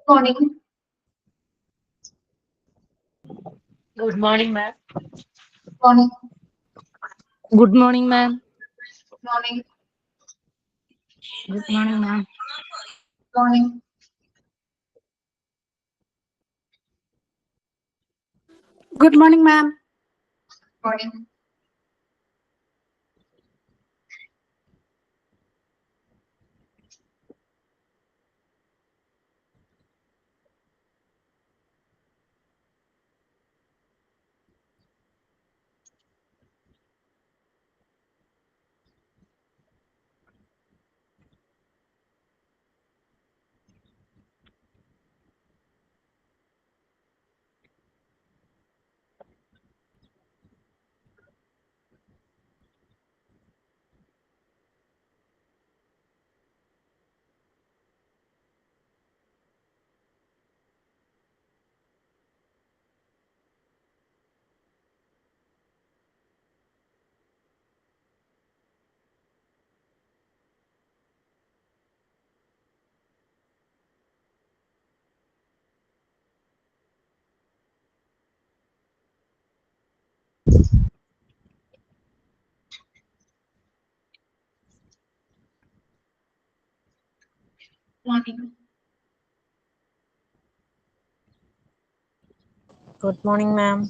Morning. Good morning, ma'am. Morning. Good morning, ma'am. Morning. Good morning, ma'am. Morning. Good morning, ma'am. Morning. Morning. Good morning, ma'am.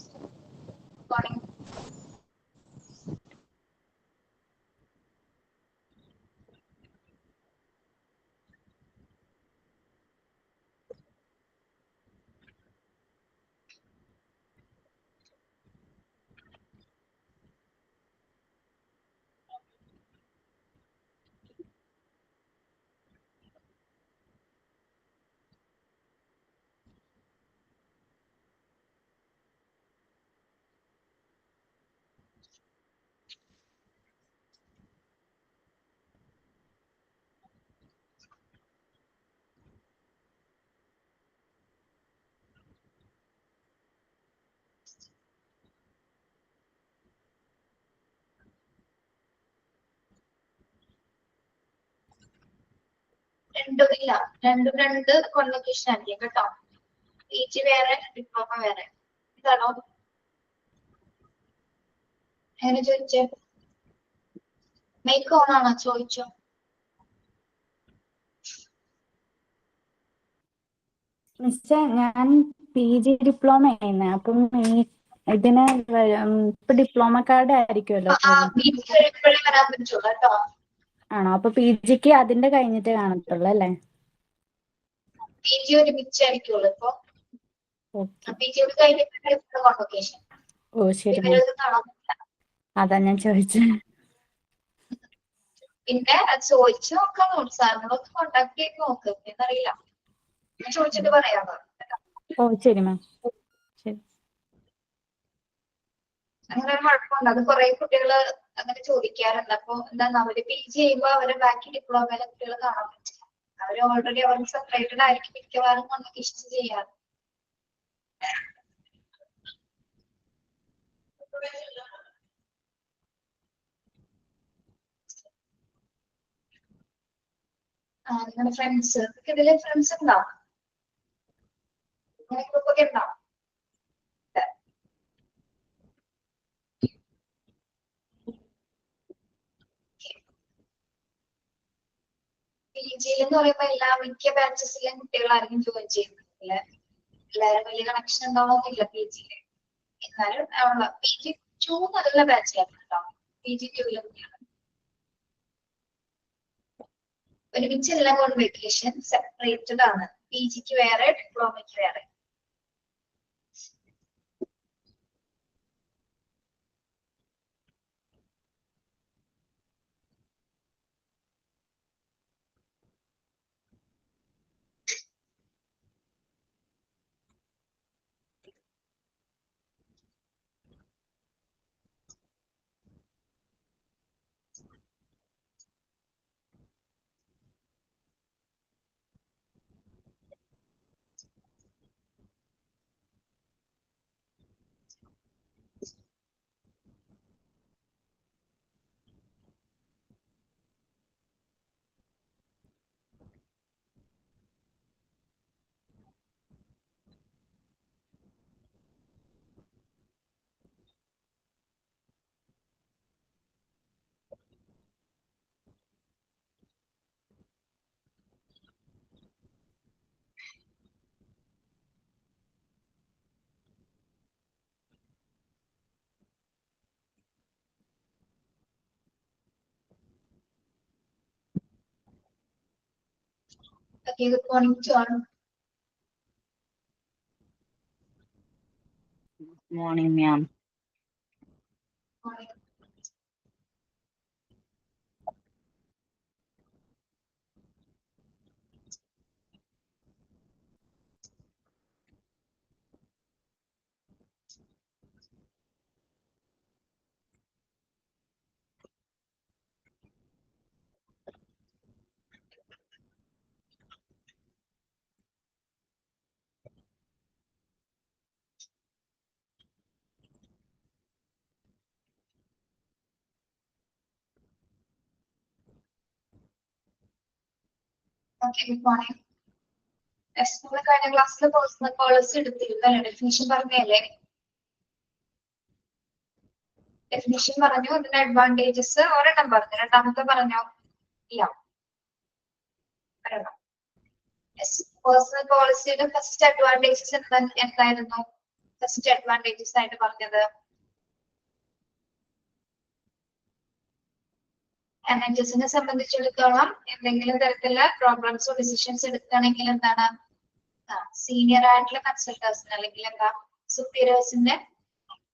Morning. രണ്ടും രണ്ട് convocation ആയിരിക്കും കേട്ടോ. PG വേറെ diploma വേറെ. ഇതാണോ എങ്ങനെ ചോദിച്ചേ? മേക്ക് ഓൺ ആണോ ചോദിച്ചോ? മിസ്റ്റർ, ഞാൻ PG ഡിപ്ലോമ ചെയ്യുന്നത്. അപ്പം ഇതിന് ഇപ്പൊ ഡിപ്ലോമ കാർഡ് ആയിരിക്കുമല്ലോ. PG കഴിയുമ്പോഴേ വരാൻ പറ്റുള്ളൂ കേട്ടോ. ആണോ? അപ്പൊ PGക്ക് അതിന്റെ കഴിഞ്ഞിട്ടേ കാണത്തുള്ളൂ അല്ലേ? PG ഒരുമിച്ചായിരിക്കുള്ളൂ ഇപ്പൊ. ഓക്കെ. PG കഴിഞ്ഞിട്ട് കോൺവൊക്കേഷൻ. ഓ ശരി മാം. ഇവരത് കാണാൻ പറ്റില്ല. അതാ ഞാൻ ചോദിച്ചത്. പിന്നെ ചോദിച്ചു നോക്കാം, സാറിനോട് കോണ്ടാക്ട് ചെയ്ത് നോക്ക്. എന്നറിയില്ല, ഞാൻ ചോദിച്ചിട്ട് പറയാമോ? ഓ ശരി മാം. ശരി. അങ്ങനെ ഒരു കുഴപ്പമുണ്ട്. അത് കുറെ കുട്ടികള് അങ്ങനെ ചോദിക്കാറുണ്ട്. അപ്പൊ എന്താണ് അവര് PG ചെയ്യുമ്പോ അവരെ ബാക്കി ഡിപ്ലോമയിലെ കുട്ടികൾ കാണാൻ പറ്റില്ല. അവര് ഓൾറെഡി അവർക്ക് സെപ്പറേറ്റഡ് ആയിരിക്കും മിക്കവാറും കോൺവൊക്കേഷൻ ചെയ്യാറ്. നിങ്ങളുടെ ഫ്രണ്ട്സ് ഇതില് ഫ്രണ്ട്സ് ഉണ്ടോ? ഗ്രൂപ്പൊക്കെ ഉണ്ടോ? PG എന്ന് പറയുമ്പോ മിക്ക ബാച്ചസിലെയും കുട്ടികളായിരിക്കും ജോയിൻ ചെയ്യുന്നത് അല്ലെ. എല്ലാവരും വലിയ കണക്ഷൻ ഉണ്ടാവുന്നില്ല PGയില്. എന്നാലും PG2 നല്ല ബാച്ചിലാണ് കേട്ടോ. PG2 ഒരുമിച്ചല്ല കോൺവൊക്കേഷൻ, സെപ്പറേറ്റഡ് ആണ്. PGക്ക് വേറെ ഡിപ്ലോമയ്ക്ക് വേറെ. Okay, good morning to all. Morning, ma'am. Morning. Okay, good morning. Yes, നമ്മൾ കഴിഞ്ഞ ക്ലാസ്സിൽ പേഴ്സണൽ പോളിസി എടുത്തിരുന്നല്ലേ, ഡെഫിനിഷൻ പറഞ്ഞല്ലേ? ഡെഫിനിഷൻ പറഞ്ഞു, അതിന്റെ അഡ്വാൻറ്റേജസ് ഒരെണ്ണം പറഞ്ഞു, രണ്ടാമത്തെ പറഞ്ഞോ? ഇല്ല, ഒരെണ്ണം. യെസ്, പേഴ്സണൽ പോളിസിയുടെ ഫസ്റ്റ് അഡ്വാൻറ്റേജസ് എന്തായിരുന്നു? ഫസ്റ്റ് അഡ്വാൻറ്റേജസ് ആയിട്ട് പറഞ്ഞത് എൻഎച്ച്എസിനെ സംബന്ധിച്ചിടത്തോളം എന്തെങ്കിലും തരത്തിലുള്ള പ്രോബ്ലംസോ ഡിസിഷൻസ് എടുക്കുകയാണെങ്കിൽ എന്താണ്, സീനിയർ ആയിട്ടുള്ള കൺസൾട്ടേഴ്സിന് അല്ലെങ്കിൽ എന്താ സുപ്പീരിയേഴ്സിന്റെ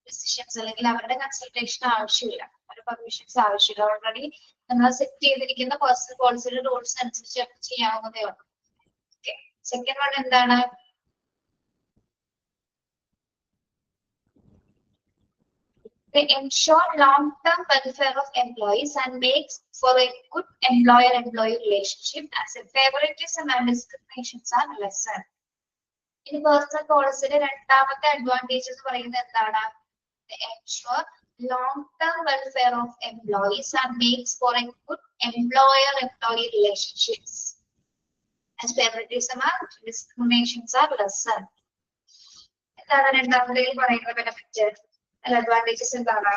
ഡിസിഷൻസ് അല്ലെങ്കിൽ അവരുടെ കൺസൾട്ടേഷൻ ആവശ്യമില്ല, അവരുടെ പെർമിഷൻസ് ആവശ്യമില്ല. ഓൾറെഡി നമ്മൾ സെറ്റ് ചെയ്തിരിക്കുന്ന പേഴ്സണൽ പോളിസിയുടെ റൂൾസ് അനുസരിച്ച് ചെയ്യാവുന്നതേ ഉള്ളൂ. ഓക്കെ, സെക്കൻഡ് വൺ എന്താണ്? They ensure long-term welfare of employees and makes for a good employer-employee relationship as a favoritism and discriminations are lessened. In personal policy, രണ്ടാമത്തെ advantage എന്ന് പറയുന്നത് എന്താണ്? They ensure long-term welfare of employees and makes for a good employer-employee relationships as favoritism and discriminations are lessened. എന്താണ് രണ്ടാമത്തേൽ പറയുന്ന benefit? Advantages എന്താണ്?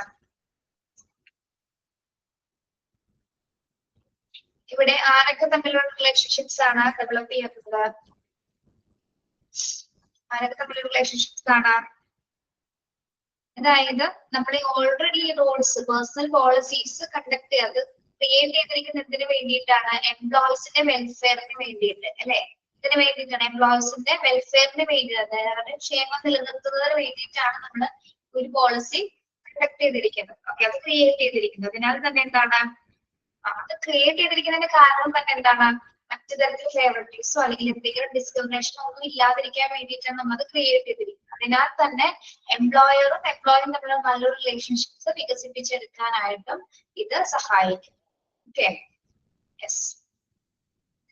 ഇവിടെ ആരൊക്കെ തമ്മിലുള്ള റിലേഷൻഷിപ്സ് ആണ് ഡെവലപ്പ് ചെയ്യുന്നത്? ആരൊക്കെ തമ്മിലുള്ള റിലേഷൻഷിപ്സ് ആണ്? അതായത് നമ്മൾ already rules personal policies conduct ചെയ്ത് ക്രിയേറ്റ് ചെയ്തിരിക്കുന്ന എന്തിനു വേണ്ടിയിട്ടാണ്? എംപ്ലോയീസിന്റെ വെൽഫെയറിന് വേണ്ടിയിട്ട് അല്ലെ? ഇതിന് വേണ്ടിയിട്ടാണ്, എംപ്ലോയീസിന്റെ വെൽഫെയറിന് വേണ്ടിയിട്ട്, അവരുടെ ക്ഷേമം നിലനിർത്തുന്നതിന് വേണ്ടിയിട്ടാണ് നമ്മൾ ഒരു പോളിസി കണ്ടക്ട് ചെയ്തിരിക്കുന്നത്. ഓക്കെ, അത് ക്രിയേറ്റ് ചെയ്തിരിക്കുന്നത്. അതിനാൽ തന്നെ എന്താണ്, അത് ക്രിയേറ്റ് ചെയ്തിരിക്കുന്നതിന്റെ കാരണം തന്നെ എന്താണ്? മറ്റു തരത്തിൽ ഫേവറിറ്റീസോ അല്ലെങ്കിൽ എന്തെങ്കിലും ഡിസ്ക്രിമിനേഷനോ ഒന്നും ഇല്ലാതിരിക്കാൻ വേണ്ടിയിട്ടാണ് നമ്മൾ അത് ക്രിയേറ്റ് ചെയ്തിരിക്കുന്നത്. അതിനാൽ തന്നെ എംപ്ലോയറും എംപ്ലോയിയും തമ്മിലുള്ള നല്ലൊരു റിലേഷൻഷിപ്സ് വികസിപ്പിച്ചെടുക്കാനായിട്ടും ഇത് സഹായിക്കും. ഓക്കെ, യെസ്,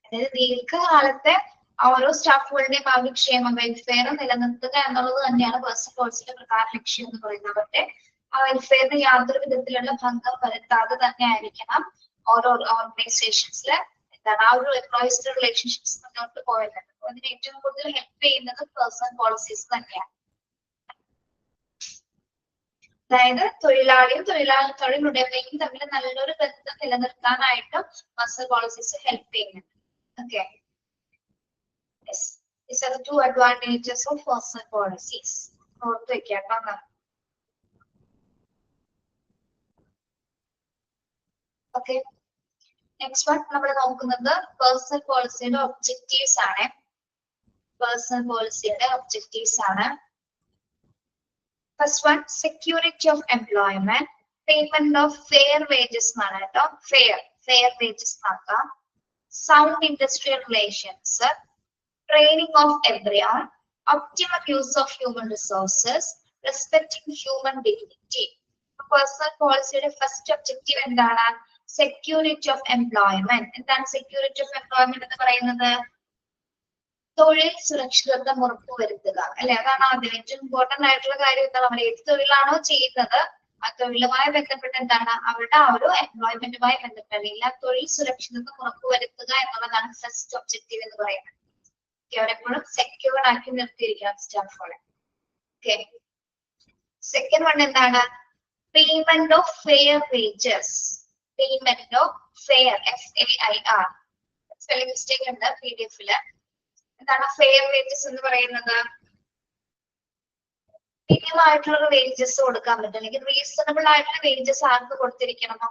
അതായത് ദീർഘകാലത്തെ ഓരോ സ്റ്റാഫുകളുടെയും ആ ഒരു ക്ഷേമ വെൽഫെയർ നിലനിർത്തുക എന്നുള്ളത് തന്നെയാണ് പേഴ്സണൽ പോളിസിയുടെ പ്രധാന ലക്ഷ്യം എന്ന് പറയുന്നത്. അവരുടെ ആ വെൽഫെയറിന് യാതൊരു വിധത്തിലുള്ള ഭംഗം വരുത്താതെ തന്നെ ആയിരിക്കണം ഓരോ ഓർഗനൈസേഷൻസിലെ എന്താണ് ആ ഒരു എംപ്ലോയീസിന്റെ റിലേഷൻഷിപ്സ് മുന്നോട്ട് പോയത്. അപ്പൊ അതിന് ഏറ്റവും കൂടുതൽ ഹെൽപ്പ് ചെയ്യുന്നത് പേഴ്സണൽ പോളിസീസ് തന്നെയാണ്. അതായത് തൊഴിലാളിയും തൊഴിലുടമയും തമ്മിൽ നല്ലൊരു ബന്ധം നിലനിർത്താനായിട്ടും പേഴ്സണൽ പോളിസീസ് ഹെൽപ്പ് ചെയ്യുന്നുണ്ട്. Okay, yes, these are the two advantages of personal policies. ഓർത്ത് വെക്കാം. ഓക്കെ, നെക്സ്റ്റ് വൺ നമ്മൾ നോക്കുന്നത് പേഴ്സണൽ പോളിസിയുടെ ഒബ്ജക്റ്റീവ്സ് ആണ്. പേഴ്സണൽ പോളിസിയുടെ ഒബ്ജക്റ്റീവ്സ് ആണ്. First one, security of employment, payment of fair wages എന്നാണ് കേട്ടോ. ഫെയർ വേജസ് നോക്കാം. Sound industrial relations, training of everyone, optimal use of human resources, respecting human dignity. Personal policy first objective എന്താണ്? Security of employment. എന്താണ് security of employment എന്ന് പറയുന്നത്? തൊഴിൽ സുരക്ഷിതത്വം ഉറപ്പുവരുത്തുക അല്ലെ? അതാണ് ആദ്യം ഏറ്റവും ഇമ്പോർട്ടന്റ് ആയിട്ടുള്ള കാര്യം. എന്താണ്, നമ്മൾ ഏത് തൊഴിലാണോ ചെയ്യുന്നത് ആ തൊഴിലുമായി ബന്ധപ്പെട്ട് എന്താണ് അവരുടെ ആ ഒരു എംപ്ലോയ്മെന്റുമായി ബന്ധപ്പെട്ട് അല്ലെങ്കിൽ ആ തൊഴിൽ സുരക്ഷിതത്വം ഉറപ്പുവരുത്തുക എന്നുള്ളതാണ് ഫസ്റ്റ് ഒബ്ജക്റ്റീവ് എന്ന് പറയുന്നത്. അവരെപ്പോഴും സെക്യൂർഡ് ആക്കി നിർത്തിയിരിക്കണം സ്റ്റാഫുകളെ. ഓക്കെ, സെക്കൻഡ് വൺ എന്താണ്? Payment of fair wages. Payment of fair, FAIR, spelling mistake ഉണ്ട് PDF-ല്. എന്താണ് ഫെയർ വേജസ് എന്ന് പറയുന്നത്? മിനിമം ആയിട്ടുള്ള വേജസ് കൊടുക്കാൻ പറ്റും അല്ലെങ്കിൽ റീസണബിൾ ആയിട്ടുള്ള വേജസ് ആർക്ക് കൊടുത്തിരിക്കണമോ?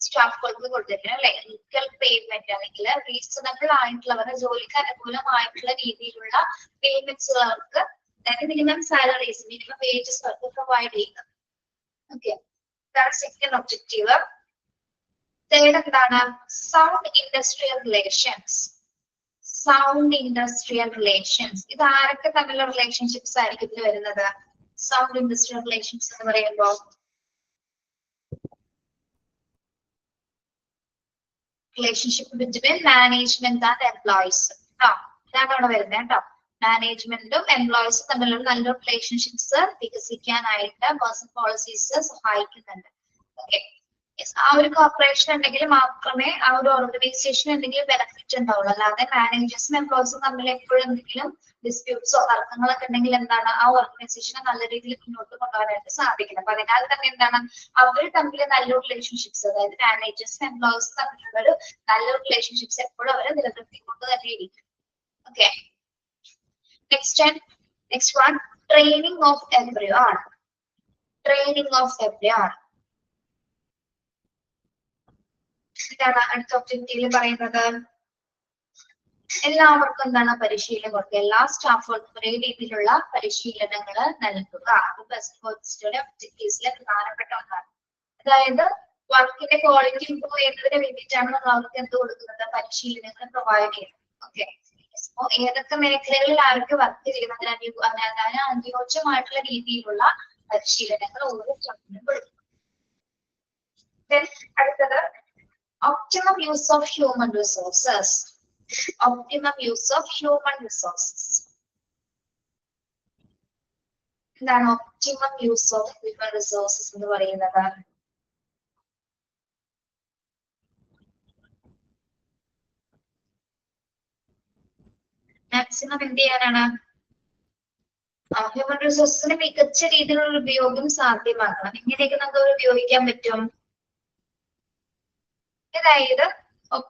സ്റ്റാഫുകൾക്ക് കൊടുത്തിരിക്കുന്നത് അല്ലെ, ഈക്വൽ പേയ്മെന്റ് അല്ലെങ്കിൽ റീസണബിൾ ആയിട്ടുള്ള അവരുടെ ജോലിക്ക് അനുകൂലമായിട്ടുള്ള രീതിയിലുള്ള പേയ്മെന്റ്സ് അവർക്ക്, അതായത് മിനിമം സാലറീസ്, മിനിമം വേജസ് അവർക്ക് പ്രൊവൈഡ് ചെയ്യുന്നത്. ഓക്കെ, ഇതാണ് സെക്കൻഡ് ഒബ്ജക്റ്റീവ്. തേർഡ് എന്താണ്? Sound industrial relations. Sound industrial relations, ഇത് ആരൊക്കെ തമ്മിലുള്ള റിലേഷൻഷിപ്സ് ആയിരിക്കും ഇതിൽ വരുന്നത്? സൗണ്ട് ഇൻഡസ്ട്രിയൽ റിലേഷൻസ് എന്ന് പറയുമ്പോൾ relationship between management and employees. ഇതാണ് അവിടെ വരുന്നത് കേട്ടോ. മാനേജ്മെന്റും എംപ്ലോയീസും തമ്മിലുള്ള നല്ലൊരു റിലേഷൻഷിപ്സ് വികസിക്കാനായിട്ട് പേഴ്സണൽ പോളിസീസ് സഹായിക്കുന്നുണ്ട്. ഓക്കെ, ആ ഒരു കോർപ്പറേഷൻ ഉണ്ടെങ്കിൽ മാത്രമേ ആ ഒരു ഓർഗനൈസേഷൻ എന്തെങ്കിലും ബെനിഫിറ്റ് ഉണ്ടാവുള്ളൂ. അല്ലാതെ മാനേജേഴ്സും എംപ്ലോയീസും തമ്മിൽ എപ്പോഴും എന്തെങ്കിലും ഡിസ്പ്യൂട്ട്സോ തർക്കങ്ങളൊക്കെ ഉണ്ടെങ്കിൽ എന്താണ്, ആ ഓർഗനൈസേഷനെ നല്ല രീതിയിൽ മുന്നോട്ട് കൊണ്ടുപോകാനായിട്ട് സാധിക്കില്ല. അപ്പൊ അതിനാൽ തന്നെ എന്താണ്, അവർ തമ്മിൽ നല്ലൊരു റിലേഷൻഷിപ്സ്, അതായത് മാനേജേഴ്സും എംപ്ലോയീസും തമ്മിലുള്ള ഒരു നല്ലൊരു റിലേഷൻഷിപ്സ് എപ്പോഴും അവരെ നിലനിർത്തിക്കൊണ്ട് തന്നെ ഇരിക്കും. Okay, next one, training of everyone. Training of everyone. ഇതാണ് അടുത്ത ഒബ്ജക്റ്റീവിൽ പറയുന്നത്. എല്ലാവർക്കും എന്താണ് പരിശീലനം കൊടുക്കുക, എല്ലാ സ്റ്റാഫുകൾക്കും ഒരേ രീതിയിലുള്ള പരിശീലനങ്ങൾ നൽകുക. അത് ബെസ്റ്റ് പോളിസിയുടെ ഒബ്ജക്റ്റീവ്സിലെ പ്രധാനപ്പെട്ട ഒന്നാണ്. അതായത് വർക്കിന്റെ ക്വാളിറ്റി ഇംപ്രൂവ് ചെയ്യുന്നതിന് വേണ്ടിയിട്ടാണ് നമ്മൾ അവർക്ക് എന്ത് കൊടുക്കുന്നത്? പരിശീലനങ്ങൾ പ്രൊവൈഡ് ചെയ്യുന്നത്. ഓക്കെ, ഏതൊക്കെ മേഖലകളിൽ ആർക്ക് വർക്ക് ചെയ്യുന്നതിന് അനുയോജ്യമായിട്ടുള്ള രീതിയിലുള്ള പരിശീലനങ്ങൾ ഓരോ സ്റ്റാഫിനും കൊടുക്കും. അടുത്തത് optimum use of human resources. Optimum use of human resources. എന്താണ് optimum use of human resources എന്ന് പറയുന്നത്? മാക്സിമം എന്ത് ചെയ്യാനാണ്? ഹ്യൂമൻ റിസോഴ്സിന് മികച്ച രീതിയിലുള്ള ഉപയോഗം സാധ്യമാക്കണം. എങ്ങനെയൊക്കെ നമുക്ക് ഉപയോഗിക്കാൻ പറ്റും? അതായത്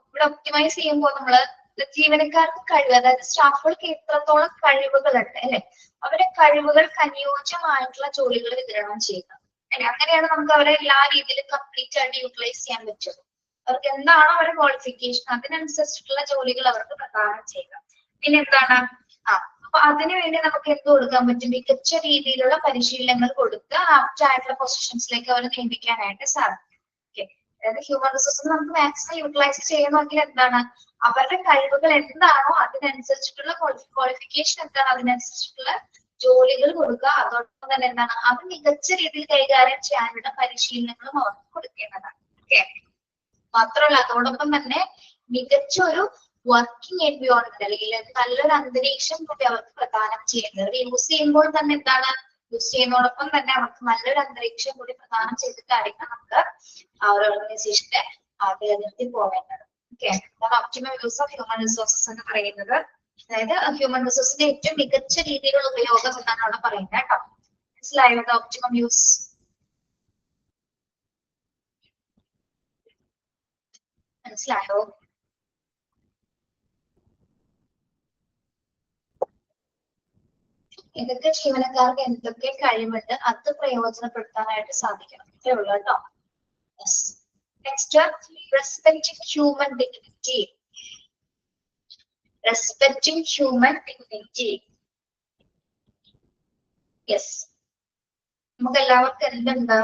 ഇവിടെ ഒപ്റ്റിമൈസ് ചെയ്യുമ്പോൾ നമ്മള് ജീവനക്കാർക്ക് കഴിവ്, അതായത് സ്റ്റാഫുകൾക്ക് എത്രത്തോളം കഴിവുകളുണ്ട് അല്ലെ, അവരുടെ കഴിവുകൾക്ക് അനുയോജ്യമായിട്ടുള്ള ജോലികൾ വിതരണം ചെയ്യുക അല്ലെ. അങ്ങനെയാണ് നമുക്ക് അവരെ എല്ലാ രീതിയിലും കംപ്ലീറ്റ് ആയിട്ട് യൂട്ടിലൈസ് ചെയ്യാൻ പറ്റും. അവർക്ക് എന്താണോ അവരുടെ ക്വാളിഫിക്കേഷൻ അതിനനുസരിച്ചിട്ടുള്ള ജോലികൾ അവർക്ക് പ്രദാനം ചെയ്യുക. പിന്നെ എന്താണ്, അപ്പൊ അതിനുവേണ്ടി നമുക്ക് എന്ത് കൊടുക്കാൻ പറ്റും? മികച്ച രീതിയിലുള്ള പരിശീലനങ്ങൾ കൊടുത്ത് ആപ്റ്റ് ആയിട്ടുള്ള പൊസിഷൻസിലേക്ക് അവരെ നിയമിക്കാനായിട്ട് സാധിക്കും. അതായത് ഹ്യൂമൻ റിസോഴ്സിന് നമുക്ക് മാക്സിമം യൂട്ടിലൈസ് ചെയ്യണമെങ്കിൽ എന്താണ്, അവരുടെ കഴിവുകൾ എന്താണോ അതിനനുസരിച്ചിട്ടുള്ള ക്വാളിഫിക്കേഷൻ എന്താണ് അതിനനുസരിച്ചിട്ടുള്ള ജോലികൾ കൊടുക്കുക. അതോടൊപ്പം തന്നെ എന്താണ്, അത് മികച്ച രീതിയിൽ കൈകാര്യം ചെയ്യാനുള്ള പരിശീലനങ്ങളും അവർക്ക് കൊടുക്കേണ്ടതാണ്. ഓക്കെ, മാത്രമല്ല അതോടൊപ്പം തന്നെ മികച്ച ഒരു വർക്കിംഗ് എൻവയോൺമെന്റ് അല്ലെങ്കിൽ നല്ലൊരു അന്തരീക്ഷം കൂടി അവർക്ക് പ്രദാനം ചെയ്യുന്നത്. യൂസ് ചെയ്യുമ്പോൾ തന്നെ എന്താണ്, യൂസ് ചെയ്യുന്നതോടൊപ്പം തന്നെ അവർക്ക് നല്ലൊരു അന്തരീക്ഷം കൂടി പ്രദാനം ചെയ്തിട്ടായിരിക്കും നമുക്ക് ആ ഒരു ഓർഗനൈസേഷന്റെ നിലനിർത്തി പോവേണ്ടത്. Okay, optimum use of human resources എന്ന് പറയുന്നത്, അതായത് ഹ്യൂമൻ റിസോഴ്സിന്റെ ഏറ്റവും മികച്ച രീതിയിലുള്ള ഉപയോഗം എന്നാണ് അവിടെ പറയുന്നത് കേട്ടോ. മനസ്സിലായോ? ഒപ്റ്റിമം യൂസ് മനസ്സിലായോ? ഇതൊക്കെ ജീവനക്കാർക്ക് എന്തൊക്കെ കഴിവുണ്ട് അത് പ്രയോജനപ്പെടുത്താനായിട്ട് സാധിക്കണം. ഇത്രേ ഉള്ളൂ കേട്ടോ. Next, respecting human dignity. Respecting human dignity. Yes, നമുക്ക് എല്ലാവർക്കും എന്തുണ്ട്?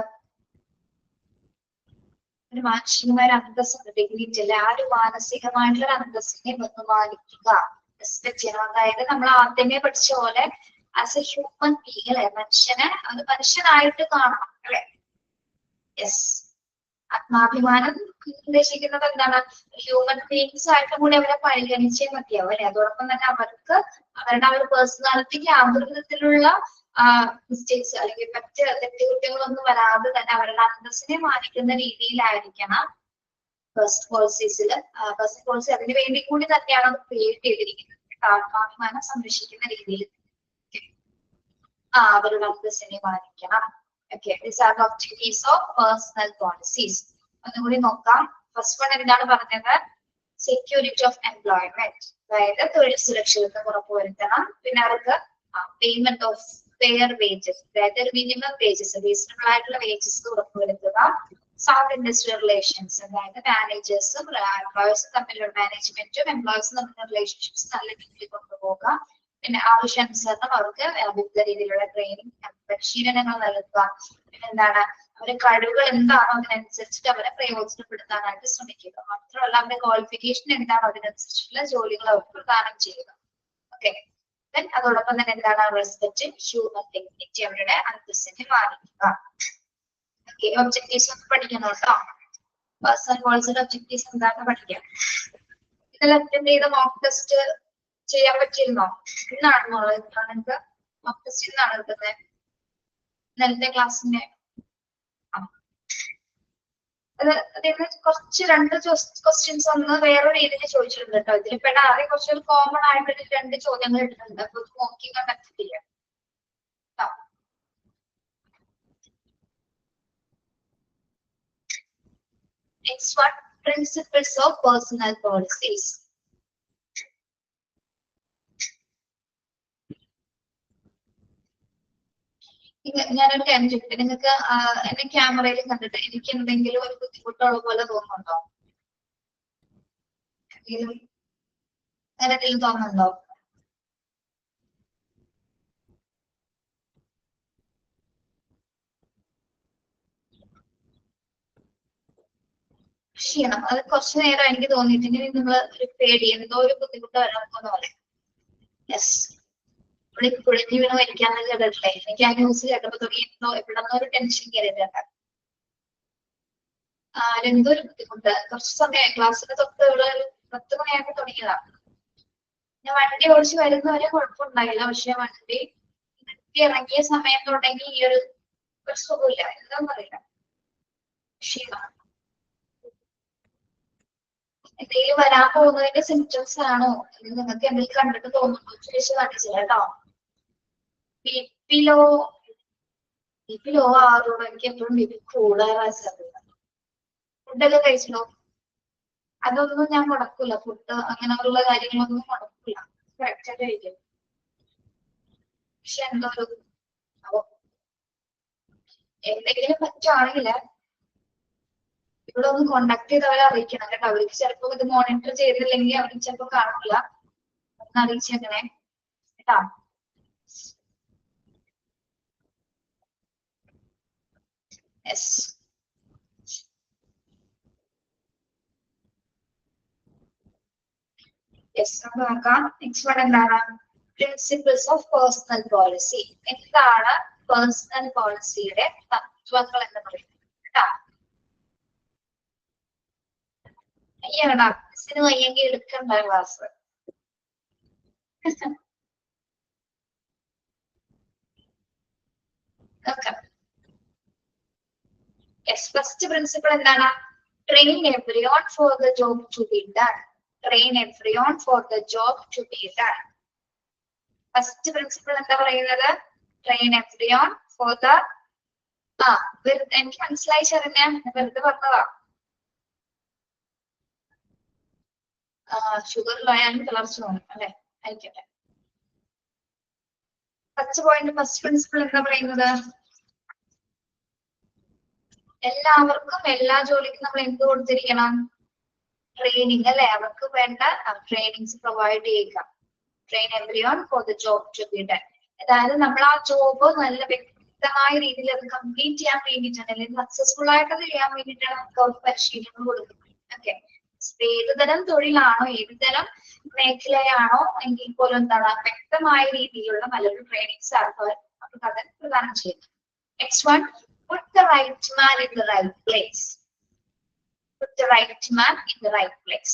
ഒരു മാനുഷികമായ അന്തസ്സുണ്ട്, ഡിഗ്നിറ്റി അല്ലെ. ആ ഒരു മാനസികമായിട്ടുള്ള അന്തസ്സിനെ ബഹുമാനിക്കുക, റെസ്പെക്ട് ചെയ്യണം. അതായത് നമ്മൾ ആദ്യമേ പഠിച്ച പോലെ ആസ് എ ഹ്യൂമൻ ബീങ് അല്ലെ, മനുഷ്യനെ അത് മനുഷ്യനായിട്ട് കാണണം അല്ലെ. യെസ്, ആത്മാഭിമാനം ഉദ്ദേശിക്കുന്നത് എന്താണ്? ഹ്യൂമൻ ബീങ്സ് ആയിട്ട് കൂടി അവരെ പരിഗണിച്ചേ മതിയാവും അല്ലെ. അതോടൊപ്പം തന്നെ അവർക്ക് അവരുടെ ആ ഒരു പേഴ്സണാലിറ്റിക്ക് യാതൊരു വിധത്തിലുള്ള മിസ്റ്റേക്സ് അല്ലെങ്കിൽ മറ്റ് തെറ്റുകുറ്റങ്ങളൊന്നും വരാതെ തന്നെ അവരുടെ അന്തസ്സിനെ മാനിക്കുന്ന രീതിയിലായിരിക്കണം പേഴ്സണൽ പോളിസീസിൽ. പേഴ്സണൽ പോളിസി അതിനു വേണ്ടി കൂടി തന്നെയാണ് അത് ക്രിയേറ്റ് ചെയ്തിരിക്കുന്നത്. ആത്മാഭിമാനം സംരക്ഷിക്കുന്ന രീതിയിൽ അവരുടെ അന്തസ്സിനെ മാനിക്കണം. Okay, these are the objectives of personnel policies. ഒന്നുകൂടി നോക്കാം. ഫസ്റ്റ് വൺ എന്താണ് പറഞ്ഞത്? സെക്യൂരിറ്റി ഓഫ് എംപ്ലോയ്മെന്റ്, അതായത് തൊഴിൽ സുരക്ഷിതത്വം ഉറപ്പുവരുത്തണം. പിന്നെ അവർക്ക് പേയ്മെന്റ് ഓഫ് ഫെയർ വേജസ്, അതായത് ഒരു മിനിമം വേജസ്, റീസണബിൾ ആയിട്ടുള്ള വേജസ് ഉറപ്പുവരുത്തുക. സൗണ്ട് ഇൻഡസ്ട്രിയൽ റിലേഷൻസ്, അതായത് മാനേജേഴ്സും എംപ്ലോയേഴ്സും തമ്മിലുള്ള മാനേജ്മെന്റും എംപ്ലോയേഴ്സും തമ്മിലുള്ള റിലേഷൻഷിപ്സ് നല്ല രീതിയിൽ കൊണ്ടുപോകുക. പിന്നെ ആവശ്യാനുസരണം അവർക്ക് വിവിധ രീതിയിലുള്ള ട്രെയിനിങ് പരിശീലനങ്ങൾ നൽകുക. പിന്നെ എന്താണ്, അവരുടെ കഴിവുകൾ എന്താണോ അതിനനുസരിച്ചിട്ട് അവരെ പ്രയോജനപ്പെടുത്താനായിട്ട് ശ്രമിക്കുക. മാത്രമല്ല അവരുടെ ക്വാളിഫിക്കേഷൻ എന്താണോ അതിനനുസരിച്ചുള്ള ജോലികൾ അവർക്ക് പ്രദാനം ചെയ്യുക. ഓക്കെ, അതോടൊപ്പം തന്നെ എന്താണ്, റെസ്പെക്ട് ഹ്യൂമൻ ഡിഗ്നിറ്റി, അവരുടെ അന്തസ്സിനെ മാനിക്കുക. ഓക്കെ, ഒബ്ജക്റ്റീവ്സ് ഒക്കെ പഠിക്കണം കേട്ടോ. പേഴ്സണൽ ഗോൾസിന്റെ ഒബ്ജക്റ്റീവ്സ് എന്താണെന്ന് പഠിക്കാം. ഇന്നലെ അറ്റൻഡ് ചെയ്ത മോക്ക് ടെസ്റ്റ് ചെയ്യാൻ പറ്റിയിരുന്നോ? ഇന്നാണോ നിങ്ങൾക്ക് മോക്ക് ടെസ്റ്റ്? ഇന്നാണ് എടുക്കുന്നത് ഇന്നലത്തെ ക്ലാസ്സിന്റെ. അതിന് കുറച്ച് രണ്ട് ക്വസ്റ്റ്യൻസ് ഒന്ന് വേറെ രീതിയിൽ ചോദിച്ചിട്ടുണ്ട് കേട്ടോ. ഇതിൽ പെടാ ആദ്യം കുറച്ചൊരു കോമൺ ആയിട്ട് രണ്ട് ചോദ്യങ്ങൾ ഇട്ടിട്ടുണ്ട്. അപ്പൊ ഇത് നോക്കി കണ്ടക്ട് ചെയ്യാം. Next one, principles of personal policies. ഞാനൊരു കാര്യം ചോദിക്കട്ടെ, നിങ്ങൾക്ക് എന്നെ ക്യാമറയിൽ കണ്ടിട്ട് എനിക്ക് എന്തെങ്കിലും ഒരു ബുദ്ധിമുട്ടുള്ള പോലെ തോന്നുന്നുണ്ടോ? അങ്ങനെ എന്തെങ്കിലും തോന്നുന്നുണ്ടോ? ക്ഷീണം, അത് കുറച്ചു നേരം എനിക്ക് തോന്നിയിട്ടെങ്കിൽ നിങ്ങൾ ഒരു പേടി, എന്തോ ഒരു ബുദ്ധിമുട്ട് വരാൻ പോകുന്ന പോലെ. യെസ്, ഇവിടെ കുഴഞ്ഞു വീണോ എനിക്കാണെന്ന് കേട്ടിട്ടില്ലേ? എനിക്ക് ആ ന്യൂസ് കേട്ടപ്പോ തുടങ്ങി എന്തോ എവിടെന്നോ ഒരു ടെൻഷൻ കയറിയിട്ടുണ്ട്. എന്തോ ഒരു ബുദ്ധിമുട്ട്. കുറച്ച് സമയം ക്ലാസ്സിന് തൊട്ട് ഇവിടെ 10 മണിയായപ്പോ തുടങ്ങിയതാണ്. ഞാൻ വണ്ടി ഓടിച്ച് വരുന്നവരെ കുഴപ്പമുണ്ടായില്ല. പക്ഷെ വണ്ടി ഇറങ്ങിയ സമയം തുടങ്ങി ഈ ഒരു സുഖമില്ല, എന്താന്ന് അറിയില്ല, ക്ഷീണം. എന്തെങ്കിലും വരാൻ പോകുന്നതിന്റെ സിംറ്റംസ് ആണോ നിങ്ങൾക്ക് എന്തെങ്കിലും കണ്ടിട്ട് തോന്നുന്നു? ചോദിച്ചു കാണിച്ചില്ല കേട്ടോ. ബി പി ലോ ആറോട് എനിക്ക് എപ്പോഴും ബി പി കൂടാൻ സാധ്യത. ഫുഡൊക്കെ കഴിച്ചോ? അതൊന്നും ഞാൻ മുടക്കൂല. ഫുഡ് അങ്ങനെയുള്ള കാര്യങ്ങളൊന്നും മുടക്കൂല, കറക്റ്റ് കഴിക്കും. പക്ഷെ എന്തോ ഒരു എന്തെങ്കിലും പറ്റുവാണെങ്കിൽ ഇവിടെ ഒന്ന് കോണ്ടാക്ട് ചെയ്ത് അവരെ അറിയിക്കണം കേട്ടോ. അവർക്ക് ചിലപ്പോ ഇത് മോണിറ്റർ ചെയ്തില്ലെങ്കിൽ അവർക്ക് ചിലപ്പോ കാണില്ല. ഒന്ന് അറിയിച്ചെങ്ങനെ കേട്ടോ. യെസ്, നമുക്ക് നോക്കാം. നെക്സ്റ്റ് വൺ എന്താണ്? Principles of personal policy. എന്താണ് പേഴ്സണൽ പോളിസിയുടെ തത്വങ്ങൾ എന്ന് പറയുന്നത് കേട്ടോ. അയ്യടാ, മിസ്സിന് വയ്യെങ്കിൽ എടുക്കണ്ട ക്ലാസ്. യെസ്, ഫസ്റ്റ് പ്രിൻസിപ്പിൾ എന്താണ്? Train everyone for the job to be done. Train everyone for the job to be done. First principle എന്താ പറയുന്നത്? ട്രെയിൻ എവരിവൺ ഫോർ ദ എനിക്ക് മനസ്സിലായി ശരണ്യ, വെറുതെ പറഞ്ഞതാ. ഷുഗർ ലോയാലും തളർച്ച തോന്നും അല്ലെ? ആയിക്കോട്ടെ. ഫസ്റ്റ് പോയിന്റ്, ഫസ്റ്റ് പ്രിൻസിപ്പിൾ എന്താ പറയുന്നത്? എല്ലാവർക്കും എല്ലാ ജോലിക്കും നമ്മൾ എന്ത് കൊടുത്തിരിക്കണം? ട്രെയിനിങ് അല്ലെ? അവർക്ക് വേണ്ട ട്രെയിനിങ്സ് പ്രൊവൈഡ് ചെയ്യുക. Train everyone for the job to be done. അതായത് നമ്മൾ ആ ജോബ് നല്ല വ്യക്തമായ രീതിയിൽ അത് കംപ്ലീറ്റ് ചെയ്യാൻ വേണ്ടിയിട്ടാണ്, അല്ലെങ്കിൽ സക്സസ്ഫുൾ ആയിട്ട് അത് ചെയ്യാൻ വേണ്ടിയിട്ടാണ് നമുക്ക് അവർക്ക് പരിശീലനം കൊടുക്കുന്നത്. ഓക്കെ, ഏതുതരം തൊഴിലാണോ, ഏതുതരം മേഖലയാണോ എങ്കിൽ പോലും എന്താണ് വ്യക്തമായ രീതിയിലുള്ള നല്ലൊരു ട്രെയിനിങ്സ് അവർക്ക് അത് പ്രദാനം ചെയ്യുന്നു. Next one, put the right man in the right place. Put the right man in the right place.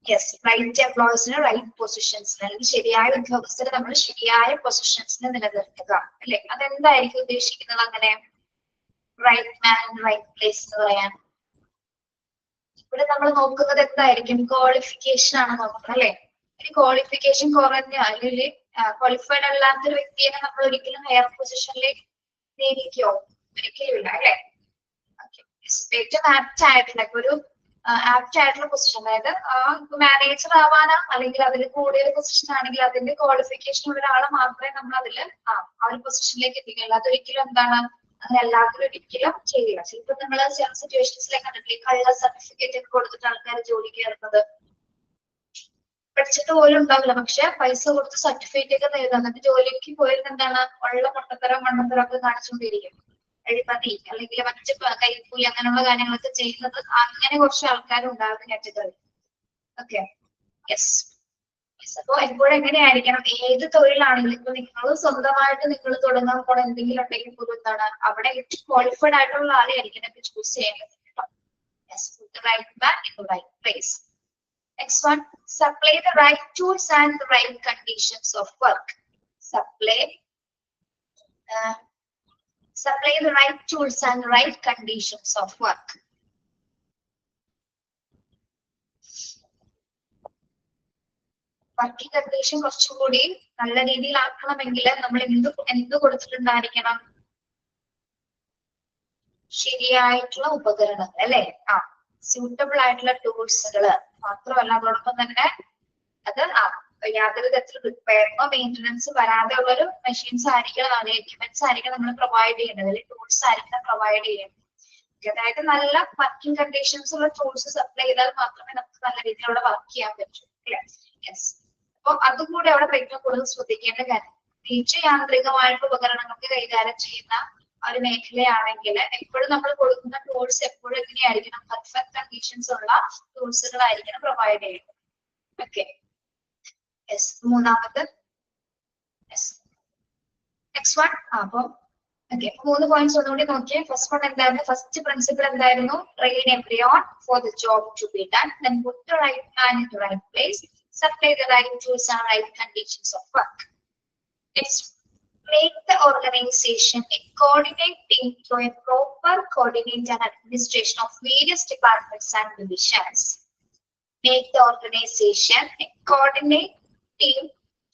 Yes, right employees in the right positions. അല്ലെങ്കിൽ ശരിയായ ഉദ്യോഗസ്ഥരെ നമ്മൾ ശരിയായ പൊസിഷൻസിൽ നിലനിർത്തുക അല്ലെ? അതെന്തായിരിക്കും ഉദ്ദേശിക്കുന്നത് അങ്ങനെ? Right man in right place എന്ന് പറയാൻ ഇവിടെ നമ്മൾ നോക്കുന്നത് എന്തായിരിക്കും? ക്വാളിഫിക്കേഷൻ ആണ് നോക്കുന്നത് അല്ലെ? ഇനി ക്വാളിഫിക്കേഷൻ കുറഞ്ഞ അല്ലെങ്കിൽ ക്വാളിഫൈഡ് അല്ലാത്തൊരു വ്യക്തിയെ നമ്മൾ ഒരിക്കലും ഹയർ പൊസിഷനിലേക്ക് നിയമിക്കോ? ഒരിക്കലും ഇല്ല അല്ലെ? ഏറ്റവും ആപ്റ്റ് ആയിട്ടുള്ള ഒരു ആപ്റ്റ് ആയിട്ടുള്ള പൊസിഷൻ, അതായത് മാനേജർ ആവാനോ അല്ലെങ്കിൽ അതിൽ കൂടിയൊരു പൊസിഷൻ ആണെങ്കിൽ അതിന്റെ ക്വാളിഫിക്കേഷൻ ഉള്ള ഒരാളെ മാത്രമേ നമ്മൾ അതിൽ ആ ഒരു പൊസിഷനിലേക്ക് എത്തിക്കുള്ളൂ. അതൊരിക്കലും എന്താണ് അങ്ങനെ എല്ലാവരും ഒരിക്കലും ചെയ്യില്ല. ചിലപ്പോൾ നിങ്ങൾ ചില സിറ്റുവേഷൻസിലേക്ക് കണ്ടിട്ടില്ലേ, കള്ള സർട്ടിഫിക്കറ്റ് ഒക്കെ കൊടുത്തിട്ട് ആൾക്കാർ ജോലി കയറുന്നത്. പഠിച്ചിട്ട് പോലും ഉണ്ടാവില്ല, പക്ഷെ പൈസ കൊടുത്ത് സർട്ടിഫിക്കറ്റ് ഒക്കെ നേടുക, എന്നിട്ട് ജോലിക്ക് പോയത് എന്താണ്, ഉള്ള മണ്ണത്തരം ഒക്കെ കാണിച്ചുകൊണ്ടിരിക്കും. അഴിമതി അല്ലെങ്കിൽ മറ്റ് കൈക്കൂലി അങ്ങനെയുള്ള കാര്യങ്ങളൊക്കെ ചെയ്യുന്നത് അങ്ങനെ കുറച്ച് ആൾക്കാരുണ്ടാകുന്ന കാറ്റഗറി. Okay, yes. അപ്പൊ എപ്പോഴും എങ്ങനെയായിരിക്കണം, ഏത് തൊഴിലാണെങ്കിലും ഇപ്പൊ നിങ്ങൾ സ്വന്തമായിട്ട് നിങ്ങൾ തുടങ്ങാൻ പോണ എന്തെങ്കിലും ഉണ്ടെങ്കിൽ പോലും എന്താണ്, അവിടെ ഏറ്റവും ക്വാളിഫൈഡ് ആയിട്ടുള്ള ആളെ ആയിരിക്കണം ചൂസ് ചെയ്യേണ്ടത്. Yes, put the right man in the right place. Next one, supply the right tools and the right conditions of work. Supply the right tools and the right conditions of work. Working condition കുറച്ചും കൂടി നല്ല രീതിയിൽ ആക്കണമെങ്കിൽ നമ്മൾ എന്ത് കൊടുത്തിട്ടുണ്ടായിരിക്കണം, ശരിയായിട്ടുള്ള ഉപകരണങ്ങൾ അല്ലെ, suitable ആയിട്ടുള്ള ടൂൾസുകള് മാത്രമല്ല, അതോടൊപ്പം തന്നെ അത് യാതൊരു തരത്തിലും റിപ്പയറിങ്ങോ മെയിൻ്റനൻസ് വരാതെ ഉള്ളൊരു മെഷീൻസ് ആയിരിക്കണം, അത് എക്യുപ്മെന്റ്സ് ആയിരിക്കണം നമ്മൾ പ്രൊവൈഡ് ചെയ്യുന്നത്, അല്ലെങ്കിൽ ടൂൾസ് ആയിരിക്കണം പ്രൊവൈഡ് ചെയ്യുന്നത്. അതായത് നല്ല വർക്കിംഗ് കണ്ടീഷൻസ് ഉള്ള ടൂൾസ് സപ്ലൈ ചെയ്താൽ മാത്രമേ നമുക്ക് നല്ല രീതിയിലുള്ള വർക്ക് ചെയ്യാൻ പറ്റൂ. യെസ്, അപ്പൊ അതും കൂടി അവിടെ ഏറ്റവും കൂടുതൽ ശ്രദ്ധിക്കേണ്ട കാര്യം. തിരിച്ച് യാന്ത്രികമായിട്ടുള്ള ഉപകരണങ്ങൾക്ക് കൈകാര്യം ചെയ്യുന്ന ഒരു മേഖലയാണെങ്കിൽ എപ്പോഴും നമ്മൾ കൊടുക്കുന്ന ടൂൾസ് എപ്പോഴും എങ്ങനെയായിരിക്കണം, പെർഫെക്റ്റ് കണ്ടീഷൻസ് ഉള്ള ടൂൾസുകളായിരിക്കണം പ്രൊവൈഡ് ചെയ്യുന്നത്. Okay, yes. മൂന്നാമത്തെ നെക്സ്റ്റ് വൺ. അപ്പൊ ഓക്കെ, 3 പോയിന്റ്സ് ഒന്നുകൂടി നോക്കിയേ. ഫസ്റ്റ് വൺ എന്തായിരുന്നു, ഫസ്റ്റ് പ്രിൻസിപ്പിൾ എന്തായിരുന്നു, train everyone for the job to be done, then put the right man in the right place, supply the right tools and right conditions of work. Next, make the organization a coordinate team through a proper coordinate and administration of various departments and divisions. Make the organization a coordinate team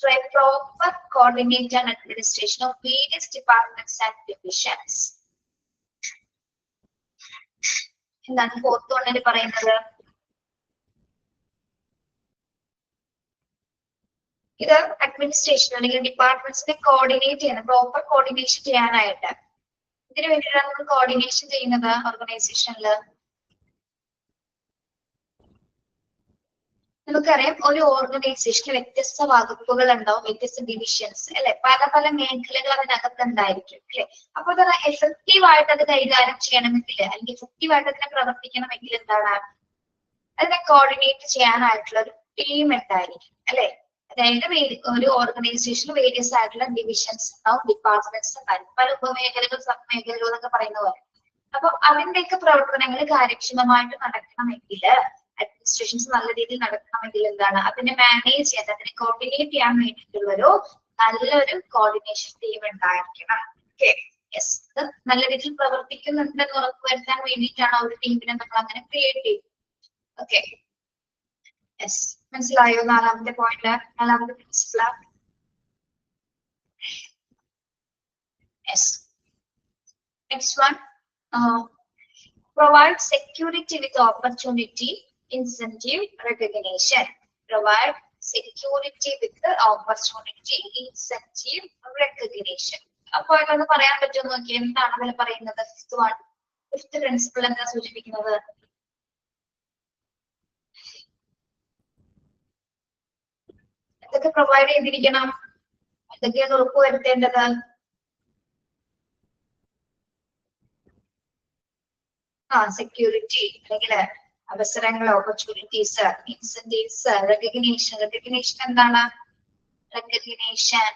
through a proper coordinate and administration of various departments and divisions. എന്താണ് fourth വണ്ണിൽ പറയുന്നത്, ഇത് administration അല്ലെങ്കിൽ ഡിപ്പാർട്ട്മെന്റ്സിനെ coordinate ചെയ്യണം, proper coordination ചെയ്യാനായിട്ട്. ഇതിനു വേണ്ടിയിട്ടാണ് നമ്മൾ കോർഡിനേഷൻ ചെയ്യുന്നത് ഓർഗനൈസേഷനിൽ. നമുക്കറിയാം ഒരു ഓർഗനൈസേഷന് വ്യത്യസ്ത വകുപ്പുകൾ ഉണ്ടാവും, വ്യത്യസ്ത ഡിവിഷൻസ് അല്ലെ, പല പല മേഖലകൾ അതിനകത്ത് ഉണ്ടായിരിക്കും അല്ലെ. അപ്പൊ അത് എഫക്റ്റീവ് ആയിട്ട് അത് കൈകാര്യം ചെയ്യണമെങ്കിൽ അല്ലെങ്കിൽ എഫക്റ്റീവ് ആയിട്ട് അതിനെ പ്രവർത്തിക്കണമെങ്കിൽ എന്താണ്, അതിനെ കോർഡിനേറ്റ് ചെയ്യാനായിട്ടുള്ള ഒരു ടീം ഉണ്ടായിരിക്കും അല്ലെ. അതായത് ഒരു ഓർഗനൈസേഷന് വേരിയസ് ആയിട്ടുള്ള ഡിവിഷൻസ് ഉണ്ടാവും, ഡിപ്പാർട്ട്മെന്റ്സ് ഉണ്ടാവും, പല ഉപമേഖലകൾ സബ് മേഖലകൾ എന്നൊക്കെ പറയുന്ന പോലെ. അപ്പൊ അതിന്റെയൊക്കെ പ്രവർത്തനങ്ങൾ കാര്യക്ഷമമായിട്ട് നടക്കണമെങ്കിൽ, അഡ്മിനിസ്ട്രേഷൻസ് നല്ല രീതിയിൽ നടക്കണമെങ്കിൽ എന്താണ്, അതിനെ മാനേജ് ചെയ്യാൻ, അതിനെ കോർഡിനേറ്റ് ചെയ്യാൻ വേണ്ടിയിട്ടുള്ളൊരു നല്ലൊരു കോർഡിനേഷൻ ടീം ഉണ്ടായിരിക്കണം. Okay, yes. ഇത് നല്ല രീതിയിൽ പ്രവർത്തിക്കുന്നുണ്ടെന്ന് ഉറപ്പുവരുത്താൻ വേണ്ടിയിട്ടാണ് ഒരു ടീമിനെ നമ്മൾ അങ്ങനെ ക്രിയേറ്റ് ചെയ്യുന്നത്. Okay, yes. മനസ്സിലായോ നാലാമത്തെ പോയിന്റ്, നാലാമത്തെ principle? Yes. Next one, provide security with opportunity, incentive, recognition. Provide security with the opportunity, incentive, recognition. അപ്പൊ അതൊന്ന് പറയാൻ പറ്റുമോ നോക്കി, എന്താണ് അതിൽ പറയുന്നത്? ഫിഫ്ത്ത് പ്രിൻസിപ്പിൾ എന്താ സൂചിപ്പിക്കുന്നത്? എന്തൊക്കെ പ്രൊവൈഡ് ചെയ്തിരിക്കണം, എന്തൊക്കെയാണ് ഉറപ്പുവരുത്തേണ്ടത്? സെക്യൂരിറ്റി അല്ലെങ്കിൽ അവസരങ്ങൾ, ഓപ്പർച്യൂണിറ്റീസ്, ഇൻസെന്റീവ്സ്, റെക്കഗ്നീഷൻ. റെക്കഗ്നീഷൻ എന്താണ്? റെക്കഗ്നീഷൻ,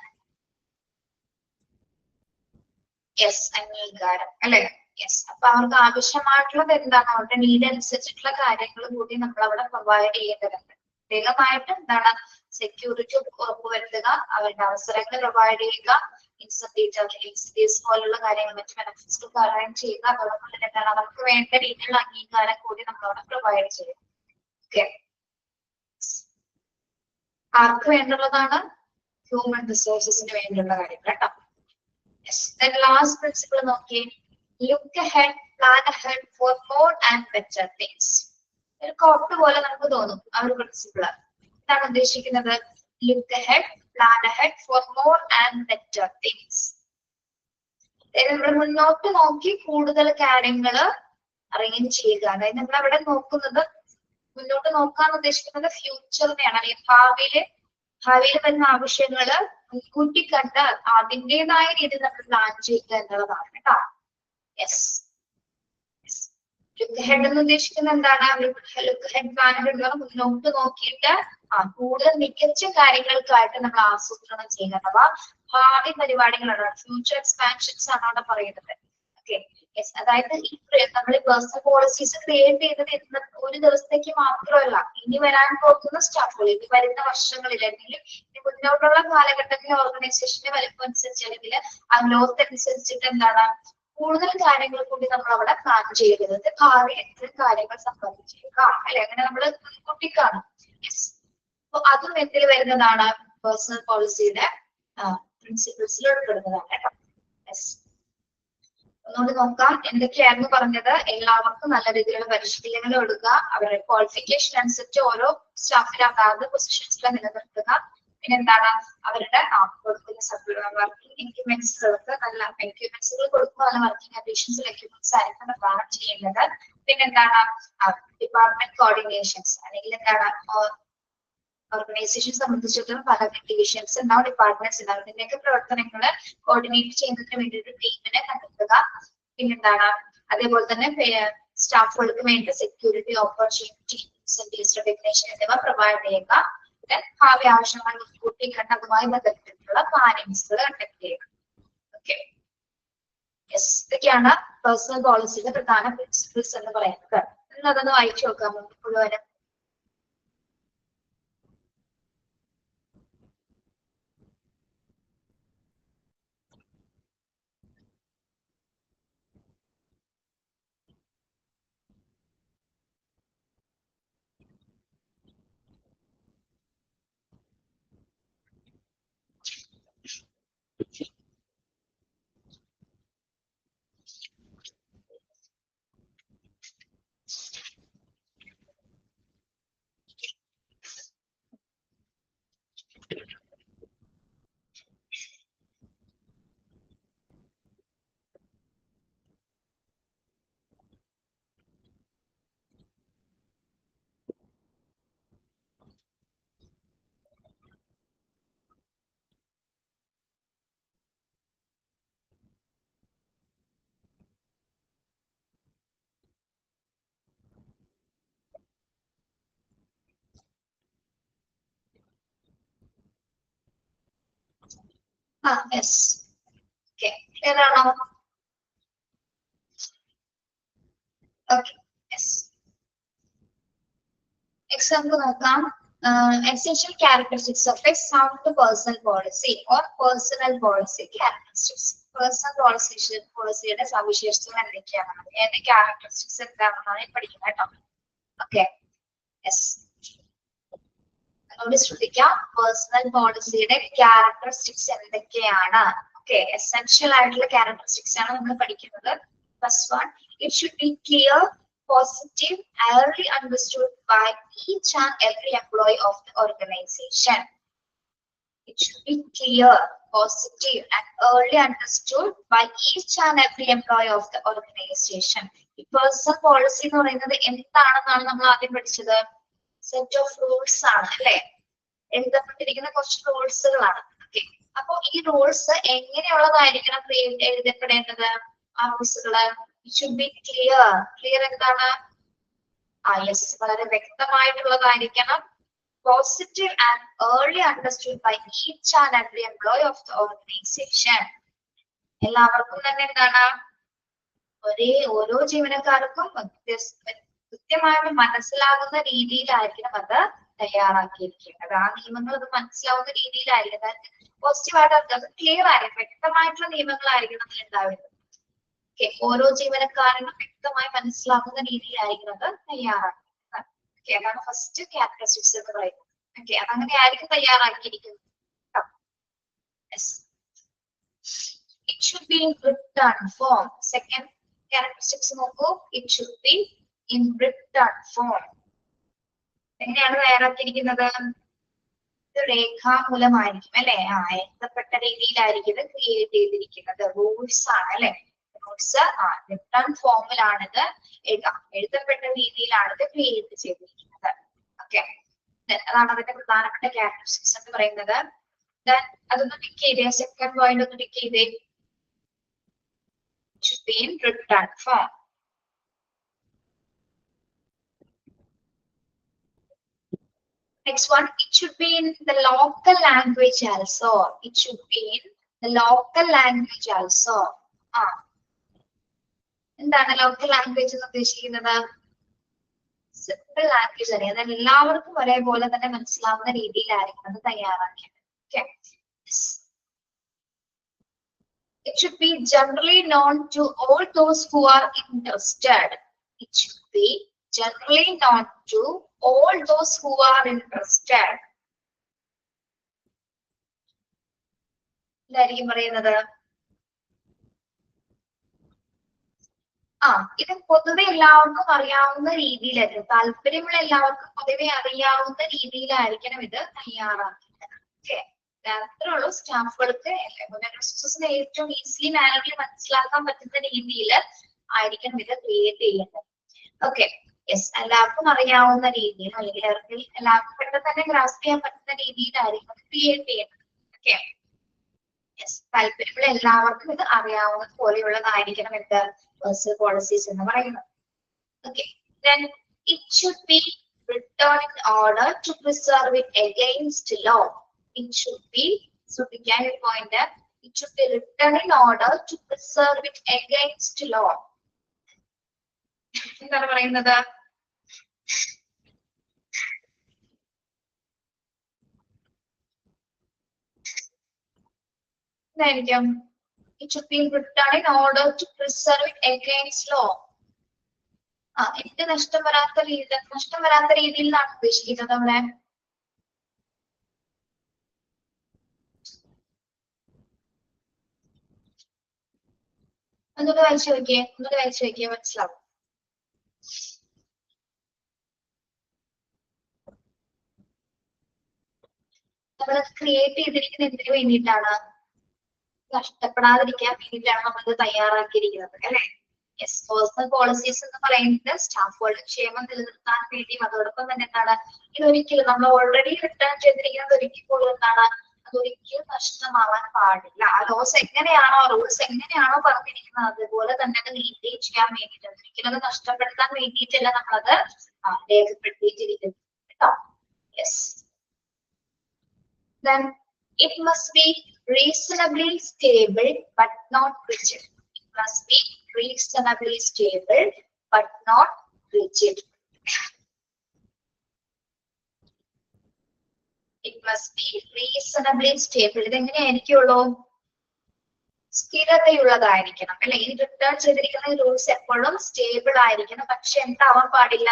യെസ്, അംഗീകാരം അല്ലെ. യെസ്, അപ്പൊ അവർക്ക് ആവശ്യമായിട്ടുള്ളത് എന്താണ്, അവരുടെ നീഡ് അനുസരിച്ചിട്ടുള്ള കാര്യങ്ങൾ കൂടി നമ്മൾ അവിടെ പ്രൊവൈഡ് ചെയ്യേണ്ടതുണ്ട്. പ്രത്യേകമായിട്ട് എന്താണ്, സെക്യൂരിറ്റി ഉറപ്പുവരുത്തുക, അവരുടെ അവസരങ്ങൾ പ്രൊവൈഡ് ചെയ്യുക, ഇൻസെന്റീവ്സ് പോലുള്ള കാര്യങ്ങൾ, മറ്റു ബെനിഫിറ്റ്സ് അറേഞ്ച് ചെയ്യുക, അതോടൊപ്പം തന്നെ എന്താണ്, അവർക്ക് വേണ്ട രീതിയിലുള്ള അംഗീകാരം കൂടി നമ്മളവിടെ പ്രൊവൈഡ് ചെയ്യും. ഓക്കെ, ആർക്ക് വേണ്ടുള്ളതാണ്? ഹ്യൂമൻ റിസോഴ്സസിന് വേണ്ടിയുള്ള കാര്യങ്ങൾ കേട്ടോ. ലാസ്റ്റ് പ്രിൻസിപ്പിൾ നോക്കിയേ, look ahead, plan ahead for more and better things. ഒരു കോട്ട് പോലെ നമുക്ക് തോന്നും ആ ഒരു പ്രിൻസിപ്പിൾ. എന്താണ് ഉദ്ദേശിക്കുന്നത്? Look ahead, plan ahead for more and better things. നമ്മൾ മുന്നോട്ട് നോക്കി കൂടുതൽ കാര്യങ്ങൾ അറേഞ്ച് ചെയ്യുക. അതായത് നമ്മൾ അവിടെ നോക്കുന്നത് മുന്നോട്ട് നോക്കാൻ ഉദ്ദേശിക്കുന്നത് ഫ്യൂച്ചറിനെയാണ്, അല്ലെങ്കിൽ ഭാവിയിൽ വരുന്ന ആവശ്യങ്ങള് മുൻകൂട്ടി കണ്ട് അതിൻ്റെതായ രീതിയിൽ നമ്മൾ പ്ലാൻ ചെയ്യുക എന്നുള്ളതാണ് കേട്ടോ. യെസ്, ലുക്ക് ഹെഡ് എന്ന് ഉദ്ദേശിക്കുന്നത് എന്താണ്? ലുക്ക് ഹെഡ് പ്ലാനുകൾ മുന്നോട്ട് നോക്കിയിട്ട് കൂടുതൽ മികച്ച കാര്യങ്ങൾക്കായിട്ട് നമ്മൾ ആസൂത്രണം ചെയ്യുക, അഥവാ ഭാവി പരിപാടികളാണ്, ഫ്യൂച്ചർ എക്സ്പാൻഷൻസ് ആണ് അവിടെ പറയുന്നത്. Okay, yes. അതായത് ഈ നമ്മൾ പേഴ്സണൽ പോളിസീസ് ക്രിയേറ്റ് ചെയ്തത് ഇന്ന് ഒരു ദിവസത്തേക്ക് മാത്രമല്ല, ഇനി വരാൻ പോകുന്ന സ്റ്റാഫുകൾ, ഇനി വരുന്ന വർഷങ്ങളിൽ അല്ലെങ്കിൽ ഇനി മുന്നോട്ടുള്ള കാലഘട്ടത്തിലെ ഓർഗനൈസേഷന്റെ വലുപ്പം അനുസരിച്ച് അല്ലെങ്കിൽ ആ ഗ്രോത്ത് അനുസരിച്ചിട്ട് എന്താണ് കൂടുതൽ കാര്യങ്ങൾ കൂടി നമ്മൾ അവിടെ പ്ലാൻ ചെയ്യുന്നത് ഭാവി ഇത്തരം കാര്യങ്ങൾ സംബന്ധിച്ചേക്ക അല്ലെ, അങ്ങനെ നമ്മൾ കുട്ടിക്കാണും. യെസ്, അപ്പൊ അതും എന്തിൽ വരുന്നതാണ്? പേഴ്സണൽ പോളിസിയുടെ പ്രിൻസിപ്പിൾസിൽ ഉൾപ്പെടുന്നതാണ് കേട്ടോ. യെസ്, ഒന്നുകൂടി നോക്കാം എന്തൊക്കെയായിരുന്നു പറഞ്ഞത്. എല്ലാവർക്കും നല്ല രീതിയിലുള്ള പരിശീലനങ്ങൾ കൊടുക്കുക, അവരുടെ ക്വാളിഫിക്കേഷൻ അനുസരിച്ച് ഓരോ സ്റ്റാഫിലും അതാത് പൊസിഷൻസിൽ നിലനിർത്തുക. പിന്നെ എന്താണ് അവരുടെ കൊടുക്കുന്ന വർക്കിംഗ് എക്യുപ്മെന്റ്സുകൾക്ക് നല്ല എക്യുപ്മെന്റ്സുകൾ കൊടുക്കുക, നല്ല വർക്കിംഗ് കണ്ടീഷൻസിൽ എക്യുപ്മെന്റ്സ് ആയിരിക്കും പ്ലാൻ ചെയ്യുന്നത്. പിന്നെ എന്താണ് ഡിപ്പാർട്ട്മെന്റ് കോർഡിനേഷൻസ്, അല്ലെങ്കിൽ എന്താണ് ഓർഗനൈസേഷൻ സംബന്ധിച്ചിടത്തോളം പല ഡിവിഷൻസ് ഉണ്ടാവും, ഡിപ്പാർട്ട്മെന്റ്സ് ഉണ്ടാവും. ഇതിന്റെയൊക്കെ പ്രവർത്തനങ്ങൾ കോർഡിനേറ്റ് ചെയ്യുന്നതിന് വേണ്ടി ഒരു ടീമിനെ കണ്ടെത്തുക. പിന്നെന്താണ് അതേപോലെ തന്നെ സ്റ്റാഫുകൾക്ക് വേണ്ട സെക്യൂരിറ്റി, ഓപ്പർച്യൂണിറ്റി, ഇൻസെന്റീവ്സ്, റെക്കഗ്നേഷൻ എന്നിവ പ്രൊവൈഡ് ചെയ്യുക. ഭാവി ആവശ്യങ്ങൾ മുൻകൂട്ടി കണ്ട് അതുമായി ബന്ധപ്പെട്ടിട്ടുള്ള പ്ലാനിങ്സുകൾ കണ്ടക്ട് ചെയ്യുക. ഓക്കെ, യെസ്, ഇതൊക്കെയാണ് പേഴ്സണൽ പോളിസിയുടെ പ്രധാന പ്രിൻസിപ്പിൾസ് എന്ന് പറയുന്നത്. അതൊന്ന് വായിച്ചു നോക്കാം മുഴുവനും. യെസ്, ഓക്കെ, ക്ലിയർ ആണോ? Okay, yes. നെക്സ്റ്റ് നമുക്ക് നോക്കാം essential characteristics of a sound personal policy or personal policy characteristics. Personal പോളിസിയുടെ സവിശേഷതകൾ എന്തൊക്കെയാണ്, ഏത് ക്യാരക്ടറിസ്റ്റിക്സ് എന്താണെന്നാണ് പഠിക്കുന്നത് കേട്ടോ. ഓക്കെ, യെസ്, അതുകൊണ്ട് ശ്രദ്ധിക്കാം പേഴ്സണൽ പോളിസിയുടെ ക്യാരക്ടറിസ്റ്റിക്സ് എന്തൊക്കെയാണ്. ഓക്കെ, എസെൻഷ്യൽ ആയിട്ടുള്ള ക്യാരക്ടറിസ്റ്റിക്സ് ആണ് നമ്മൾ പഠിക്കുന്നത്. First one, it should B clear, positive, early understood by each and every employee of the organization. It should be clear, positive, and early understood by each and every employee of the organization. ഈ personal policy എന്ന് പറയുന്നത് എന്താണെന്നാണ് നമ്മൾ ആദ്യം പഠിച്ചത്. Set of rules ആണ് അല്ലെ, എഴുതപ്പെട്ടിരിക്കുന്ന കുറച്ച് റൂൾസുകളാണ്. ഓക്കെ, അപ്പൊ ഈ റൂൾസ് എങ്ങനെയുള്ളതായിരിക്കണം എഴുതപ്പെടേണ്ടത്? ആ റൂൾസുകള് it should be clear. Clear എന്താണ്? യെസ്, വളരെ വ്യക്തമായിട്ടുള്ളതായിരിക്കണം. Positive and early understood by each and every employee of the organisation. എല്ലാവർക്കും തന്നെ എന്താണ് ഓരോ ജീവനക്കാർക്കും കൃത്യമായിട്ട് മനസ്സിലാകുന്ന രീതിയിലായിരിക്കണം അത് തയ്യാറാക്കിയിരിക്കുന്നത്. ആ നിയമങ്ങൾ അത് മനസ്സിലാവുന്ന രീതിയിലായിരിക്കും, അതായത് പോസിറ്റീവായിട്ട് അത് ക്ലിയർ ആയിരിക്കും, വ്യക്തമായിട്ടുള്ള നിയമങ്ങളായിരിക്കണം അതിൽ ഉണ്ടാവുന്നത്. ഓരോ ജീവനക്കാരനും വ്യക്തമായി മനസ്സിലാകുന്ന രീതിയിലായിരിക്കും അത് തയ്യാറാക്കുന്നത്. ഓക്കെ, അതാണ് ഫസ്റ്റ് ക്യാരക്ടറിസ്റ്റിക്സ് എന്ന് പറയുന്നത്. ഓക്കെ, അതങ്ങനെ ആയിരിക്കും തയ്യാറാക്കിയിരിക്കുന്നത്. It should be in written form. Second characteristics നോക്കൂ, it should be in written form. എങ്ങനെയാണ് തയ്യാറാക്കിയിരിക്കുന്നത്? രേഖാമൂലമായിരിക്കും അല്ലെ, എഴുതപ്പെട്ട രീതിയിലായിരിക്കും ഇത് ക്രിയേറ്റ് ചെയ്തിരിക്കുന്നത്. റൂൾസ് ആണ് അല്ലെ, റൂൾസ് റിട്ടേൺ ഫോമിലാണിത് എഴുതപ്പെട്ട രീതിയിലാണിത് ക്രിയേറ്റ് ചെയ്തിരിക്കുന്നത്. ഓക്കെ, അതാണ് അതിന്റെ പ്രധാനപ്പെട്ട ക്യാരക്ടറിസ്റ്റിക്സ് എന്ന് പറയുന്നത്. അതൊന്ന് ടിക്ക് ചെയ്തേ, സെക്കൻഡ് പോയിന്റ് ഒന്ന് ടിക്ക് ചെയ്തേ. should be in written form. Next one, it should be in the local language also. It should be in the local language also. എന്താണ് ലോക്കൽ ലാംഗ്വേജ് എന്ന് ഉദ്ദേശിക്കുന്നത്? സിമ്പിൾ ലാംഗ്വേജ് ആണ്, അത് എല്ലാവർക്കും ഒരേപോലെ തന്നെ മനസ്സിലാവുന്ന രീതിയിലായിരിക്കും അത് തയ്യാറാക്കിയത്. Okay, it should be generally known to all those who are interested. It should be generally known to all those who are interested. എന്തായിരിക്കും പറയുന്നത്? ഇത് പൊതുവെ എല്ലാവർക്കും അറിയാവുന്ന രീതിയിലായിരിക്കും, താല്പര്യമുള്ള എല്ലാവർക്കും പൊതുവെ അറിയാവുന്ന രീതിയിലായിരിക്കണം ഇത് തയ്യാറാക്കുന്നത്. ഓക്കെ, അത്രേ ഉള്ളൂ. സ്റ്റാഫുകൾക്ക് ഏറ്റവും ഈസിലി മാനറിൽ മനസ്സിലാക്കാൻ പറ്റുന്ന രീതിയിൽ ആയിരിക്കണം ഇത് ക്രിയേറ്റ് ചെയ്യുന്നത്. ഓക്കെ, യെസ്, എല്ലാവർക്കും അറിയാവുന്ന രീതിയിൽ അല്ലെങ്കിൽ എല്ലാവർക്കും പെട്ടെന്ന് തന്നെ ഗ്രാസ്പ് ചെയ്യാൻ പറ്റുന്ന രീതിയിലായിരിക്കും ക്രിയേറ്റ് ചെയ്യുന്നത്. ഓക്കെ, യെസ്, താല്പര്യമുള്ള എല്ലാവർക്കും ഇത് അറിയാവുന്നത് പോലെയുള്ളതായിരിക്കണം എന്ത് പേഴ്സണൽ പോളിസീസ് എന്ന് പറയുന്നത്. Okay, then it should be written in order to preserve it against law. It should be, ശ്രദ്ധിക്കാൻ ഒരു point, it should be written in order to preserve it against law. എന്താണ് പറയുന്നത്? എന്തായിരിക്കും? It should be written in order to preserve it against law. എനിക്ക് നഷ്ടം വരാത്ത രീതിയിൽ എന്നാണ് ഉദ്ദേശിക്കുന്നത് അവിടെ. ഒന്നുകൂടെ വായിച്ചു നോക്കിയേ മനസ്സിലാവും. നമ്മളത് ക്രിയേറ്റ് ചെയ്തിരിക്കുന്നത് എന്തിനു വേണ്ടിയിട്ടാണ്? നഷ്ടപ്പെടാതിരിക്കാൻ വേണ്ടിയിട്ടാണ് നമ്മളത് തയ്യാറാക്കിയിരിക്കുന്നത് അല്ലെ. യെസ്, പേഴ്സണൽ പോളിസീസ് എന്ന് പറയുന്നത് സ്റ്റാഫുകളുടെ ക്ഷേമം നിലനിർത്താൻ വേണ്ടിയും അതോടൊപ്പം തന്നെ എന്താണ്, ഇതൊരിക്കലും നമ്മൾ ഓൾറെഡി റിട്ടേൺ ചെയ്തിരിക്കുന്നത് ഒരിക്കൽ പോലും എന്താണ്, അതൊരിക്കലും നഷ്ടമാവാൻ പാടില്ല. ആ ലോസ് എങ്ങനെയാണോ, റൂൾസ് എങ്ങനെയാണോ പറഞ്ഞിരിക്കുന്നത് അതുപോലെ തന്നെ അത് മെയിൻറ്റെയിൻ ചെയ്യാൻ വേണ്ടിയിട്ട്, ഒരിക്കലും അത് നഷ്ടപ്പെടുത്താൻ വേണ്ടിയിട്ടല്ല നമ്മളത് രേഖപ്പെടുത്തിയിട്ടിരിക്കുന്നത് കേട്ടോ. Yes, then it must be reasonably stable but not rigid. It must be reasonably stable but not rigid. It must be reasonably stable. ഇതെങ്ങനെയായിരിക്കുള്ളൂ? സ്ഥിരതയുള്ളതായിരിക്കണം അല്ലെ. ഈ റിട്ടേൺ ചെയ്തിരിക്കുന്ന റൂൾസ് എപ്പോഴും സ്റ്റേബിൾ ആയിരിക്കണം. പക്ഷെ എന്താവാൻ പാടില്ല?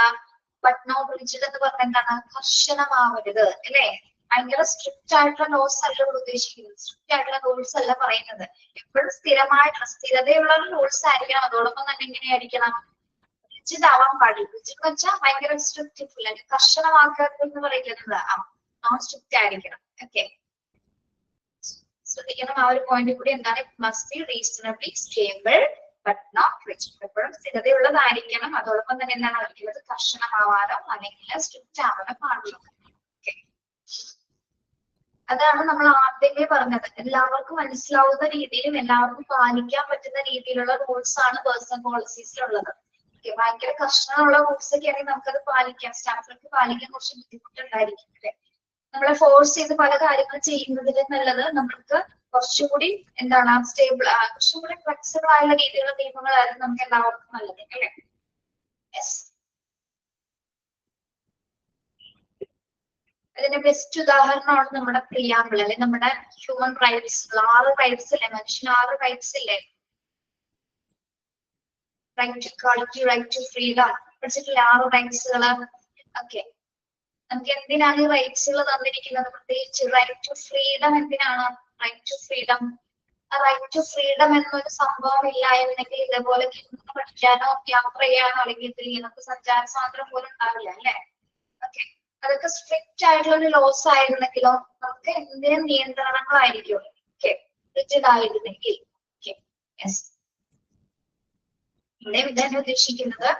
ബട്ട് നോട്ട് റിജിഡ് എന്ന് പറഞ്ഞാൽ എന്താണ്? കർശനമാവരുത് അല്ലെ. ഭയങ്കര സ്ട്രിക്റ്റ് ആയിട്ടുള്ള ലോസ് അല്ല ഇവിടെ ഉദ്ദേശിക്കുന്നത്, സ്ട്രിക്റ്റ് ആയിട്ടുള്ള റൂൾസ് അല്ല പറയുന്നത്. എപ്പോഴും സ്ഥിരതയുള്ള റൂൾസ് ആയിരിക്കണം. അതോടൊപ്പം തന്നെ എങ്ങനെയായിരിക്കണം? റിജിഡ് ആവാൻ പാടില്ല. റിജിഡ് എന്ന് വെച്ചാൽ ഭയങ്കര സ്ട്രിക്റ്റ് അല്ലെങ്കിൽ കർശനമാക്കരുത് എന്ന് പറയുന്നത് നോൺ സ്ട്രിക്റ്റ് ആയിരിക്കണം. ഓക്കെ, ശ്രദ്ധിക്കണം ആ ഒരു പോയിന്റ് കൂടി. എന്താണ്? It must be reasonably stable but not rigid. എപ്പോഴും സ്ഥിരതയുള്ളതായിരിക്കണം. അതോടൊപ്പം തന്നെ എന്താണ് പറയുന്നത്? കർശനമാവാനോ അല്ലെങ്കിൽ സ്ട്രിക്റ്റ് ആവാനോ പാടില്ല. അതാണ് നമ്മൾ ആദ്യമേ പറഞ്ഞത്. എല്ലാവർക്കും മനസ്സിലാവുന്ന രീതിയിലും എല്ലാവർക്കും പാലിക്കാൻ പറ്റുന്ന രീതിയിലുള്ള റൂൾസ് ആണ് പേഴ്സണൽ പോളിസീസിലുള്ളത്. ഭയങ്കര കർശനമുള്ള റൂൾസ് ഒക്കെ ആണെങ്കിൽ നമുക്കത് പാലിക്കാം, സ്റ്റാഫുകൾക്ക് പാലിക്കാൻ കുറച്ച് ബുദ്ധിമുട്ടുണ്ടായിരിക്കും അല്ലെ. നമ്മളെ ഫോഴ്സ് ചെയ്ത് പല കാര്യങ്ങൾ ചെയ്യുന്നതിൽ നല്ലത് നമ്മൾക്ക് കുറച്ചുകൂടി എന്താണ് സ്റ്റേബിൾ, കുറച്ചുകൂടി ഫ്ലെക്സിബിൾ ആയുള്ള രീതിയിലുള്ള നിയമങ്ങളായിരുന്നു നമുക്ക് എല്ലാവർക്കും നല്ലത് അല്ലെ. യെസ്, അതിന്റെ ബെസ്റ്റ് ഉദാഹരണമാണ് നമ്മുടെ പ്രിയാമ്പിൾ അല്ലെ, നമ്മുടെ ഹ്യൂമൻ റൈറ്റ്സ്. 6 റൈറ്റ്സ് ഇല്ലേ, മനുഷ്യന് 6 റൈറ്റ്സ് ഇല്ലേ? Right to equality, right to freedom, പഠിച്ചിട്ടില്ലേ 6 റൈറ്റ്സുകള്? ഓക്കെ, നമുക്ക് എന്തിനാണ് ഈ റൈറ്റ്സുകൾ തന്നിരിക്കുന്നത്? പ്രത്യേകിച്ച് റൈറ്റ് ടു ഫ്രീഡം. എന്തിനാണ് right to freedom? Right to freedom എന്നൊരു സംഭവം ഇല്ല എന്നുണ്ടെങ്കിൽ ഇതേപോലെ പഠിക്കാനോ യാത്ര ചെയ്യാനോ അല്ലെങ്കിൽ ഇതിൽ നമുക്ക് സഞ്ചാര സ്വാതന്ത്ര്യം പോലും ഉണ്ടാവില്ല അല്ലെ. ഓക്കെ, അതൊക്കെ സ്ട്രിക്റ്റ് ആയിട്ടുള്ള ഒരു ലോസ് ആയിരുന്നെങ്കിലോ നമുക്ക് എന്തിനും നിയന്ത്രണങ്ങളായിരിക്കും. ഓക്കെ, റിജിഡ് ആയിരുന്നെങ്കിൽ. Okay, yes. ഇവിടെ ഇതാണ് ഉദ്ദേശിക്കുന്നത്.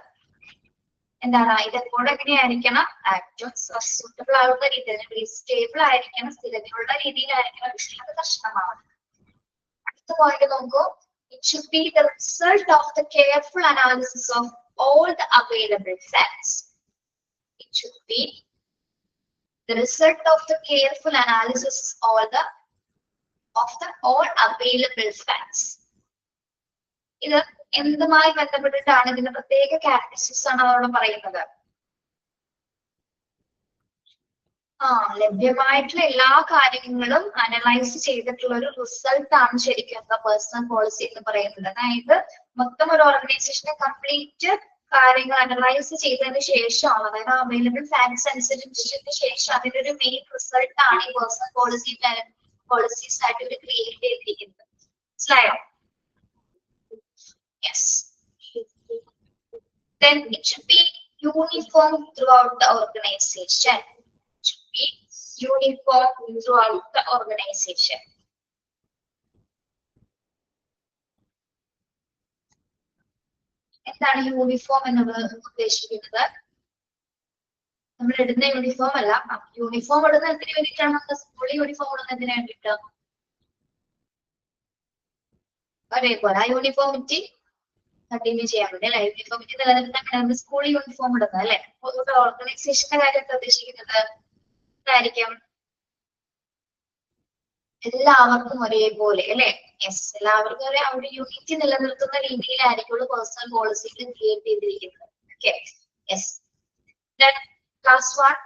എന്താണ് ഇതെപ്പോഴും എങ്ങനെയായിരിക്കണം? ഏറ്റവും സൂട്ടബിൾ ആവുന്ന രീതിയിൽ സ്റ്റേബിൾ ആയിരിക്കണം, സ്ഥിരതയുള്ള രീതിയിലായിരിക്കണം. അത് കഷ്ടമാണ്. അടുത്ത പോയിന്റ് നോക്കൂ. It should be the result of the careful analysis of all the available facts. It should be the result of the careful analysis of all available facts. ഇത് എന്തുമായി ബന്ധപ്പെട്ടിട്ടാണ്? ഇതിന്റെ പ്രത്യേക ക്യാരക്ടറിസ്റ്റിക്സ് ആണ് അവരോട് പറയുന്നത്. ലഭ്യമായിട്ടുള്ള എല്ലാ കാര്യങ്ങളും അനലൈസ് ചെയ്തിട്ടുള്ള ഒരു റിസൾട്ട് ആണ് ശരിക്കും പേഴ്സണൽ പോളിസി എന്ന് പറയുന്നത്. അതായത് മൊത്തം ഒരു ഓർഗനൈസേഷനെ കംപ്ലീറ്റ് കാര്യങ്ങൾ അനലൈസ് ചെയ്തതിന് ശേഷമാണ്, അതായത് അവൈലബിൾ ഫാക്ട്സ് അനുസരിച്ചതിന് ശേഷം അതിന്റെ ഒരു മെയിൻ റിസൾട്ട് ആണ് ഈ പേഴ്സണൽ പോളിസീസ് ആയിട്ട് ഇവർ ക്രിയേറ്റ് ചെയ്തിരിക്കുന്നത്. മനസ്സിലായോ? Yes. Then it should be uniform throughout the organization. It should be uniform throughout the organization. എന്താണ് യൂണിഫോം എന്നുള്ളത് ഉദ്ദേശിക്കുന്നത്? നമ്മൾ ഇടുന്ന യൂണിഫോം അല്ല. യൂണിഫോം ഇടുന്ന എന്തിനു വേണ്ടിയിട്ടാണ്? നമ്മൾ സ്കൂളിൽ യൂണിഫോം ഇടുന്ന എന്തിനു വേണ്ടിയിട്ടാണ്? ഒരേപോലെ ആ യൂണിഫോമിറ്റി കണ്ടിന്യൂ ചെയ്യാൻ വേണ്ടി അല്ലെ? യൂണിഫോമിറ്റി നിലനിർത്താൻ നമ്മൾ സ്കൂളിൽ യൂണിഫോം ഇടുന്നത് അല്ലെ? ഓർഗനൈസേഷന്റെ കാര്യം ഉദ്ദേശിക്കുന്നത് എന്തായിരിക്കും? എല്ലാവർക്കും ഒരേപോലെ അല്ലെ? യെസ്, എല്ലാവർക്കും ഒരേ ഒരു യൂണിറ്റി നിലനിർത്തുന്ന രീതിയിലായിരിക്കും പേഴ്സണൽ പോളിസികൾ ക്രിയേറ്റ് ചെയ്തിരിക്കുന്നത്. Okay, yes. Class 1,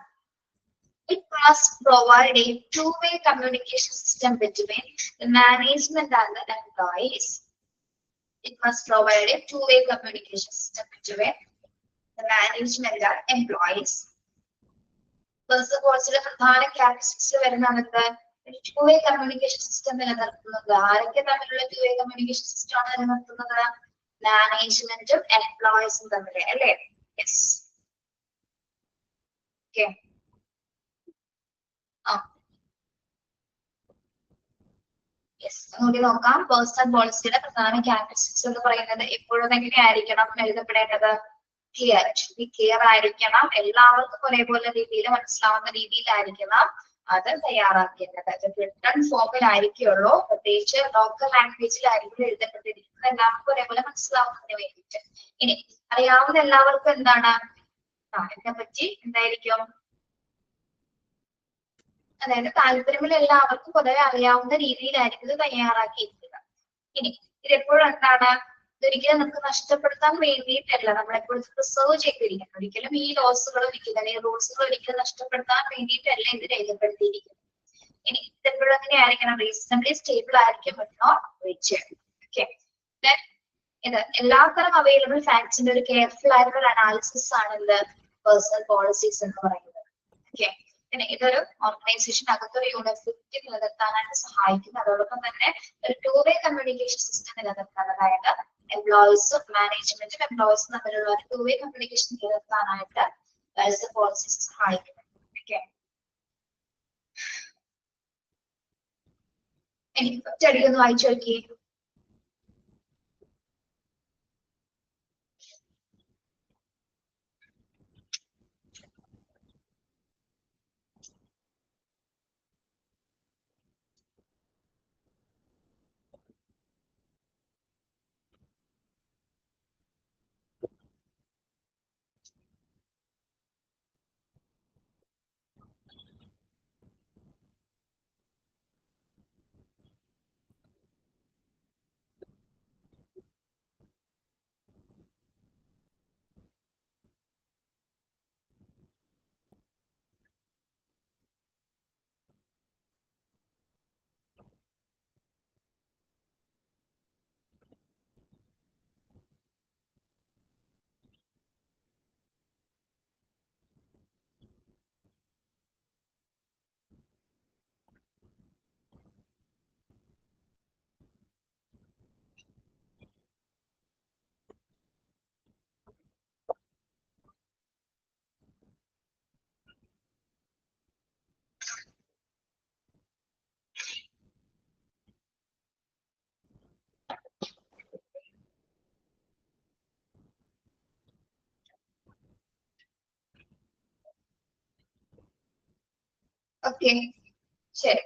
it must provide a two-way communication system between the management and the employees. It must provide a two-way communication system between the management and employees. Personal policy പ്രധാന characteristics വരുന്നത് two-way communication system നിലനിർത്തുന്നത്. ആരൊക്കെ തമ്മിലുള്ള two-way communication system ആണ് നിലനിർത്തുന്നത്? മാനേജ്മെന്റും എംപ്ലോയീസും തമ്മിൽ അല്ലേ? യെസ്. ഓക്കെ, ഒന്നുകൂടി നോക്കാം. പേഴ്സണൽ പോളിസിയുടെ പ്രധാന ക്യാരക്ടറിസ്റ്റിക്സ് എന്ന് പറയുന്നത് എപ്പോഴും എങ്ങനെയായിരിക്കണം എഴുതപ്പെടേണ്ടത്? ക്ലിയർ. ക്ലിയർ ആയിരിക്കണം, എല്ലാവർക്കും ഒരേപോലെ രീതിയിൽ മനസ്സിലാവുന്ന രീതിയിലായിരിക്കണം അത് തയ്യാറാക്കേണ്ടത്. റിട്ടൺ ഫോമിലായിരിക്കുള്ളൂ, പ്രത്യേകിച്ച് ലോക്കൽ ലാംഗ്വേജിലായിരിക്കും എഴുതപ്പെട്ടിരിക്കുന്നത്, എല്ലാവർക്കും ഒരേപോലെ മനസ്സിലാവുന്നതിന് വേണ്ടിയിട്ട്. ഇനി അറിയാവുന്ന എല്ലാവർക്കും എന്താണ് ഇതിനെ പറ്റി എന്തായിരിക്കും? അതായത് താല്പര്യമുള്ള എല്ലാവർക്കും പൊതുവെ അറിയാവുന്ന രീതിയിലായിരിക്കും ഇത് തയ്യാറാക്കിയിരിക്കുക. ഇനി ഇതെപ്പോഴും എന്താണ്? ഇതൊരിക്കലും നമുക്ക് നഷ്ടപ്പെടുത്താൻ വേണ്ടിയിട്ടല്ല, നമ്മളെപ്പോഴും പ്രിസർവ് ചെയ്തിരിക്കുന്നത്. ഒരിക്കലും ഈ ലോസുകൾ ഒരിക്കലും ഈ റൂൾസുകൾ ഒരിക്കലും നഷ്ടപ്പെടുത്താൻ വേണ്ടിയിട്ടല്ല ഇത് രേഖപ്പെടുത്തിയിരിക്കുന്നത്. ഇനി ഇതെപ്പോഴും എങ്ങനെയായിരിക്കണം? റീസണബിളി സ്റ്റേബിൾ ആയിരിക്കും. ഓക്കെ, ഇത് എല്ലാത്തരം അവൈലബിൾ ഫാക്ട്സിന്റെ ഒരു കെയർഫുൾ ആയിട്ടുള്ള അനാലിസിസ് ആണ് ഇത് പേഴ്സണൽ പോളിസീസ് എന്ന് പറയുന്നത്. ഓക്കെ, പിന്നെ ഇതൊരു ഓർഗനൈസേഷൻ അകത്തൊരു യൂണിഫോമിറ്റി നിലനിർത്താനായിട്ട് സഹായിക്കുന്നു. അതോടൊപ്പം തന്നെ ഒരു two-way കമ്മ്യൂണിക്കേഷൻ സിസ്റ്റം നിലനിർത്താൻ, അതായത് എംപ്ലോയീസും മാനേജ്മെന്റും എംപ്ലോയീസും തമ്മിലുള്ള ഒരു two-way കമ്മ്യൂണിക്കേഷൻ നിലനിർത്താനായിട്ട് പേഴ്സണൽ പോളിസീസ് സഹായിക്കുന്നു. ഓക്കെ, ഇനി സ്റ്റഡി ഒന്ന് വായിച്ചു നോക്കിയേ. ഓക്കെ, ശരി.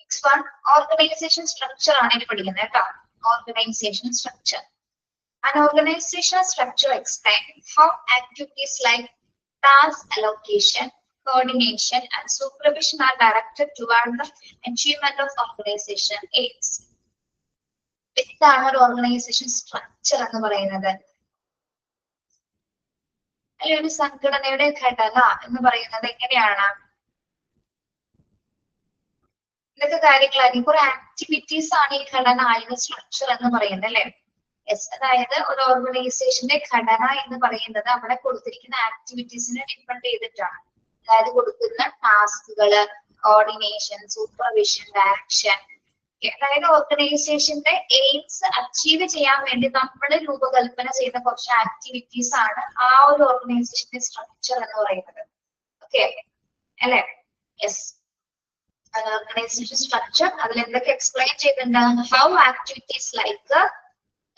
നെക്സ്റ്റ് വൺ ഓർഗനൈസേഷൻ സ്ട്രക്ചർ ആണ് ഇനി പഠിക്കുന്നത് കേട്ടോ. Organisation structure. An organizational structure explains how activities like task allocation, coordination, and supervision are directed toward the achievement of organization aims. എന്താണ് ഒരു ഓർഗനൈസേഷൻ സ്ട്രക്ചർ എന്ന് പറയുന്നത്? അല്ലെങ്കിൽ ഒരു സംഘടനയുടെ ഘടന എന്ന് പറയുന്നത് എങ്ങനെയാണ്? ഇതൊക്കെ കാര്യങ്ങളായിരിക്കും. കുറെ ആക്ടിവിറ്റീസ് ആണ് ഈ ഘടന അല്ലെങ്കിൽ സ്ട്രക്ചർ എന്ന് പറയുന്നത് അല്ലെ? യെസ്, അതായത് ഒരു ഓർഗനൈസേഷന്റെ ഘടന എന്ന് പറയുന്നത് അവിടെ കൊടുത്തിരിക്കുന്ന ആക്ടിവിറ്റീസിനെ ഡിപ്പെൻഡ് ചെയ്തിട്ടാണ്. അതായത് കൊടുക്കുന്ന ടാസ്കുകള്, കോർഡിനേഷൻ, സൂപ്പർവിഷൻ, ഡയറക്ഷൻ. അതായത് ഓർഗനൈസേഷന്റെ എയിംസ് അച്ചീവ് ചെയ്യാൻ വേണ്ടി നമ്മൾ രൂപകൽപ്പന ചെയ്യുന്ന കുറച്ച് ആക്ടിവിറ്റീസ് ആണ് ആ ഒരു ഓർഗനൈസേഷന്റെ സ്ട്രക്ചർ എന്ന് പറയുന്നത്. ഓക്കെ അല്ലെ? യെസ്, ഓർഗനൈസേഷൻ സ്ട്രക്ചർ അതിൽ എന്തൊക്കെ എക്സ്പ്ലെയിൻ ചെയ്തിട്ടുണ്ട്? How activities like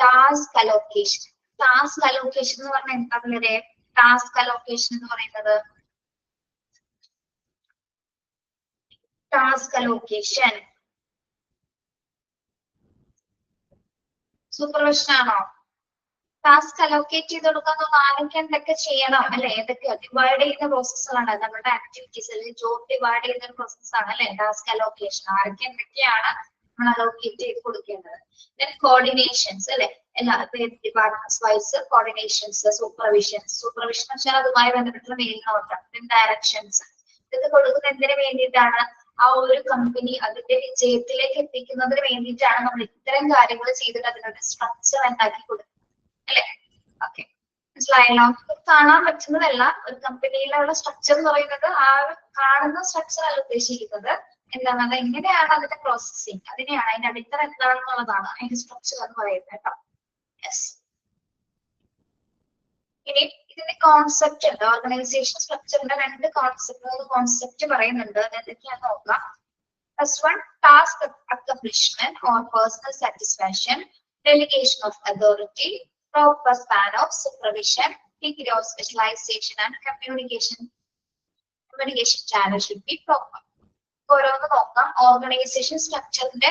task allocation. Task allocation എന്ന് പറഞ്ഞാൽ എന്താ പിള്ളേരെ? ടാസ്ക് അലോക്കേഷൻ എന്ന് പറയുന്നത് ടാസ്ക് അലോക്കേഷൻ സൂപ്പർവിഷൻ ആണോ? ടാസ്ക് അലോക്കേറ്റ് ചെയ്ത് കൊടുക്കാൻ ആരൊക്കെ എന്തൊക്കെ ചെയ്യണം അല്ലെ? ഏതൊക്കെ ഡിവൈഡ് ചെയ്യുന്ന പ്രോസസ്സാണ് നമ്മുടെ ആക്ടിവിറ്റീസ് അല്ലെങ്കിൽ ജോബ് ഡിവൈഡ് ചെയ്യുന്ന പ്രോസസ്സാണ് അല്ലെ ടാസ്ക് അലോക്കേഷൻ. ആരൊക്കെ എന്തൊക്കെയാണ് നമ്മൾ അലോക്കേറ്റ് ചെയ്ത് കൊടുക്കേണ്ടത്. കോർഡിനേഷൻസ് അല്ലെ? എല്ലാ ഡിപ്പാർട്ട്മെന്റ്സ് വൈസ് കോർഡിനേഷൻസ്, സൂപ്പർവിഷൻസ്. സൂപ്പർവിഷൻ എന്ന് വെച്ചാൽ അതുമായി ബന്ധപ്പെട്ടുള്ള മേൽനോട്ടം, ഡയറക്ഷൻസ്. ഇതൊക്കെ കൊടുക്കുന്നത് എന്തിനു വേണ്ടിയിട്ടാണ്? ആ ഒരു കമ്പനി അതിന്റെ വിജയത്തിലേക്ക് എത്തിക്കുന്നതിന് വേണ്ടിയിട്ടാണ് നമ്മൾ ഇത്തരം കാര്യങ്ങൾ ചെയ്തിട്ട് അതിനൊരു സ്ട്രക്ചർ ഉണ്ടാക്കി കൊടുക്കുന്നത് അല്ലെ? ഓക്കെ, മനസ്സിലായല്ലോ? കാണാൻ പറ്റുന്നതല്ല ഒരു കമ്പനിയിലുള്ള സ്ട്രക്ചർ എന്ന് പറയുന്നത്. ആ കാണുന്ന സ്ട്രക്ചർ അല്ല ഉദ്ദേശിക്കുന്നത്. എന്താണ് അത് എങ്ങനെയാണ് അതിന്റെ പ്രോസസ്സിങ്, അതിനെയാണ് അതിന്റെ അടിത്തറ എന്താണെന്നുള്ളതാണ് അതിന്റെ സ്ട്രക്ചർ എന്ന് പറയുന്നത് കേട്ടോ. യെസ്, ഇനി ഇതിന്റെ കോൺസെപ്റ്റ് ഉണ്ട്. ഓർഗനൈസേഷൻ സ്ട്രക്ചറിന്റെ രണ്ട് കോൺസെപ്റ്റ് പറയുന്നുണ്ട്. എന്തൊക്കെയാന്ന് നോക്കാം. First one, task accomplishment or personal satisfaction, delegation of authority, proper span of supervision, degree of specialization and communication channel should be proper. ഓരോന്ന് നോക്കാം. ഓർഗനൈസേഷൻ സ്ട്രക്ചറിന്റെ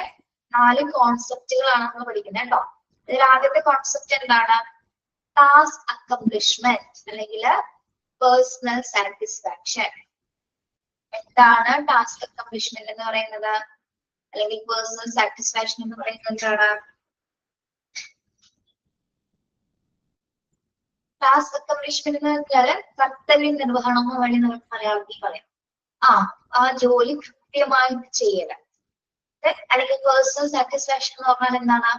4 കോൺസെപ്റ്റുകളാണ് നമ്മൾ പഠിക്കുന്നത് കേട്ടോ. ഇതിൽ ആദ്യത്തെ കോൺസെപ്റ്റ് എന്താണ്? ടാസ്ക് അക്കംപ്ലിഷ്മെന്റ് അല്ലെങ്കിൽ പേഴ്സണൽ സാറ്റിസ്ഫാക്ഷൻ. എന്താണ് ടാസ്ക് അക്കംപ്ലിഷ്മെന്റ് എന്ന് പറയുന്നത് അല്ലെങ്കിൽ പേഴ്സണൽ സാറ്റിസ്ഫാക്ഷൻ എന്ന് പറയുന്നത് എന്താണ്? ടാസ്ക് അക്കംപ്ലിഷ്മെന്റ് എന്ന് വെച്ചാൽ കർത്തവ്യ നിർവഹണം വഴി നമുക്ക് മലയാളത്തിൽ പറയാം. ആ ജോലി കൃത്യമായിട്ട് ചെയ്യല. അല്ലെങ്കിൽ പേഴ്സണൽ സാറ്റിസ്ഫാക്ഷൻ എന്ന് പറഞ്ഞാൽ എന്താണ്?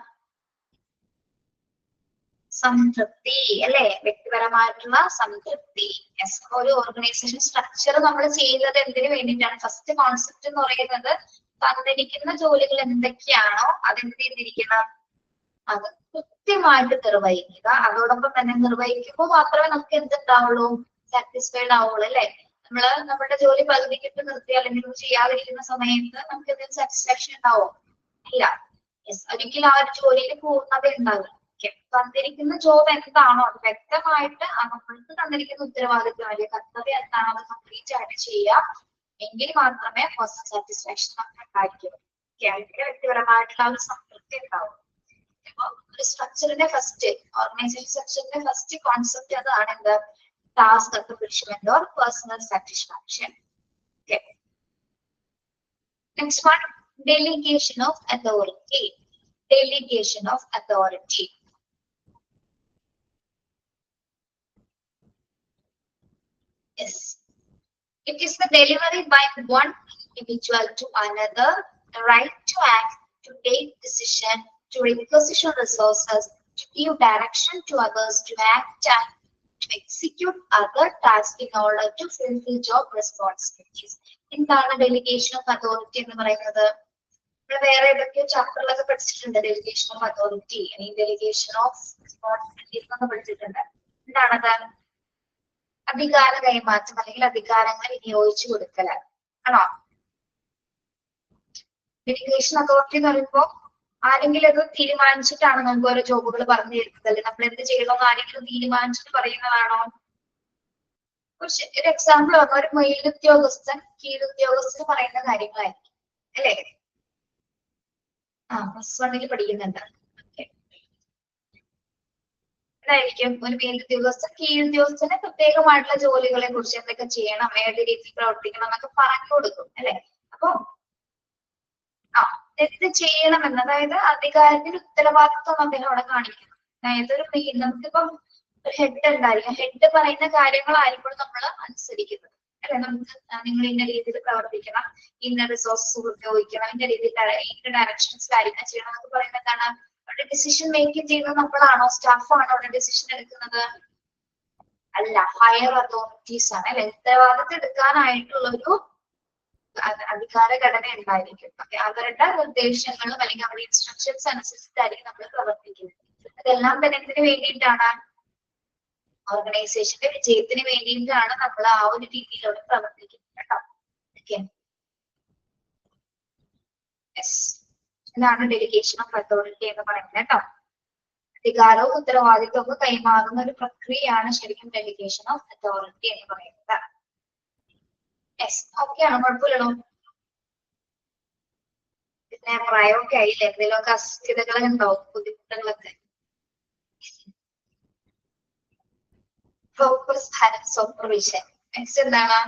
സംതൃപ്തി അല്ലെ? വ്യക്തിപരമായിട്ടുള്ള സംതൃപ്തി. ഒരു ഓർഗനൈസേഷൻ സ്ട്രക്ചർ നമ്മൾ ചെയ്യുന്നത് എന്തിനു വേണ്ടിയിട്ടാണ്? ഫസ്റ്റ് കോൺസെപ്റ്റ് എന്ന് പറയുന്നത് തന്നിരിക്കുന്ന ജോലികൾ എന്തൊക്കെയാണോ അതെന്ത് ചെയ്തിരിക്കണം? അത് കൃത്യമായിട്ട് നിർവഹിക്കുക. അതോടൊപ്പം തന്നെ നിർവഹിക്കുമ്പോൾ മാത്രമേ നമുക്ക് എന്തുണ്ടാവുള്ളൂ? സാറ്റിസ്ഫൈഡ് ആവുള്ളൂ അല്ലെ? നമ്മള് നമ്മുടെ ജോലി പകുതിക്കിട്ട് നിർത്തി അല്ലെങ്കിൽ ചെയ്യാതിരിക്കുന്ന സമയത്ത് നമുക്ക് എന്തെങ്കിലും സാറ്റിസ്ഫാക്ഷൻ ഉണ്ടാവും? ഇല്ല. യെസ്, ഒരിക്കലും ആ ഒരു ജോലിയിൽ പൂർണ്ണത ഉണ്ടാവില്ല. തന്നിരിക്കുന്ന ജോബ് എന്താണോ അത് വ്യക്തമായിട്ട് നമ്മൾക്ക് തന്നിരിക്കുന്ന ഉത്തരവാദിത്വം അല്ലെങ്കിൽ കർത്തവ്യം എന്താണോ അത് കംപ്ലീറ്റ് ആയിട്ട് ചെയ്യുക എങ്കിൽ മാത്രമേ പേഴ്സണൽ സാറ്റിസ്ഫാക്ഷൻ നമുക്ക് ഉണ്ടായിരിക്കുള്ളൂ. വ്യക്തിപരമായിട്ടുള്ള ഒരു സംതൃപ്തി ഉണ്ടാവും. ഒരു സ്ട്രക്ചറിന്റെ ഫസ്റ്റ് ഓർഗനൈസേഷൻ സ്ട്രക്ചറിന്റെ ഫസ്റ്റ് കോൺസെപ്റ്റ് അതാണ് എന്ത്? Task accomplishment or personal satisfaction. Next one, delegation of authority. Delegation of authority. Yes, it is the delivery by one individual to another, the right to act, to take decision, to requisition resources, to give direction to others, to act and to execute other tasks in order to fulfill job responsibilities. എന്താണ് delegation of authority എന്ന് പറയുന്നത്? വേറെ ഏതൊക്കെയോ ചാപ്റ്ററിലൊക്കെ പഠിച്ചിട്ടുണ്ട്. Delegation of authority അല്ലെങ്കിൽ delegation of responsibilities എന്നൊക്കെ പഠിച്ചിട്ടുണ്ട്. എന്താണത്? അധികാര കൈമാറ്റം അല്ലെങ്കിൽ അധികാരങ്ങൾ വിനിയോഗിച്ചു കൊടുക്കൽ ആണോ? ഡെലിഗേഷൻ അതോറിറ്റി എന്ന് പറയുമ്പോൾ ആരെങ്കിലും അത് തീരുമാനിച്ചിട്ടാണ് നമുക്ക് ഓരോ ജോബുകൾ പറഞ്ഞു തരുന്നത്? അല്ലെങ്കിൽ നമ്മൾ എന്ത് ചെയ്യണമെന്ന് ആരെങ്കിലും തീരുമാനിച്ചിട്ട് പറയുന്നതാണോ? ഒരു എക്സാമ്പിൾ പറഞ്ഞ ഒരു മേലുദ്യോഗസ്ഥൻ കീഴുദ്യോഗസ്ഥന് പറയുന്ന കാര്യങ്ങളായിരിക്കും അല്ലേ? +1 പഠിക്കുന്നുണ്ട്. ായിരിക്കും ഒരു മേലുദ്യോഗസ്ഥൻ കീഴുദ്യോഗസ്ഥന് പ്രത്യേകമായിട്ടുള്ള ജോലികളെ കുറിച്ച് എന്തൊക്കെ ചെയ്യണം, ഏത് രീതിയിൽ പ്രവർത്തിക്കണം എന്നൊക്കെ പറഞ്ഞു കൊടുക്കും അല്ലെ? അപ്പൊ എന്ത് ചെയ്യണമെന്ന്, അതായത് അധികാരത്തിന്റെ ഉത്തരവാദിത്വം അദ്ദേഹം അവിടെ കാണിക്കണം. അതായത് നമുക്കിപ്പം ഒരു ഹെഡ് ഉണ്ടായിരിക്കും, ഹെഡ് പറയുന്ന കാര്യങ്ങളായിരിക്കും നമ്മൾ അനുസരിക്കുന്നത് അല്ലെ? നമുക്ക് നിങ്ങൾ ഇന്ന രീതിയിൽ പ്രവർത്തിക്കണം, ഇന്ന റിസോഴ്സസ് ഉപയോഗിക്കണം, ഇന്ന രീതിയിൽ ഇന്ന ഡയറക്ഷൻസിലായിരിക്കണം ചെയ്യണം എന്നൊക്കെ പറയുന്നത് എന്താണ്? അവിടെ ഡിസിഷൻ മേക്കിംഗ് ചെയ്യുന്നത് നമ്മളാണോ, സ്റ്റാഫാണോ അവിടെ ഡിസിഷൻ എടുക്കുന്നത്? അല്ല, ഹയർ അതോറിറ്റീസ് ആണ് അല്ലെ? ഉത്തരവാദിത്തം എടുക്കാനായിട്ടുള്ളൊരു അധികാര ഘടന ഉണ്ടായിരിക്കും. അവരുടെ നിർദ്ദേശങ്ങളും അല്ലെങ്കിൽ അവരുടെ ഇൻസ്ട്രക്ഷൻസ് അനുസരിച്ചിട്ടായിരിക്കും നമ്മൾ പ്രവർത്തിക്കുന്നത്. അതെല്ലാം തന്നെ എന്തിനു വേണ്ടിയിട്ടാണ്? ഓർഗനൈസേഷന്റെ വിജയത്തിന് വേണ്ടിയിട്ടാണ് നമ്മൾ ആ ഒരു രീതിയിലൂടെ പ്രവർത്തിക്കുന്നത് കേട്ടോ. ഓക്കെ, ഇതാണ് ഡെലിഗേഷൻ ഓഫ് അതോറിറ്റി എന്ന് പറയുന്നത് കേട്ടോ. അധികാരവും ഉത്തരവാദിത്വവും ഒക്കെ കൈമാറുന്ന ഒരു പ്രക്രിയയാണ് ശരിക്കും ഡെലിഗേഷൻ ഓഫ് അതോറിറ്റി എന്ന് പറയുന്നത്. ഓക്കെ ആണോ? കുഴപ്പമില്ലല്ലോ. പിന്നെ പ്രായമൊക്കെ ആയില്ലേ, എന്തെങ്കിലുമൊക്കെ അസ്ഥിരകൾ ഉണ്ടാവും, ബുദ്ധിമുട്ടുകളൊക്കെ. Proper span of supervision. Next എന്താണ്?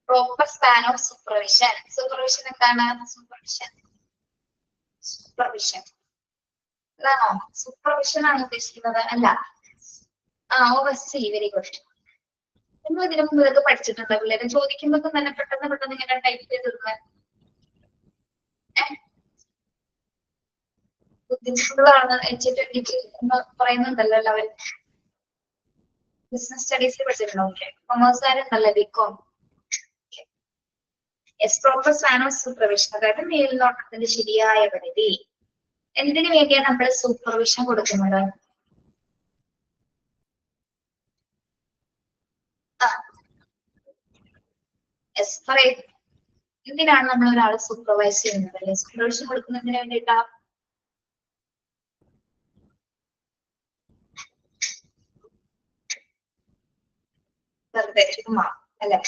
Proper span of supervision. Supervision എന്താണ്? സൂപ്പർവിഷൻ അതാണോ? സൂപ്പർവിഷൻ ആണ് ഉദ്ദേശിക്കുന്നത്? അല്ല, ഓവർസീ. Very good. നിങ്ങൾ ഇതിനു മുമ്പ് ഇതൊക്കെ പഠിച്ചിട്ടുണ്ടോ? പിള്ളേരെ ചോദിക്കുമ്പോ തന്നെ പെട്ടെന്ന് ഇങ്ങനെ ടൈപ്പ് ചെയ്തിരുന്നത് ബുദ്ധിമുട്ടുകളാണ് H20 എന്ന് പറയുന്നുണ്ടല്ലോ എല്ലാവരും. ബിസിനസ് സ്റ്റഡീസിൽ പഠിച്ചിട്ടുണ്ടോ? കൊമേഴ്സുകാരുണ്ടല്ലോ, BCom. Proper span of supervision, അതായത് മേൽനോട്ടത്തിന്റെ ശരിയായ പരിധി. എന്തിനു വേണ്ടിയാണ് നമ്മൾ സൂപ്പർവിഷൻ കൊടുക്കുന്നത്? എന്തിനാണ് നമ്മൾ ഒരാളെ സൂപ്പർവൈസ് ചെയ്യുന്നത് അല്ലെ? സൂപ്പർവിഷൻ കൊടുക്കുന്നതിന് വേണ്ടിയിട്ടാ? വെറുതെ ചുമ്മാ അല്ലെ?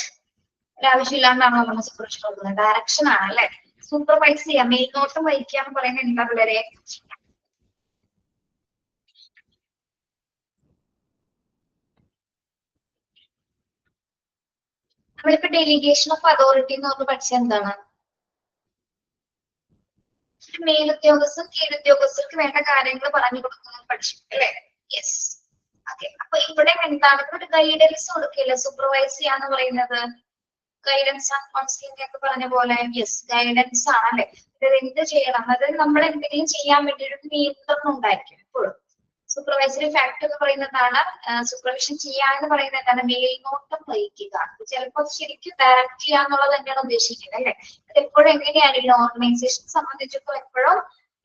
ഒരാവശ്യമില്ലാണ്ടാണോ നമ്മൾ സൂപ്പർവിഷൻ കൊടുക്കുന്നത്? ഡയറക്ഷൻ ആണ് അല്ലെ? സൂപ്പർവൈസ് ചെയ്യാം, മേൽനോട്ടം വഹിക്കുക എന്ന് പറയുന്നത് എന്താ പിള്ളേരെ? നമ്മളിപ്പോ ഡെലിഗേഷൻ ഓഫ് അതോറിറ്റി എന്ന് പറഞ്ഞ് പഠിച്ചത് എന്താണ്? മേലുദ്യോഗസ്ഥർ കീഴുദ്യോഗസ്ഥർക്ക് വേണ്ട കാര്യങ്ങൾ പറഞ്ഞു കൊടുക്കുന്നത് പഠിച്ചു അല്ലെ? യെസ്. ഓക്കെ, അപ്പൊ ഇവിടെ എന്താണ്? ഒരു ഗൈഡൻസ് കൊടുക്കില്ല സൂപ്പർവൈസ് ചെയ്യാന്ന് പറയുന്നത്. ഗൈഡൻസ് ആൻഡ് കൗൺസിലിംഗ് ഒക്കെ പറഞ്ഞ പോലെ യെസ്, ഗൈഡൻസ് ആണ് അല്ലെ? ഇത് എന്ത് ചെയ്യണം, അതായത് നമ്മൾ എന്തെങ്കിലും ചെയ്യാൻ വേണ്ടി ഒരു നിയന്ത്രണം ഉണ്ടായിരിക്കും എപ്പോഴും. സൂപ്പർവൈസറി ഫാക്ടർ എന്ന് പറയുന്നതാണ്, സൂപ്പർവിഷൻ ചെയ്യാന്ന് പറയുന്നത് എന്താണ്? മേൽനോട്ടം വഹിക്കുക. ചിലപ്പോൾ ശരിക്കും ഡയറക്റ്റ് ചെയ്യാന്നുള്ളത് തന്നെയാണ് ഉദ്ദേശിക്കുന്നത് അല്ലെ? അത് എപ്പോഴും എങ്ങനെയാണെങ്കിലും ഓർഗനൈസേഷൻ സംബന്ധിച്ചിടത്തോളം എപ്പോഴും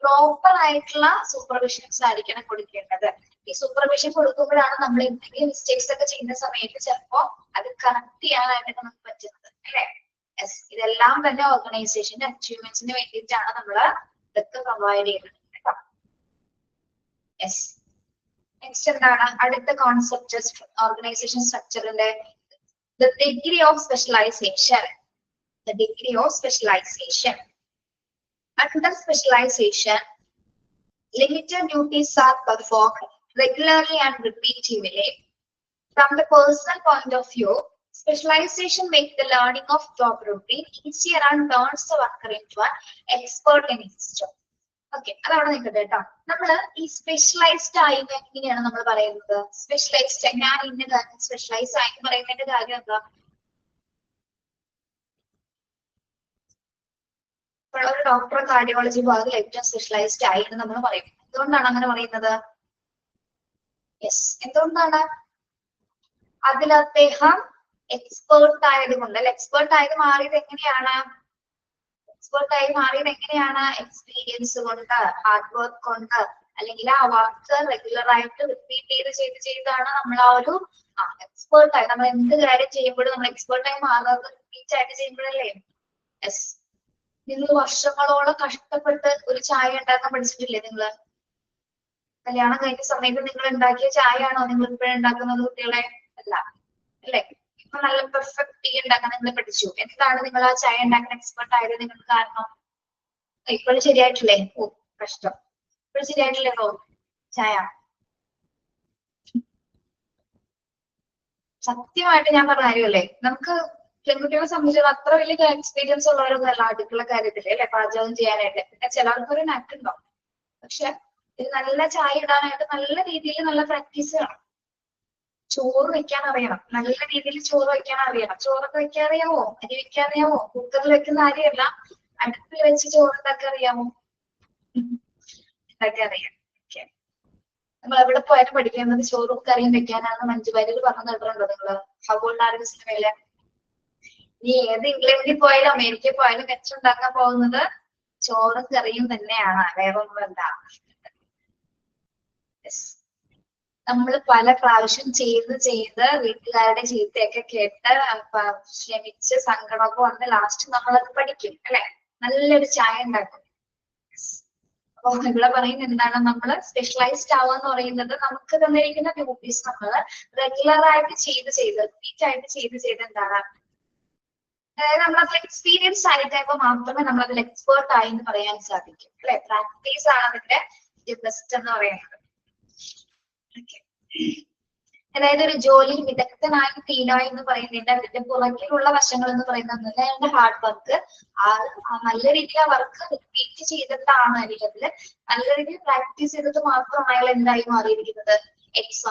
പ്രോപ്പർ ആയിട്ടുള്ള സൂപ്പർവിഷൻസ് ആയിരിക്കണം കൊടുക്കേണ്ടത്. ഈ സൂപ്പർവിഷൻ കൊടുക്കുമ്പോഴാണ് നമ്മൾ എന്തെങ്കിലും മിസ്റ്റേക്സ് ഒക്കെ ചെയ്യുന്ന സമയത്ത് ചിലപ്പോ അത് കറക്റ്റ് ചെയ്യാനായിട്ട് നമുക്ക് പറ്റുന്നത് അല്ലെ? യെസ്, ഇതെല്ലാം തന്നെ ഓർഗനൈസേഷന്റെ അച്ചീവ്മെന്റ്സിന് വേണ്ടിയിട്ടാണ് നമ്മൾ ഇതൊക്കെ പ്രൊവൈഡ് ചെയ്യുന്നത് കേട്ടോ. യെസ്. നെക്സ്റ്റ് എന്താണ്? അടുത്ത കോൺസെപ്റ്റ് ഓർഗനൈസേഷൻ സ്ട്രക്ചറിന്റെ the degree of specialization. The degree of specialization. Under specialization, limited duties are performed regularly and repeatedly. From the personal point of view, specialization makes the learning of job routine easier and turns the worker into an expert in his job. Okay, അതവിടെ നിൽക്കട്ടെ കേട്ടോ. നമ്മള് ഈ specialised ആയി എങ്ങനെയാണ് നമ്മൾ പറയുന്നത്? Specialised, ഞാൻ ഇന്ന കാര്യം സ്പെഷ്യലൈസ് ആയി പറയുന്നതിന്റെ കാര്യം എന്താ? ഇപ്പോൾ ഒരു ഡോക്ടർ കാർഡിയോളജി ഭാഗത്തിൽ ഏറ്റവും സ്പെഷ്യലൈസ്ഡ് ആയി എന്ന് നമ്മൾ പറയും. എന്തുകൊണ്ടാണ് അങ്ങനെ പറയുന്നത്? യെസ്, എന്തുകൊണ്ടാണ്? അതിൽ അദ്ദേഹം എക്സ്പേർട്ട് ആയത് കൊണ്ട് അല്ലെ? എക്സ്പേർട്ട് ആയത് മാറിയത് എങ്ങനെയാണ്? എക്സ്പേർട്ടായി മാറിയത് എങ്ങനെയാണ്? എക്സ്പീരിയൻസ് കൊണ്ട്, ഹാർഡ് വർക്ക് കൊണ്ട്, അല്ലെങ്കിൽ ആ വർക്ക് റെഗുലർ ആയിട്ട് റിപ്പീറ്റ് ചെയ്താണ് നമ്മൾ ആ ഒരു എക്സ്പേർട്ടായി. നമ്മൾ എന്ത് കാര്യം ചെയ്യുമ്പോഴും നമ്മൾ എക്സ്പേർട്ടായി മാറുന്നത് റിപ്പീറ്റ് ആയിട്ട് ചെയ്യുമ്പോഴല്ലേ? യെസ്. നിങ്ങൾ വർഷങ്ങളോളം കഷ്ടപ്പെട്ട് ഒരു ചായ ഉണ്ടാക്കാൻ പഠിച്ചിട്ടില്ലേ? നിങ്ങള് കല്യാണം കഴിഞ്ഞ സമയത്ത് നിങ്ങൾ ഉണ്ടാക്കിയ ചായ ആണോ നിങ്ങൾ ഇപ്പോഴും ഉണ്ടാക്കുന്നത് കുട്ടികളെ? അല്ല അല്ലേ? നല്ല പെർഫെക്റ്റ് ടീ ഉണ്ടാക്കാൻ നിങ്ങൾ പഠിച്ചു. എന്താണ് നിങ്ങൾ ആ ചായ ഉണ്ടാക്കാൻ എക്സ്പെർട്ട് ആയത് നിങ്ങൾക്ക് കാരണം? ഇപ്പോഴും ശരിയായിട്ടില്ലേ? ഓ കഷ്ടം, ഇപ്പോഴും ശരിയായിട്ടില്ലല്ലോ ചായ. സത്യമായിട്ട് ഞാൻ പറഞ്ഞ കാര്യമല്ലേ, നമുക്ക് പെൺകുട്ടികളെ സംബന്ധിച്ചിടത്തോളം അത്ര വലിയ എക്സ്പീരിയൻസ് ഉള്ളവരൊന്നും അല്ല അടുക്കള കാര്യത്തില് അല്ലെ, പാചകം ചെയ്യാനായിട്ട്. പിന്നെ ചിലർക്കൊരു നാക്ക് ഉണ്ടാവും. പക്ഷെ ഇത് നല്ല ചായ ഇടാനായിട്ട് നല്ല രീതിയിൽ നല്ല പ്രാക്ടീസ് വേണം. ചോറ് വെക്കാൻ അറിയണം, നല്ല രീതിയിൽ ചോറ് വെക്കാൻ അറിയണം. ചോറൊക്കെ വെക്കാൻ അറിയാമോ? അരി വെക്കാൻ അറിയാമോ? കുക്കറിൽ വെക്കുന്ന അരിയല്ല, അടുപ്പിൽ വെച്ച് ചോറ് ഉണ്ടാക്കാൻ അറിയാമോ? ഉണ്ടാക്കാൻ അറിയാം. ഓക്കെ, നമ്മൾ എവിടെ പോയാലും പഠിക്കുന്നത് ചോറും കറിയും വെക്കാനാണ്. മഞ്ജു വാര്യർ പറഞ്ഞു കേട്ടിട്ടുണ്ടോ നിങ്ങള്? ഹൗണ്ടാർന്ന സിനിമയില്. നീ ഏത് ഇംഗ്ലണ്ടിൽ പോയാലും അമേരിക്കയിൽ പോയാലും വെച്ചുണ്ടാക്കാൻ പോകുന്നത് ചോറും കറിയും തന്നെയാണ്, വേറെ ഒന്നുമല്ല. നമ്മൾ പല പ്രാവശ്യം ചെയ്ത് വീട്ടുകാരുടെ ചീത്തയൊക്കെ കേട്ട് ക്ഷമിച്ച് സങ്കടമൊക്കെ വന്ന് ലാസ്റ്റ് നമ്മളത് പഠിക്കും അല്ലെ, നല്ലൊരു ചായ ഉണ്ടാക്കും. അപ്പൊ ഇവിടെ പറയുന്നത് എന്താണ്, നമ്മള് സ്പെഷ്യലൈസ്ഡ് ആവുക എന്ന് പറയുന്നത് നമുക്ക് തന്നിരിക്കുന്ന ഡ്യൂട്ടീസ് നമ്മൾ റെഗുലർ ആയിട്ട് റിപ്പീറ്റ് ആയിട്ട് ചെയ്ത് എന്താണ്, അതായത് നമ്മളതിൽ എക്സ്പീരിയൻസ് ആയിട്ടാകുമ്പോൾ മാത്രമേ നമ്മളതിൽ എക്സ്പേർട്ട് ആയി എന്ന് പറയാൻ സാധിക്കും അല്ലെ. പ്രാക്ടീസ് ആണ് അതിന്റെ ബെസ്റ്റ് എന്ന് പറയുന്നത്. അതായത് ഒരു ജോലിയിൽ വിദഗ്ധനായി തീരായി എന്ന് പറയുന്നതിന്റെ അതിന്റെ പുറകിലുള്ള വശങ്ങൾ എന്ന് പറയുന്നത് അയാളുടെ ഹാർഡ് വർക്ക്. നല്ല രീതിയിൽ ആ വർക്ക് റിപ്പീറ്റ് ചെയ്തിട്ടാണ്, അല്ലെങ്കിൽ നല്ല രീതിയിൽ പ്രാക്ടീസ് ചെയ്തിട്ട് മാത്രമാണ് അയാൾ എന്തായി മാറിയിരിക്കുന്നത്,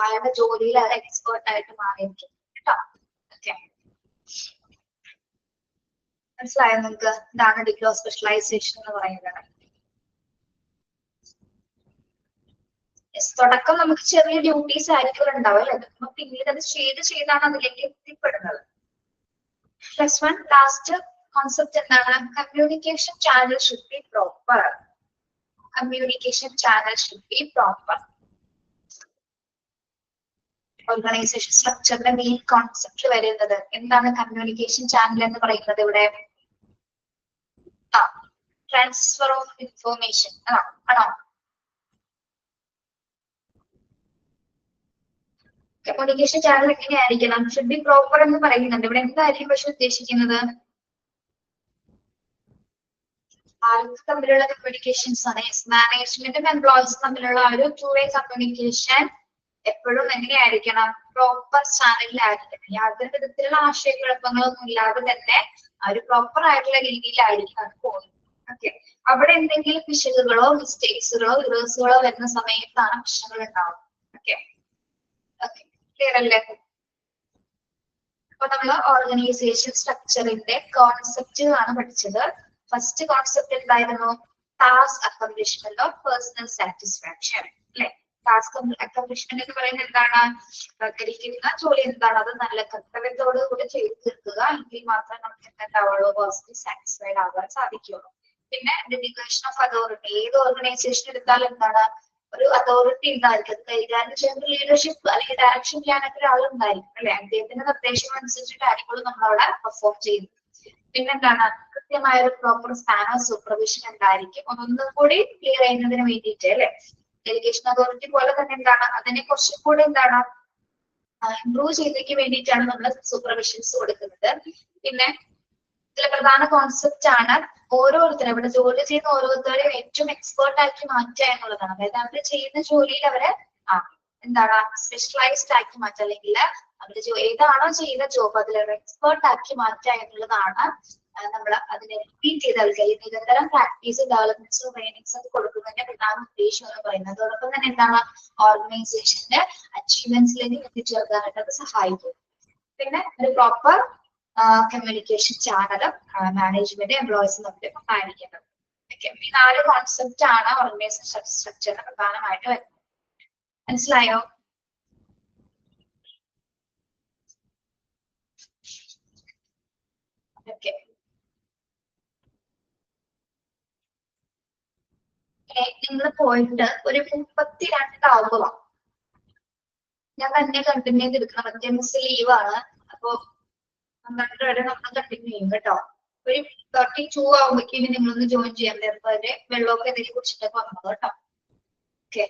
അയാളുടെ ജോലിയിൽ അയാൾ എക്സ്പേർട്ട് ആയിട്ട് മാറിയിരിക്കുന്നത് കേട്ടോ. ഓക്കെ, മനസ്സിലായോ നിങ്ങൾക്ക്? ഇതാണ് ഡിഗ്രി ഓഫ് സ്പെഷ്യലൈസേഷൻ എന്ന് പറയുന്നത്. തുടക്കം നമുക്ക് ചെറിയ ഡ്യൂട്ടീസ് ആയിരിക്കും ഉണ്ടാവും അല്ലെ, നമ്മൾ പിന്നീട് അത് ചെയ്താണ് അതിലേക്ക് എത്തിപ്പെടുന്നത്. പ്ലസ് വൺ ലാസ്റ്റ് കോൺസെപ്റ്റ് എന്താണ്? Communication channel should be proper. Communication channel should be proper. Organisation സ്ട്രക്ചറിന്റെ മെയിൻ കോൺസെപ്റ്റ് വരുന്നത് എന്താണ്? കമ്മ്യൂണിക്കേഷൻ ചാനൽ എന്ന് പറയുന്നത് ഇവിടെ ട്രാൻസ്ഫർ ഓഫ് ഇൻഫോർമേഷൻ ആണോ? കമ്മ്യൂണിക്കേഷൻ ചാനൽ എങ്ങനെയായിരിക്കണം? ഷുഡ് ബി പ്രോപ്പർ എന്ന് പറയുന്നുണ്ട്. ഇവിടെ എന്തായിരിക്കും പക്ഷെ ഉദ്ദേശിക്കുന്നത്? ആർക്ക് തമ്മിലുള്ള കമ്മ്യൂണിക്കേഷൻസ് ആണ്? മാനേജ്മെന്റും എംപ്ലോയീസും തമ്മിലുള്ള ഒരു ടു വേ കമ്മ്യൂണിക്കേഷൻ എപ്പോഴും എങ്ങനെയായിരിക്കണം? പ്രോപ്പർ ചാനലിലായിരിക്കണം. യാതൊരു വിധത്തിലുള്ള ആശയക്കുഴപ്പങ്ങളൊന്നും ഇല്ലാതെ തന്നെ ഒരു പ്രോപ്പർ ആയിട്ടുള്ള രീതിയിലായിരിക്കും അത് പോകുന്നത്. ഓക്കെ, അവിടെ എന്തെങ്കിലും പിശകുകളോ മിസ്റ്റേക്സുകളോ ഇറേഴ്സുകളോ വരുന്ന സമയത്താണ് പ്രശ്നങ്ങൾ ഉണ്ടാവുന്നത്. ഓക്കെ, ക്ലിയർ അല്ലേ? അപ്പൊ നമ്മൾ ഓർഗനൈസേഷൻ സ്ട്രക്ചറിന്റെ കോൺസെപ്റ്റ് ആണ് പഠിച്ചത്. ഫസ്റ്റ് കോൺസെപ്റ്റ് എന്തായിരുന്നു? Task accomplishment of personal satisfaction അല്ലെ. ടാസ്ക് അക്കംപ്ലിഷ്മെന്റ് എന്ന് പറയുന്നത് എന്താണ്? കരിക്കുന്ന ജോലി എന്താണ്, അത് നല്ല കർത്തവ്യത്തോടു കൂടി ചെയ്തു തീർക്കുക. എങ്കിൽ മാത്രമേ നമുക്ക് എന്താവുള്ളൂ, പേഴ്സണലി സാറ്റിസ്ഫൈഡ് ആകാൻ സാധിക്കുള്ളൂ. പിന്നെ ഡെലിഗേഷൻ ഓഫ് അതോറിറ്റി. ഏത് ഓർഗനൈസേഷൻ എടുത്താലും എന്താണ്, ഒരു അതോറിറ്റി ഉണ്ടായിരിക്കും. അത് കൈകാര്യം ചെയ്യുന്ന ലീഡർഷിപ്പ് അല്ലെങ്കിൽ ഡയറക്ഷൻ ചെയ്യാനൊക്കെ ഒരാളുണ്ടായിരിക്കും അല്ലെ. അദ്ദേഹത്തിന്റെ നിർദ്ദേശം അനുസരിച്ചിട്ടായിരിക്കും നമ്മളവിടെ പെർഫോം ചെയ്യുന്നത്. പിന്നെന്താണ്, കൃത്യമായ ഒരു പ്രോപ്പർ സ്പാൻ ഓഫ് സൂപ്പർവിഷൻ ഉണ്ടായിരിക്കും. ഒന്നും കൂടി ക്ലിയർ ചെയ്യുന്നതിന് വേണ്ടിയിട്ട് അല്ലെ. ഡെലിഗേഷൻ അതോറിറ്റി പോലെ തന്നെ എന്താണ്, അതിനെ കുറച്ചും കൂടി എന്താണ് ഇംപ്രൂവ് ചെയ്തേക്ക് വേണ്ടിയിട്ടാണ് നമ്മൾ സൂപ്പർവിഷൻസ് കൊടുക്കുന്നത്. പിന്നെ ഇതിലെ പ്രധാന കോൺസെപ്റ്റ് ആണ് ഓരോരുത്തരും ഇവിടെ ജോലി ചെയ്യുന്ന ഓരോരുത്തരെയും ഏറ്റവും എക്സ്പേർട്ട് ആക്കി മാറ്റുക എന്നുള്ളതാണ്. അതായത് അവർ ചെയ്യുന്ന ജോലിയിൽ അവരെ എന്താണ് സ്പെഷ്യലൈസ്ഡ് ആക്കി മാറ്റുക, അല്ലെങ്കിൽ അവര് ഏതാണോ ചെയ്യുന്ന ജോബ് അതിൽ എക്സ്പേർട്ട് ആക്കി മാറ്റുക എന്നുള്ളതാണ് നമ്മൾ അതിനെ റിപ്പീറ്റ് ചെയ്ത് അല്ലെങ്കിൽ നിരന്തരം പ്രാക്ടീസ് ഡെവലപ്മെന്റ്സും ട്രെയിനിങ്സ് ഒക്കെ കൊടുക്കുന്നതിന്റെ പ്രധാന ഉദ്ദേശം എന്ന് പറയുന്നത്. അതോടൊപ്പം തന്നെ എന്താണ്, ഓർഗനൈസേഷന്റെ അച്ചീവ്മെന്റ്സിലേക്ക് എത്തിച്ചേർക്കാനായിട്ട് അത് സഹായിക്കും. പിന്നെ ഒരു പ്രോപ്പർ കമ്മ്യൂണിക്കേഷൻ ചാനലും മാനേജ്മെന്റ് എംപ്ലോയീസും തമ്മിൽ ഉണ്ടായിരിക്കുന്നത്. ഓക്കെ, ഈ 4 കോൺസെപ്റ്റ് ആണ് ഓർഗനൈസേഷൻ സ്ട്രക്ചറിന് പ്രധാനമായിട്ട് വരുന്നത്. മനസ്സിലായോ? ഓക്കെ, നിങ്ങൾ പോയിട്ട് ഒരു 32 ആവുമ്പോഴാണ് ഞാൻ തന്നെ കണ്ടിന്യൂ ചെയ്തെടുക്കണം. മറ്റേ മിസ് ലീവാണ്. അപ്പൊ 12 വരെ നമ്മൾ കണ്ടിന്യൂ ചെയ്യും കേട്ടോ. ഒരു 32 ആവുമ്പോഴേക്കും നിങ്ങളൊന്ന് ജോയിൻ ചെയ്യാൻ വരെ വെള്ളമൊക്കെ എന്തെങ്കിലും കുടിച്ചിട്ടൊക്കെ വന്നത് കേട്ടോ. Okay,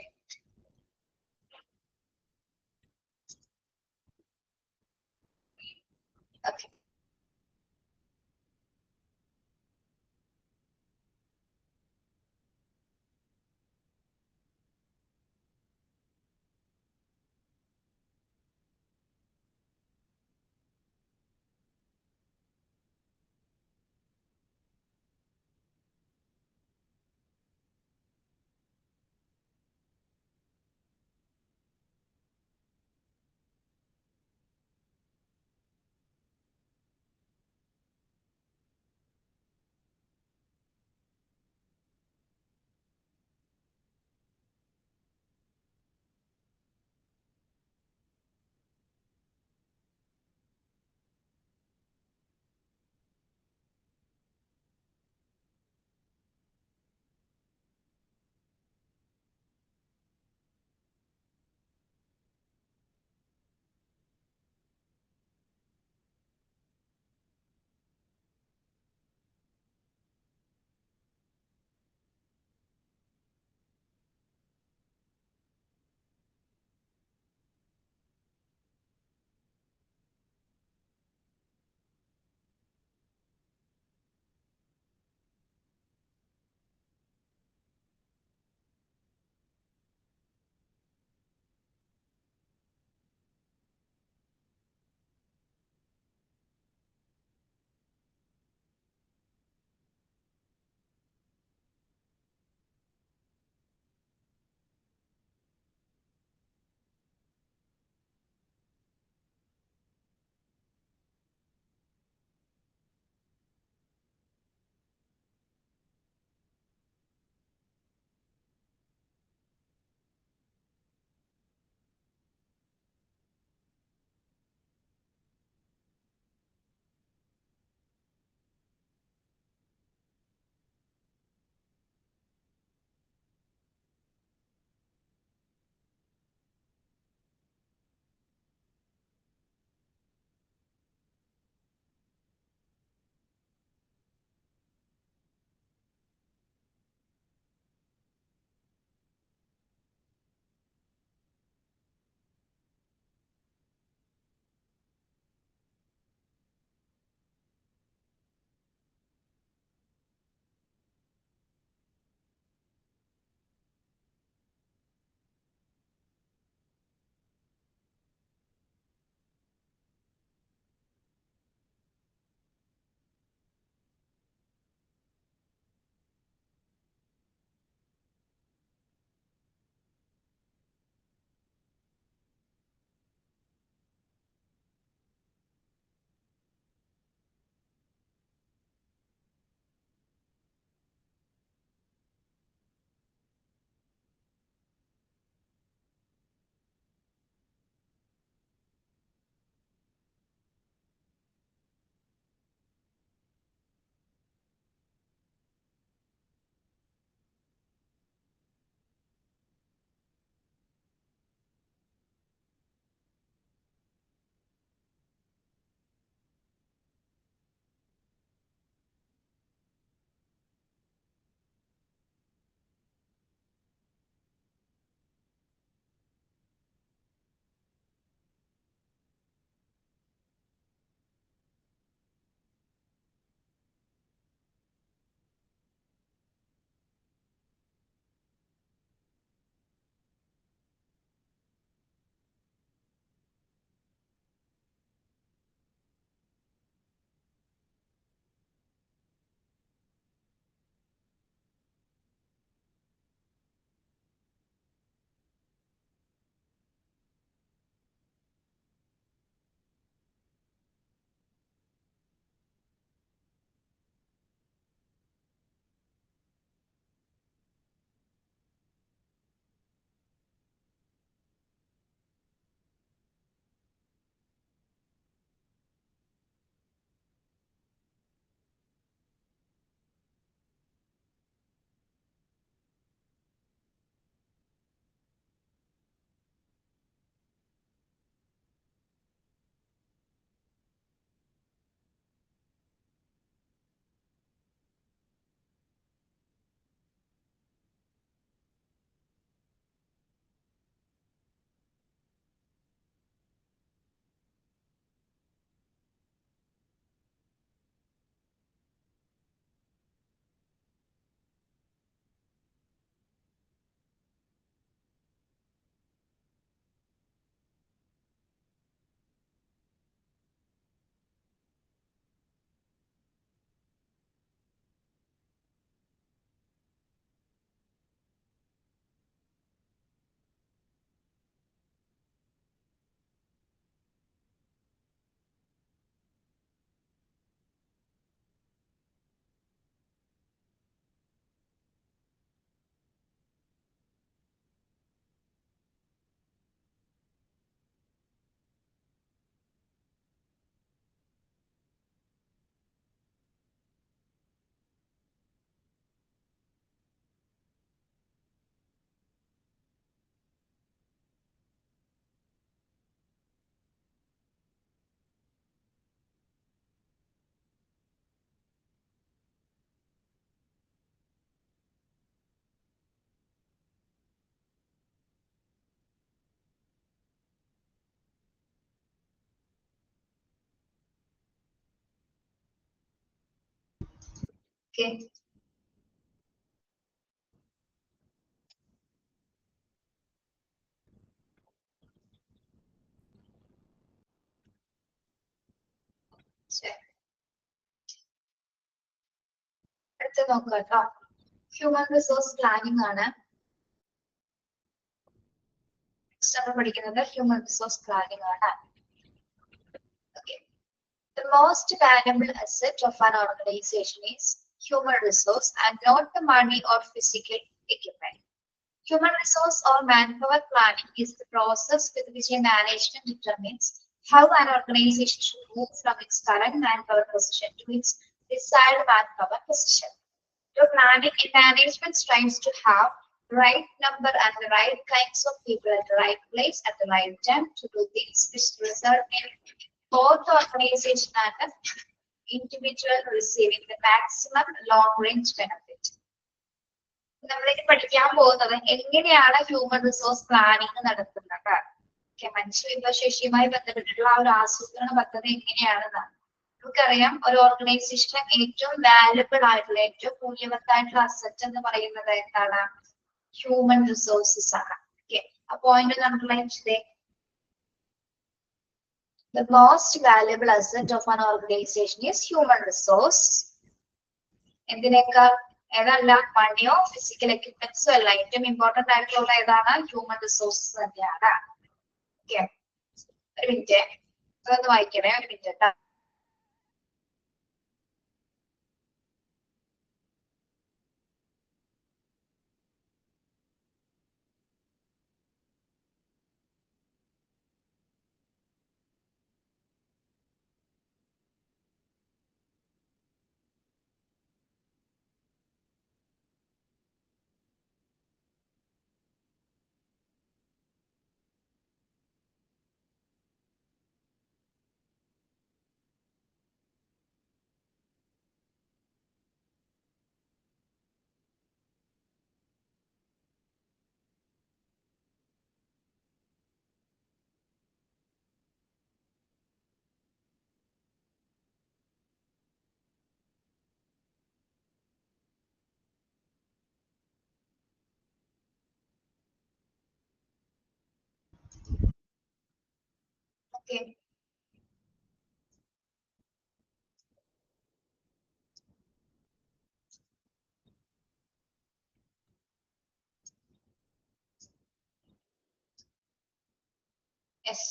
Okay. അടുത്ത നോക്കാം കേട്ടോ. ഹ്യൂമൻ റിസോഴ്സ് പ്ലാനിംഗ് ആണ് നമ്മൾ പഠിക്കുന്നത്. ഹ്യൂമൻ റിസോഴ്സ് പ്ലാനിംഗ് ആണ്. The most valuable asset of an organization is human resource and not the money or physical equipment. Human resource or manpower planning is the process with which a management determines how an organization should move from its current manpower position to its desired manpower position. Through planning, a management strives to have the right number and the right kinds of people at the right place at the right time to do things which result in both the organization and the individual receiving the maximum long-range benefit. നമ്മളിനി പഠിക്കാൻ പോകുന്നത് എങ്ങനെയാണ് human resource planning നടത്തുന്നത്. മനുഷ്യ വിഭവശേഷിയുമായി ബന്ധപ്പെട്ടിട്ടുള്ള ആ ഒരു ആസൂത്രണ പദ്ധതി എങ്ങനെയാണെന്നാണ്. നമുക്കറിയാം ഒരു ഓർഗനൈസേഷന് ഏറ്റവും വാല്യുബിൾ ആയിട്ടുള്ള ഏറ്റവും മൂല്യവത്തായിട്ടുള്ള അസറ്റ് എന്ന് പറയുന്നത് എന്താണ്? ഹ്യൂമൻ റിസോഴ്സസ് ആണ്. ഓക്കെ, ആ പോയിന്റ് നമുക്കുള്ള The most valuable asset of an organization is human resource. എന്തിനേക്കാൾ ഏതല്ല മണിയോ ഫിസിക്കൽ എക്യുപ്മെന്റ്സോ അല്ല, ഏറ്റവും ഇമ്പോർട്ടന്റ് ആയിട്ടുള്ള ഏതാണ്? ഹ്യൂമൻ റിസോഴ്സസ് തന്നെയാണ്. ഓക്കെ, ഒരു മിനിറ്റ് അതൊന്ന് വായിക്കണേ, ഒരു മിനിറ്റ് കേട്ടോ. Okay. Yes.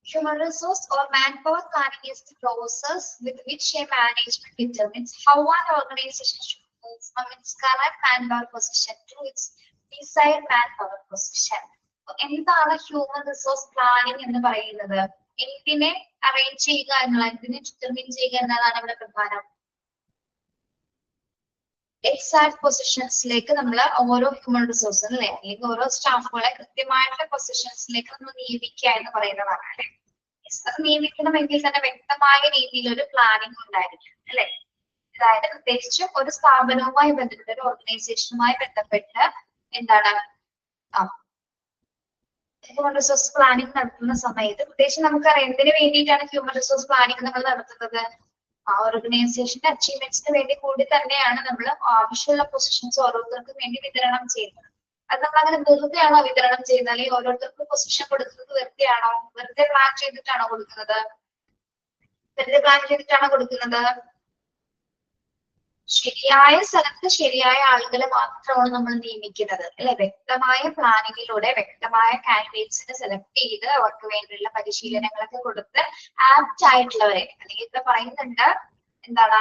Human resource or manpower planning is the process with which a management determines how an organization should move from its current manpower position to its desired manpower position. എന്താണ് human resource planning എന്ന് പറയുന്നത്? എന്തിനെ arrange ചെയ്യുക എന്നുള്ള, എന്തിനെ determine ചെയ്യുക എന്നതാണ് ഇവിടെ പ്രധാനം. എക്സാക്ട് പൊസിഷൻസിലേക്ക് നമ്മൾ ഓരോ ഹ്യൂമൻ റിസോഴ്സ് അല്ലെ, അല്ലെങ്കിൽ ഓരോ സ്റ്റാഫുകളെ കൃത്യമായിട്ടുള്ള പൊസിഷൻസിലേക്ക് നമ്മൾ നിയമിക്കുക എന്ന് പറയുന്നതാണ് അല്ലെ. അത് നിയമിക്കണമെങ്കിൽ തന്നെ വ്യക്തമായ രീതിയിൽ ഒരു പ്ലാനിംഗ് ഉണ്ടായിരിക്കും അല്ലെ. അതായത് പ്രത്യേകിച്ച് ഒരു സ്ഥാപനവുമായി ബന്ധപ്പെട്ട്, ഒരു ഓർഗനൈസേഷനുമായി ബന്ധപ്പെട്ട് എന്താണ് ഹ്യൂമൻ റിസോഴ്സ് പ്ലാനിംഗ് നടത്തുന്ന സമയത്ത് പ്രത്യേകിച്ച് നമുക്കറിയാം എന്തിനു വേണ്ടിയിട്ടാണ് ഹ്യൂമൻ റിസോഴ്സ് പ്ലാനിംഗ് നമ്മൾ നടത്തുന്നത്. ആ ഓർഗനൈസേഷന്റെ അച്ചീവ്മെന്റ്സിന് വേണ്ടി കൂടി തന്നെയാണ് നമ്മൾ ആവശ്യമുള്ള പൊസിഷൻസ് ഓരോരുത്തർക്കും വേണ്ടി വിതരണം ചെയ്യുന്നത്. അത് നമ്മൾ അങ്ങനെ വെറുതെയാണോ വിതരണം ചെയ്യുന്നത്, അല്ലെങ്കിൽ ഓരോരുത്തർക്കും പൊസിഷൻ കൊടുക്കുന്നത് വെറുതെയാണോ? വെറുതെ പ്ലാൻ ചെയ്തിട്ടാണോ കൊടുക്കുന്നത്? വെറുതെ പ്ലാൻ ചെയ്തിട്ടാണോ കൊടുക്കുന്നത്? ശരിയായ സ്ഥലത്ത് ശരിയായ ആളുകളെ മാത്രമാണ് നമ്മൾ നിയമിക്കുന്നത് അല്ലെ. വ്യക്തമായ പ്ലാനിങ്ങിലൂടെ വ്യക്തമായ കാൻഡിഡേറ്റ്സിനെ സെലക്ട് ചെയ്ത് അവർക്ക് വേണ്ടിയുള്ള പരിശീലനങ്ങളൊക്കെ കൊടുത്ത് ആപ്റ്റ് ആയിട്ടുള്ളവരെ, അല്ലെങ്കിൽ ഇപ്പൊ പറയുന്നുണ്ട് എന്താണ്,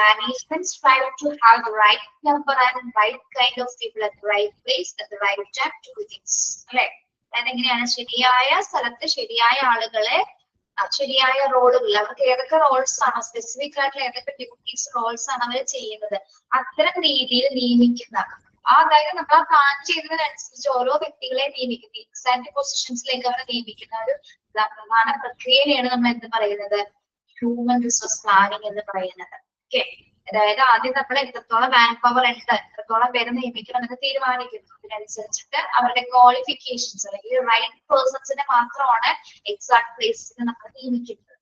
management strive to have the right number and right kind of people at the right place at the right time to do things അല്ലെ. അതെങ്ങനെയാണ്? ശരിയായ സ്ഥലത്ത് ശരിയായ ആളുകളെ, ശരിയായ റോളുകൾ, അവർക്ക് ഏതൊക്കെ റോൾസ് ആണ്, സ്പെസിഫിക് ആയിട്ടുള്ള ഏതൊക്കെ ഡ്യൂട്ടീസ് റോൾസ് ആണ് അവർ ചെയ്യുന്നത്, അത്തരം രീതിയിൽ നിയമിക്കുന്ന, അതായത് നമ്മൾ ആ പ്ലാൻ ചെയ്തതിനനുസരിച്ച് ഓരോ വ്യക്തികളെ നിയമിക്കുന്നത്, എക്സാക്ട് പൊസിഷൻസിലേക്ക് അവരെ നിയമിക്കുന്ന ഒരു പ്രധാന പ്രക്രിയയാണ് നമ്മൾ എന്ത് പറയുന്നത്? ഹ്യൂമൻ റിസോഴ്സ് പ്ലാനിംഗ് എന്ന് പറയുന്നത്. ഓക്കെ, അതായത് ആദ്യം നമ്മൾ എത്രത്തോളം മാൻ പവർ ഉണ്ട്, എത്രത്തോളം പേരെ നിയമിക്കണം എന്ന് തീരുമാനിക്കുന്നു. അതിനനുസരിച്ചിട്ട് അവരുടെ ക്വാളിഫിക്കേഷൻസ് അല്ലെങ്കിൽ റൈറ്റ് പേഴ്സൺസിനെ മാത്രമാണ് എക്സാക്ട് പ്ലേസിൽ നമ്മൾ നിയമിക്കുന്നത്.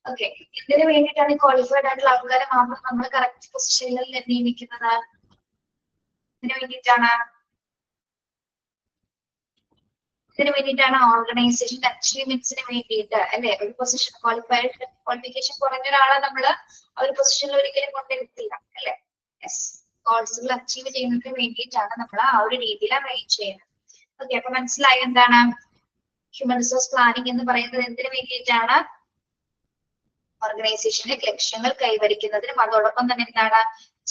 ഓക്കെ, ഇതിന് വേണ്ടിയിട്ടാണ് ക്വാളിഫൈഡ് ആയിട്ടുള്ള ആൾക്കാരെ മാത്രം നമ്മൾ കറക്റ്റ് പൊസിഷനിൽ നിയമിക്കുന്നത്. ഇതിന് വേണ്ടിയിട്ടാണ് ഓർഗനൈസേഷൻ അച്ചീവ്മെന്റ്സിന് വേണ്ടിയിട്ട് അല്ലെ. ഒരു പൊസിഷൻ ക്വാളിഫിക്കേഷൻ കുറഞ്ഞ ഒരാളെ നമ്മള് ആ ഒരു പൊസിഷനിൽ ഒരിക്കലും കൊണ്ടുവരുത്തില്ല അല്ലെ. യെസ്, ഗോൾസുകൾ അച്ചീവ് ചെയ്യുന്നതിന് വേണ്ടിയിട്ടാണ് നമ്മൾ ആ ഒരു രീതിയിൽ അറേഞ്ച് ചെയ്യുന്നത്. ഓക്കെ, അപ്പൊ മനസ്സിലായി എന്താണ് ഹ്യൂമൻ റിസോഴ്സ് പ്ലാനിങ് എന്ന് പറയുന്നത്. എന്തിനു വേണ്ടിയിട്ടാണ്? ഓർഗനൈസേഷന്റെ ലക്ഷ്യങ്ങൾ കൈവരിക്കുന്നതിനും അതോടൊപ്പം തന്നെ എന്താണ്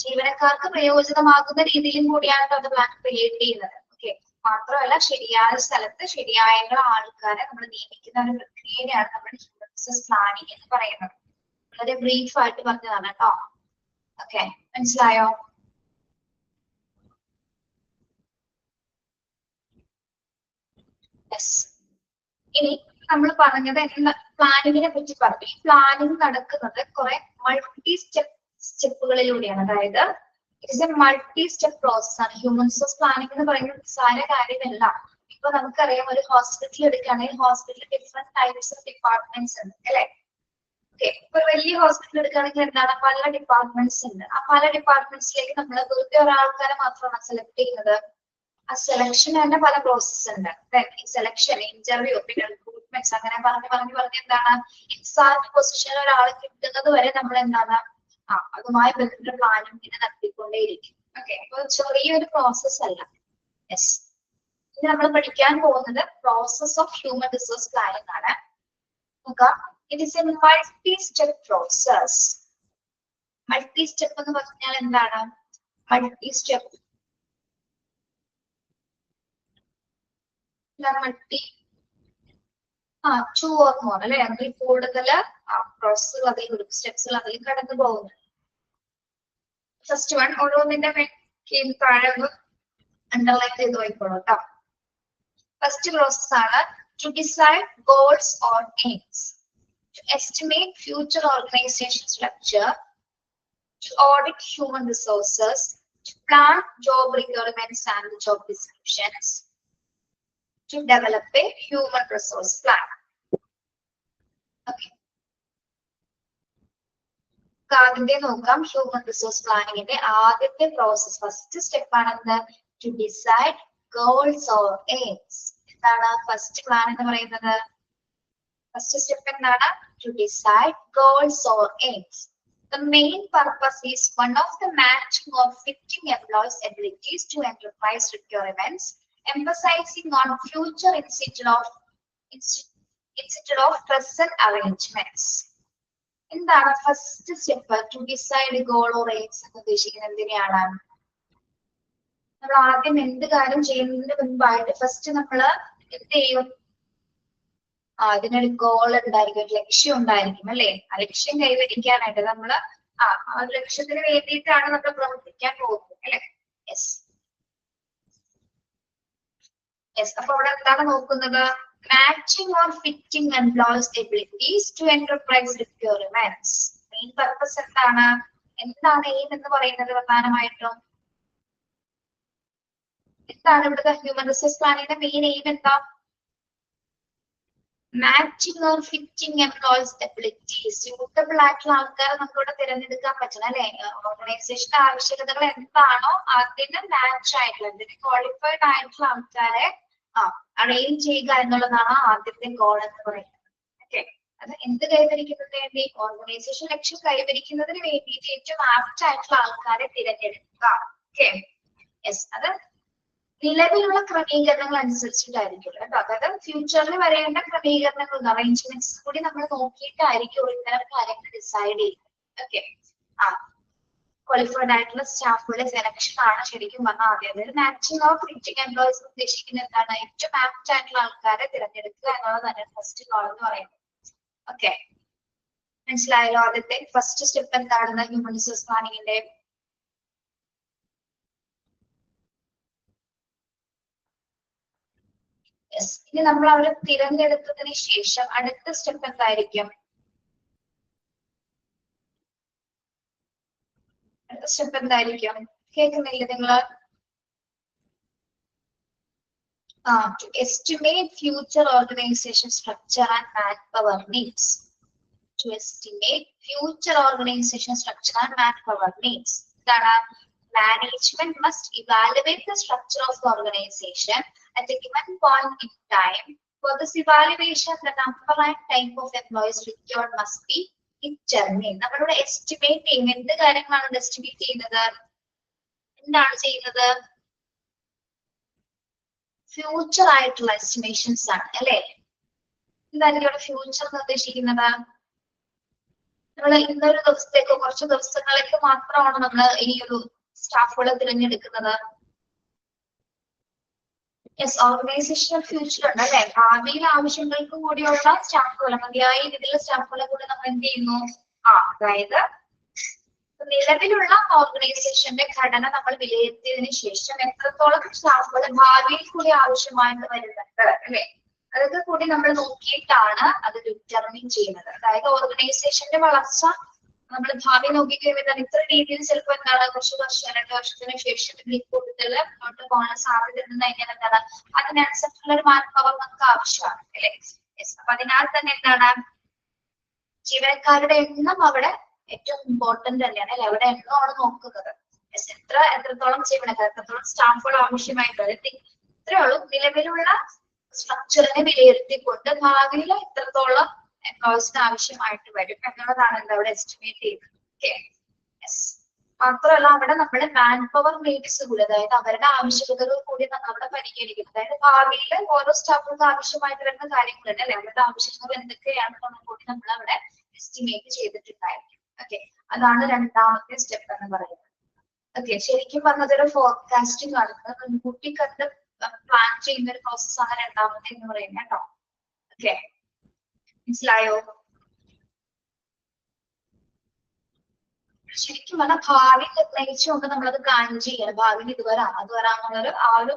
ജീവനക്കാർക്ക് പ്രയോജനമാകുന്ന രീതിയിലും കൂടിയാണ് അത് പ്ലാൻ ക്രിയേറ്റ് ചെയ്യുന്നത്. ഓക്കെ, മാത്രമല്ല ശരിയായ സ്ഥലത്ത് ശരിയായ ആൾക്കാരെ നമ്മൾ നിയമിക്കുന്ന ഒരു പ്രക്രിയയാണ് നമ്മൾ ഹ്യൂമൻ റിസോഴ്സ് പ്ലാനിങ് എന്ന് പറയുന്നത്. വളരെ ബ്രീഫ് ആയിട്ട് പറഞ്ഞതാണ് കേട്ടോ. ഓക്കെ, മനസ്സിലായോ? യെസ്, ഇനി നമ്മൾ പറഞ്ഞത് പ്ലാനിങ്ങിനെ പറ്റി പറഞ്ഞു. ഈ പ്ലാനിങ് നടക്കുന്നത് കുറെ മൾട്ടി സ്റ്റെപ്പുകളിലൂടെയാണ്. അതായത് it is A multi step process ആണ്. ഹ്യൂമൻ റിസോഴ്സ് പ്ലാനിങ് എന്ന് പറയുന്നത് നിസ്സാര കാര്യമല്ല. ഇപ്പൊ നമുക്കറിയാം, ഒരു ഹോസ്പിറ്റൽ എടുക്കുകയാണെങ്കിൽ ഹോസ്പിറ്റലിൽ ഡിഫറെന്റ് ടൈപ്സ് ഓഫ് ഡിപ്പാർട്ട്മെന്റ്സ് ഉണ്ട് അല്ലെ. ഓക്കെ, ഇപ്പൊ വലിയ ഹോസ്പിറ്റൽ എടുക്കുകയാണെങ്കിൽ എന്താണ് പല ഡിപ്പാർട്ട്മെന്റ്സ് ഉണ്ട്. ആ പല ഡിപ്പാർട്ട്മെന്റ്സിലേക്ക് നമ്മൾ വെറുതെ ഒരാൾക്കാരെ മാത്രമാണ് സെലക്ട് ചെയ്യുന്നത്. ആ സെലക്ഷൻ തന്നെ പല പ്രോസസ് ഉണ്ട്. സെലക്ഷൻ, ഇന്റർവ്യൂ, പിന്നെ റിക്രൂട്ട്മെന്റ്സ്, അങ്ങനെ പറഞ്ഞ് എന്താണ് എക്സാക്ട് പൊസിഷനിൽ ഒരാളെ കിട്ടുന്നത് വരെ നമ്മൾ എന്താണ് അതുമായി ബന്ധപ്പെട്ട പ്ലാനിങ്ങിനെ നടത്തിക്കൊണ്ടേയിരിക്കും. ഓക്കെ, അപ്പൊ ചെറിയൊരു പ്രോസസ് അല്ല. യെസ്, ഇനി നമ്മൾ പഠിക്കാൻ പോകുന്നത് process of human resource planning ആണ്. നോക്കാം, it is A multi step process. Multi step എന്ന് പറഞ്ഞാൽ എന്താണ്? Multi step multi 2 or more അല്ലെ, അതിൽ കൂടുതൽ പ്രോസസ്സുകൾ അതിൽ സ്റ്റെപ്സുകൾ അതിൽ കടന്നു പോകുന്നു. ഫസ്റ്റ് വൺ ഓരോന്നിന്റെ താഴെ ഒന്ന് അണ്ടർലൈൻ ചെയ്ത് പോയിക്കോളൂ കേട്ടോ. ഫസ്റ്റ് പ്രോസസ് ആണ് to decide goals or aims, to estimate future organisation structure, to audit human resources, to plan job requirements and job descriptions, to develop a human resource plan. Okay. ആദ്യത്തെ നോക്കാം, human resource പ്ലാനിങ്ങിന്റെ ആദ്യത്തെ process first step ആണെന്ന് to decide goals or aims. എന്താണ് first plan എന്ന് പറയുന്നത്? First step എന്താണ്? To decide goals or aims. The main purpose is one of the matching or fitting employees' abilities to enterprise requirements, emphasizing on future instead of present arrangements. എന്താണ് first step? To decide goal or aims എന്ന് ഉദ്ദേശിക്കുന്നത് എന്തിനെയാണ്? നമ്മൾ ആദ്യം എന്ത് കാര്യം ചെയ്യുന്നതിന് മുൻപായിട്ട് ഫസ്റ്റ് നമ്മൾ എന്ത് ചെയ്യും? അതിനൊരു ഗോൾ ഉണ്ടായിരിക്കും, ഒരു ലക്ഷ്യം ഉണ്ടായിരിക്കും അല്ലെ. ആ ലക്ഷ്യം കൈവരിക്കാനായിട്ട് നമ്മൾ ആ ലക്ഷ്യത്തിന് വേണ്ടിയിട്ടാണ് നമ്മൾ പ്രവർത്തിക്കാൻ പോകുന്നത് അല്ലെ. യെസ്, അപ്പൊ അവിടെ എന്താണ് നോക്കുന്നത്? Matching or fitting employees abilities to enterprise requirements. Main purpose എന്താണ്? എന്താണ് എയിം എന്ന് പറയുന്നത്? പ്രധാനമായിട്ടും എന്താണ് ഇവിടുത്തെ ഹ്യൂമൻ റിസോഴ്സ് പ്ലാനിങ്ങിന്റെ മെയിൻ എയിം എന്താ? Matching or fitting employees abilities. Suitable ആയിട്ടുള്ള ആൾക്കാരെ നമുക്കിവിടെ തിരഞ്ഞെടുക്കാൻ പറ്റണം അല്ലെ. ഓർഗനൈസേഷന്റെ ആവശ്യകതകൾ എന്താണോ അതിന് മാച്ച് ആയിട്ടുള്ള, അതിന് ക്വാളിഫൈഡ് ആയിട്ടുള്ള ആൾക്കാരെ അറേഞ്ച് ചെയ്യുക എന്നുള്ളതാണ് ആദ്യത്തെ ഗോൾ എന്ന് പറയുന്നത്. ഓക്കെ, അത് എന്ത് കൈവരിക്കുന്നതിന് വേണ്ടി? ഓർഗനൈസേഷൻ ലക്ഷ്യം കൈവരിക്കുന്നതിന് വേണ്ടിയിട്ട് ഏറ്റവും ആപ്റ്റ് ആയിട്ടുള്ള ആൾക്കാരെ തിരഞ്ഞെടുക്കുക. ഓക്കെ, യെസ്, അത് നിലവിലുള്ള ക്രമീകരണങ്ങൾ അനുസരിച്ചിട്ടായിരിക്കും കേട്ടോ. അതായത് ഫ്യൂച്ചറിൽ വരേണ്ട ക്രമീകരണങ്ങൾ, അറേഞ്ച്മെന്റ്സ് കൂടി നമ്മൾ നോക്കിയിട്ടായിരിക്കും ഇത്തരം കാര്യങ്ങൾ ഡിസൈഡ് ചെയ്യുന്നത്. ഓക്കെ, ക്വാളിഫൈഡ് ആയിട്ടുള്ള സ്റ്റാഫുകളുടെ സെലക്ഷൻ ആണ് ശരിക്കും പറഞ്ഞാൽ ആദ്യം. അതായത് മാച്ചിങ് ഓഫ് ഫിറ്റിംഗ് എംപ്ലോയീസ് ഉദ്ദേശിക്കുന്നത് എന്താണ്? ഏറ്റവും ആപ്റ്റ് ആയിട്ടുള്ള ആൾക്കാരെ തിരഞ്ഞെടുക്കുക എന്നുള്ളത് തന്നെ ഫസ്റ്റ് ഗോൾ എന്ന് പറയുന്നത്. ഓക്കെ, മനസ്സിലായല്ലോ? ആദ്യത്തെ ഫസ്റ്റ് സ്റ്റെപ്പ് എന്താണെന്ന് ഹ്യൂമൻ റിസോഴ്സ് പ്ലാനിങ്ങിന്റെ? ഇനി നമ്മൾ അവരെ തിരഞ്ഞെടുത്തതിന് ശേഷം അടുത്ത സ്റ്റെപ്പ് എന്തായിരിക്കും? അടുത്ത സ്റ്റെപ്പ് എന്തായിരിക്കും? കേൾക്കുന്നില്ല നിങ്ങള്? To estimate future organization structure and manpower needs. to estimate future organization structure and manpower needs. Management must evaluate the structure of the organization at a given point in time. For this evaluation, the number and type of employees required must be determined. നമ്മളിവിടെ estimate ചെയ്യും. എന്ത് കാര്യങ്ങളാണ് estimate ചെയ്യുന്നത്? എന്താണ് ചെയ്യുന്നത്? Future ആയിട്ടുള്ള estimations ആണ് അല്ലെ? എന്തായാലും ഇവിടെ ഫ്യൂച്ചർ നിർദ്ദേശിക്കുന്നത് നമ്മൾ ഇന്നൊരു ദിവസത്തേക്കോ കുറച്ച് ദിവസങ്ങളിലേക്ക് മാത്രമാണ് നമ്മൾ ഈ ഒരു സ്റ്റാഫുകളെ തിരഞ്ഞെടുക്കുന്നത്. യെസ്, ഓർഗനൈസേഷണൽ ഫ്യൂച്ചർ ഉണ്ട് അല്ലെ? ഭാവിയിലെ ആവശ്യങ്ങൾക്ക് കൂടിയുള്ള സ്റ്റാഫുകൾ, മതിയായ രീതിയിലുള്ള സ്റ്റാഫുകളെ കൂടി നമ്മൾ എന്ത് ചെയ്യുന്നു? അതായത് നിലവിലുള്ള ഓർഗനൈസേഷന്റെ ഘടന നമ്മൾ വിലയിരുത്തിയതിനു ശേഷം എത്രത്തോളം സ്റ്റാഫുകൾ ഭാവിയിൽ കൂടി ആവശ്യമായിട്ട് വരുന്നുണ്ട് അല്ലെ? അതൊക്കെ കൂടി നമ്മൾ നോക്കിയിട്ടാണ് അത് ഡിറ്റർമിൻ ചെയ്യുന്നത്. അതായത് ഓർഗനൈസേഷന്റെ വളർച്ച നമ്മൾ ഭാവി നോക്കിക്കഴിയുമ്പോൾ ഇത്ര രീതിയിൽ ചിലപ്പോൾ എന്താണ് കുറച്ച് വർഷം 2 വർഷത്തിന് ശേഷം ഇതിൽ കൂടുതൽ മുന്നോട്ട് പോകാൻ സാധ്യത ഉണ്ടെന്ന് കഴിഞ്ഞാൽ എന്താണ് അതിനനുസരിച്ചുള്ള ഒരു മാൻ പവർ നമുക്ക് ആവശ്യമാണ് അല്ലെ? അപ്പൊ അതിനാൽ തന്നെ എന്താണ് ജീവനക്കാരുടെ എണ്ണം അവിടെ ഏറ്റവും ഇമ്പോർട്ടന്റ് തന്നെയാണ് അല്ലെ? അവിടെ എണ്ണമാണ് നോക്കുന്നത്. എത്രത്തോളം ജീവനക്കാർ, എത്രത്തോളം സ്റ്റാഫുകൾ ആവശ്യമായിട്ടുള്ളത് ഇത്രയേ ഉള്ളൂ. നിലവിലുള്ള സ്ട്രക്ചറിനെ വിലയിരുത്തിക്കൊണ്ട് ഭാവിയിൽ എത്രത്തോളം എംപ്ലോയീസിന് ആവശ്യമായിട്ട് വരും എന്നുള്ളതാണ് എന്താ അവിടെ എസ്റ്റിമേറ്റ് ചെയ്യുന്നത്. ഓക്കെ, മാത്രമല്ല അവിടെ നമ്മുടെ മാൻ പവർ നീഡ്സ് കൂടി, അതായത് അവരുടെ ആവശ്യകതകൾ കൂടി നമ്മൾ അവിടെ പരിഗണിക്കുന്നത്. അതായത് ഭാവിയിൽ ഓരോ സ്റ്റാഫുകൾക്ക് ആവശ്യമായിട്ട് വരുന്ന കാര്യങ്ങളുണ്ട് അല്ലെ? അവരുടെ ആവശ്യങ്ങൾ എന്തൊക്കെയാണെന്നും കൂടി നമ്മൾ അവിടെ എസ്റ്റിമേറ്റ് ചെയ്തിട്ടുണ്ടായിരിക്കും. ഓക്കെ, അതാണ് രണ്ടാമത്തെ സ്റ്റെപ്പ് എന്ന് പറയുന്നത്. ഓക്കെ, ശരിക്കും പറഞ്ഞത് ഒരു ഫോർകാസ്റ്റിംഗ് ആണ്. മുൻകൂട്ടി കണ്ട് പ്ലാൻ ചെയ്യുന്ന ഒരു പ്രോസസ് ആണ് രണ്ടാമത്തെ എന്ന് പറയുന്നത് കേട്ടോ. ഓക്കെ, മനസ്സിലായോ? ശരിക്കും പറഞ്ഞാൽ ഭാവി നിർണയിച്ചുകൊണ്ട് നമ്മളത് പ്ലാൻ ചെയ്യണം. ഭാവിയിൽ ഇത് വരാന്നുള്ളൊരു ആ ഒരു